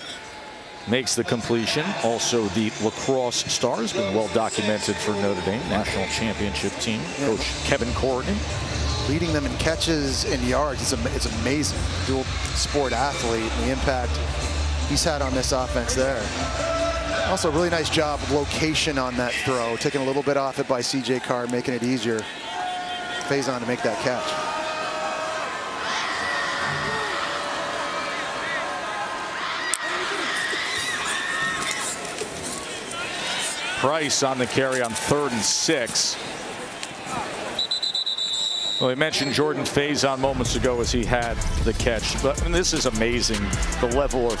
makes the completion. Also, the lacrosse star has been well documented for Notre Dame, national championship team. Coach Kevin Corrigan. Leading them in catches and yards. It's amazing. Dual sport athlete and the impact he's had on this offense there. Also, really nice job of location on that throw. Taking a little bit off it by C.J. Carr, making it easier. Faison to make that catch. Price on the carry on 3rd and 6. Well, we mentioned Jordan Faison moments ago as he had the catch, but this is amazing, the level of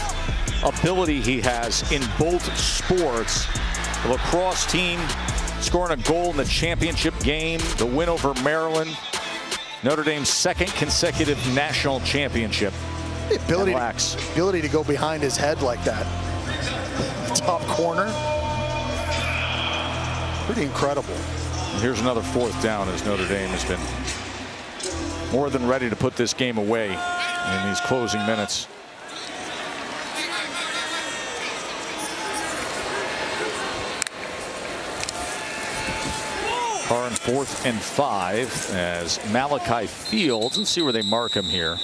ability he has in both sports. The lacrosse team scoring a goal in the championship game, the win over Maryland, Notre Dame's 2nd consecutive national championship. The ability to go behind his head like that. Top corner. Pretty incredible. And here's another 4th down as Notre Dame has been more than ready to put this game away in these closing minutes. Carr on 4th and 5 as Malachi Fields. Let's see where they mark him here.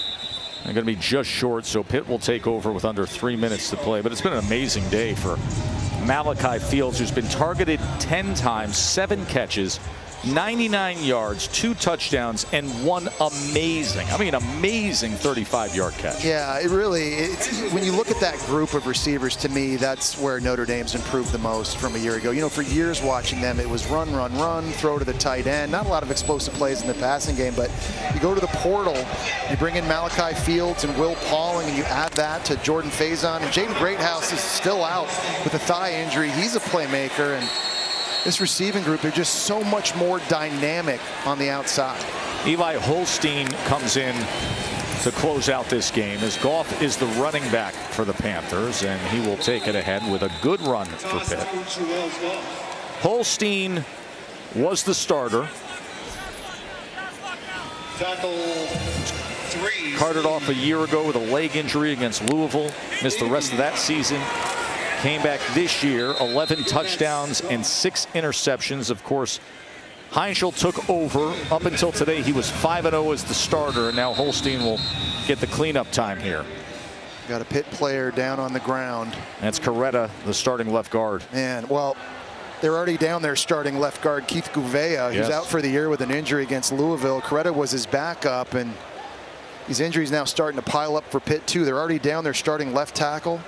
They're going to be just short, so Pitt will take over with under 3 minutes to play. But it's been an amazing day for Malachi Fields, who's been targeted 10 times, 7 catches, 99 yards, 2 touchdowns, and 1 amazing 35-yard catch. Yeah, when you look at that group of receivers, to me, that's where Notre Dame's improved the most from a year ago. You know, for years watching them, it was run, run, run, throw to the tight end. Not a lot of explosive plays in the passing game, but you go to the portal, you bring in Malachi Fields and Will Pauling, and you add that to Jordan Faison. And Jaden Greathouse is still out with a thigh injury. He's a playmaker, and this receiving group, they're just so much more dynamic on the outside. Eli Holstein comes in to close out this game as Goff is the running back for the Panthers, and he will take it ahead with a good run for Pitt. Holstein was the starter. Carted off a year ago with a leg injury against Louisville. Missed the rest of that season. Came back this year, 11 touchdowns and 6 interceptions. Of course, Heinzel took over. Up until today, he was 5-0 as the starter, and now Holstein will get the cleanup time here. Got a Pitt player down on the ground. That's Coretta, the starting left guard. And, well, they're already down there starting left guard Keith Gouveia, who's out for the year with an injury against Louisville. Coretta was his backup, and these injuries now starting to pile up for Pitt, too. They're already down there starting left tackle.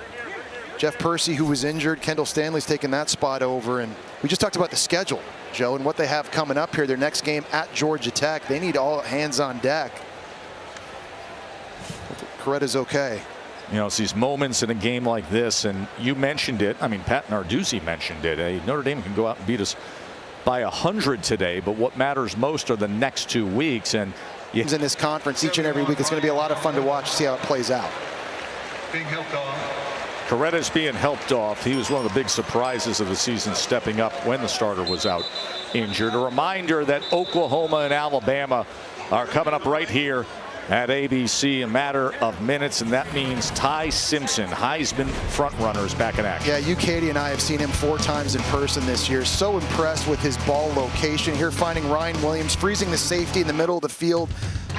Jeff Percy, who was injured. Kendall Stanley's taking that spot over. And we just talked about the schedule, Joe, and what they have coming up here. Their next game at Georgia Tech. They need all hands on deck. Coretta's okay. You know, it's these moments in a game like this, and you mentioned it. I mean, Pat Narduzzi mentioned it. Notre Dame can go out and beat us by 100 today, but what matters most are the next 2 weeks. And in this conference each and every week, it's going to be a lot of fun to watch, see how it plays out. Being helped off. Coretta's being helped off. He was one of the big surprises of the season, stepping up when the starter was out injured. A reminder that Oklahoma and Alabama are coming up right here at ABC, a matter of minutes, and that means Ty Simpson, Heisman frontrunner, is back in action. Yeah, you, Katie, and I have seen him 4 times in person this year. So impressed with his ball location. Here finding Ryan Williams, freezing the safety in the middle of the field,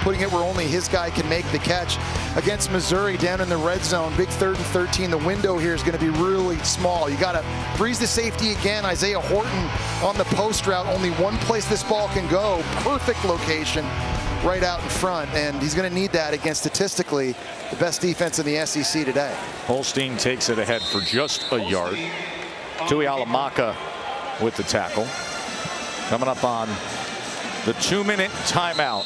putting it where only his guy can make the catch. Against Missouri down in the red zone, big 3rd and 13. The window here is going to be really small. You got to freeze the safety again. Isaiah Horton on the post route. Only one place this ball can go. Perfect location right out in front, and he's going to need that against statistically the best defense in the SEC today. Holstein takes it ahead for just a yard. Tui Alamaka with the tackle. Coming up on the 2-minute timeout.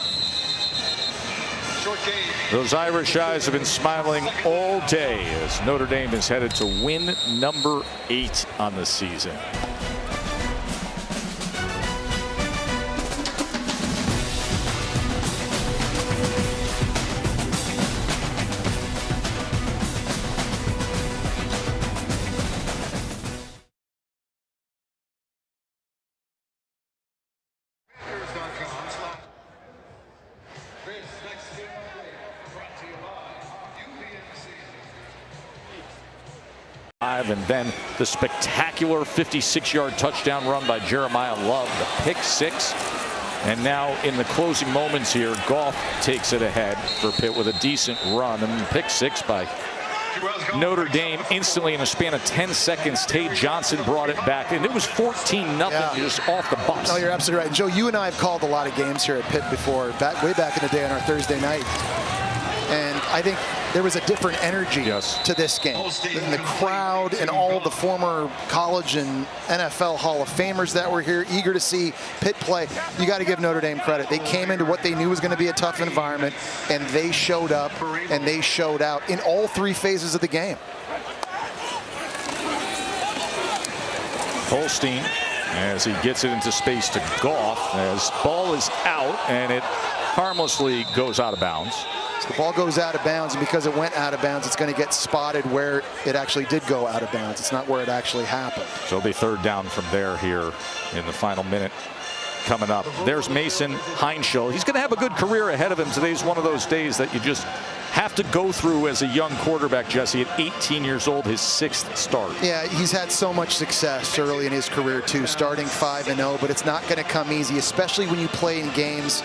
Those Irish eyes have been smiling all day as Notre Dame is headed to win number 8 on the season. And then the spectacular 56-yard touchdown run by Jeremiah Love, the pick 6. And now in the closing moments here, Goff takes it ahead for Pitt with a decent run, and pick 6 by Notre Dame instantly in a span of 10 seconds. Tate Johnson brought it back, and it was 14-0 just off the bus. No, you're absolutely right. And Joe, you and I have called a lot of games here at Pitt before, way back in the day on our Thursday night. And I think there was a different energy to this game. And the crowd and all the former college and NFL Hall of Famers that were here, eager to see Pitt play. You got to give Notre Dame credit. They came into what they knew was going to be a tough environment, and they showed up and they showed out in all 3 phases of the game. Holstein, as he gets it into space to Goff, as ball is out, and it harmlessly goes out of bounds. The ball goes out of bounds, and because it went out of bounds, it's going to get spotted where it actually did go out of bounds. It's not where it actually happened. So it'll be 3rd down from there here in the final minute coming up. There's Mason Heinschel. He's going to have a good career ahead of him. Today's one of those days that you just have to go through as a young quarterback, Jesse. At 18 years old, his 6th start. Yeah, he's had so much success early in his career, too, starting 5-0, but it's not going to come easy, especially when you play in games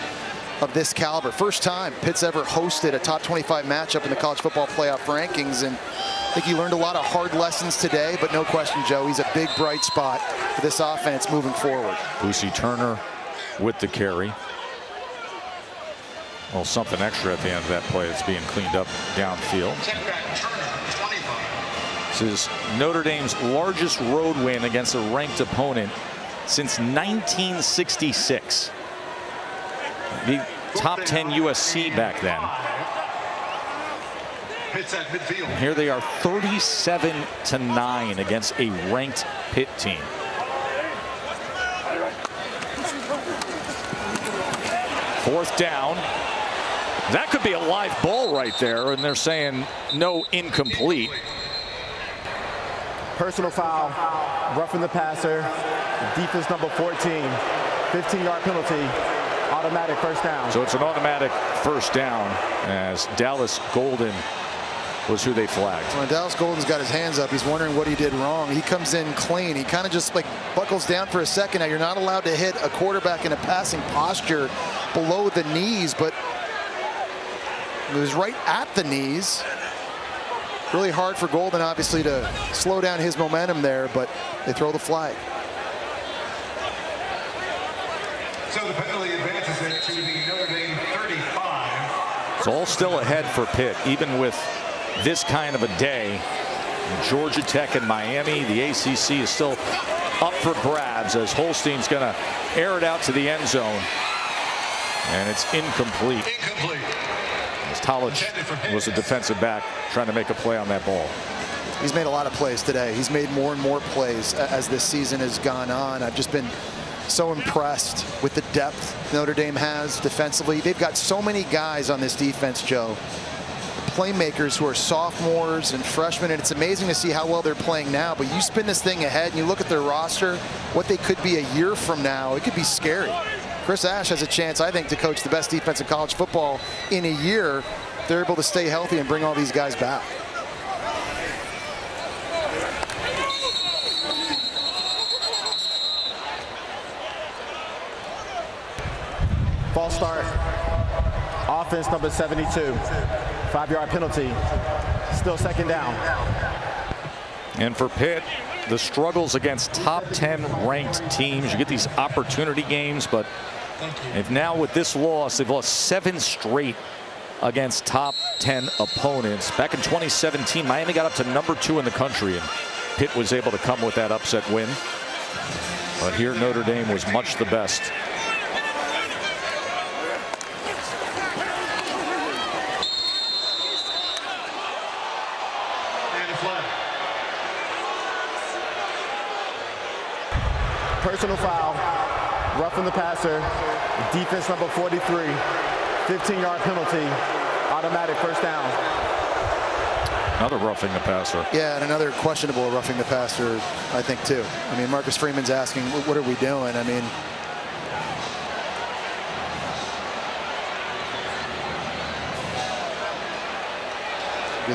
of this caliber. First time Pitt's ever hosted a top 25 matchup in the college football playoff rankings, and I think he learned a lot of hard lessons today, but no question, Joe, he's a big bright spot for this offense moving forward. Boosie Turner with the carry. Well, something extra at the end of that play. It's being cleaned up downfield. This is Notre Dame's largest road win against a ranked opponent since 1966. The top 10 USC back then. And here they are 37-9 against a ranked Pitt team. Fourth down. That could be a live ball right there, and they're saying no, incomplete. Personal foul, roughing the passer, defense number 14, 15-yard penalty. Automatic first down. So it's an automatic first down as Dallas Golden was who they flagged. When Dallas Golden's got his hands up, he's wondering what he did wrong. He comes in clean. He kind of just like buckles down for a second. Now you're not allowed to hit a quarterback in a passing posture below the knees, but it was right at the knees. Really hard for Golden, obviously, to slow down his momentum there, but they throw the flag. So the penalty advances it to the Notre Dame 35. It's all still ahead for Pitt, even with this kind of a day. Georgia Tech and Miami, the ACC is still up for grabs as Holstein's going to air it out to the end zone. And it's incomplete. As Tolich was a defensive back trying to make a play on that ball. He's made a lot of plays today. He's made more and more plays as this season has gone on. I've just been so impressed with the depth Notre Dame has defensively. They've got so many guys on this defense, Joe. playmakers who are sophomores and freshmen, and it's amazing to see how well they're playing now. But you spin this thing ahead and you look at their roster, what they could be a year from now, it could be scary. Chris Ash has a chance, I think, to coach the best defense in college football in a year. They're able to stay healthy and bring all these guys back. False start. Offense number 72. 5-yard penalty. Still second down. And for Pitt, the struggles against top 10 ranked teams. You get these opportunity games, but if now with this loss, they've lost 7 straight against top 10 opponents. Back in 2017, Miami got up to number 2 in the country, and Pitt was able to come with that upset win. But here Notre Dame was much the best. Personal foul, roughing the passer, defense number 43, 15-yard penalty, automatic first down. Another roughing the passer. Yeah, and another questionable roughing the passer, I think, too. I mean, Marcus Freeman's asking, what are we doing? I mean,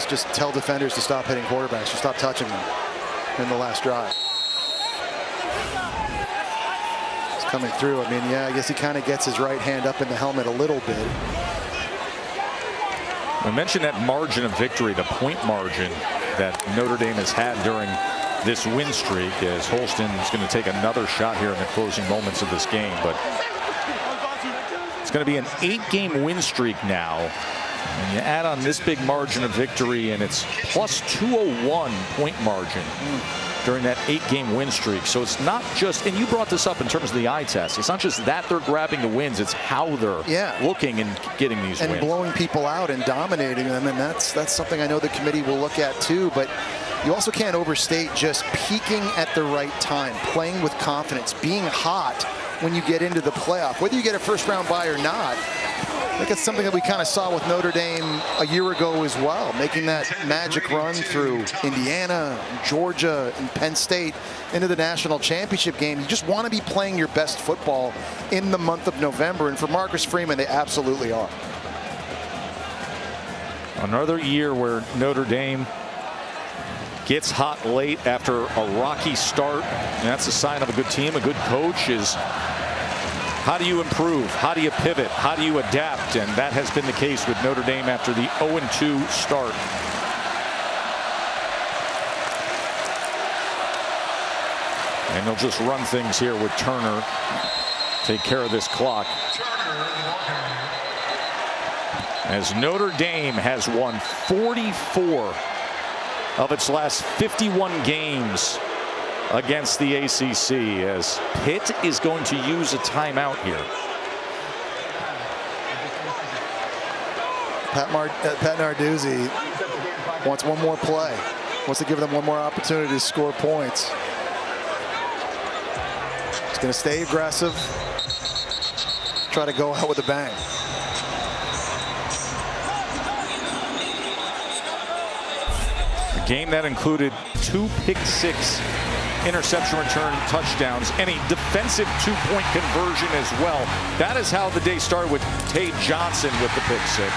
just tell defenders to stop hitting quarterbacks, to stop touching them in the last drive. Coming through. I mean, yeah, I guess he kind of gets his right hand up in the helmet a little bit. We mentioned that margin of victory, the point margin that Notre Dame has had during this win streak, as Holston is going to take another shot here in the closing moments of this game. But it's going to be an 8-game win streak now. And you add on this big margin of victory, and it's plus 201 point margin during that 8-game win streak. So it's not just, and you brought this up in terms of the eye test, it's not just that they're grabbing the wins, it's how they're looking and getting these wins. And blowing people out and dominating them, and that's something I know the committee will look at too. But you also can't overstate just peaking at the right time, playing with confidence, being hot when you get into the playoff. Whether you get a first-round bye or not, I think it's something that we kind of saw with Notre Dame a year ago as well, making that magic run through Indiana, Georgia, and Penn State into the national championship game. You just want to be playing your best football in the month of November, and for Marcus Freeman, they absolutely are. Another year where Notre Dame gets hot late after a rocky start, and that's a sign of a good team, a good coach. Is how do you improve? How do you pivot? How do you adapt? And that has been the case with Notre Dame after the 0-2 start. And they'll just run things here with Turner. Take care of this clock. As Notre Dame has won 44 of its last 51 games against the ACC, as Pitt is going to use a timeout here. Pat Narduzzi wants one more play, wants to give them one more opportunity to score points. He's going to stay aggressive, try to go out with a bang. A game that included 2 pick-six interception return touchdowns and a defensive 2-point conversion as well. That is how the day started with Tate Johnson with the pick-six.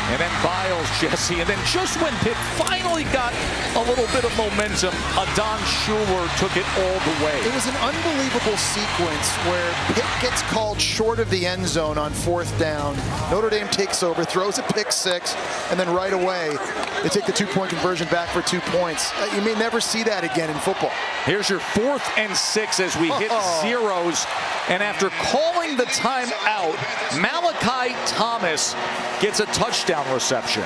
And then Biles, Jesse, and then just when Pitt finally got a little bit of momentum, Adon Schuler took it all the way. It was an unbelievable sequence where Pitt gets called short of the end zone on 4th down. Notre Dame takes over, throws a pick-six, and then right away they take the 2-point conversion back for 2 points. You may never see that again in football. Here's your 4th and 6 as we hit zeros. And after calling the timeout, Malachi Thomas gets a touchdown reception.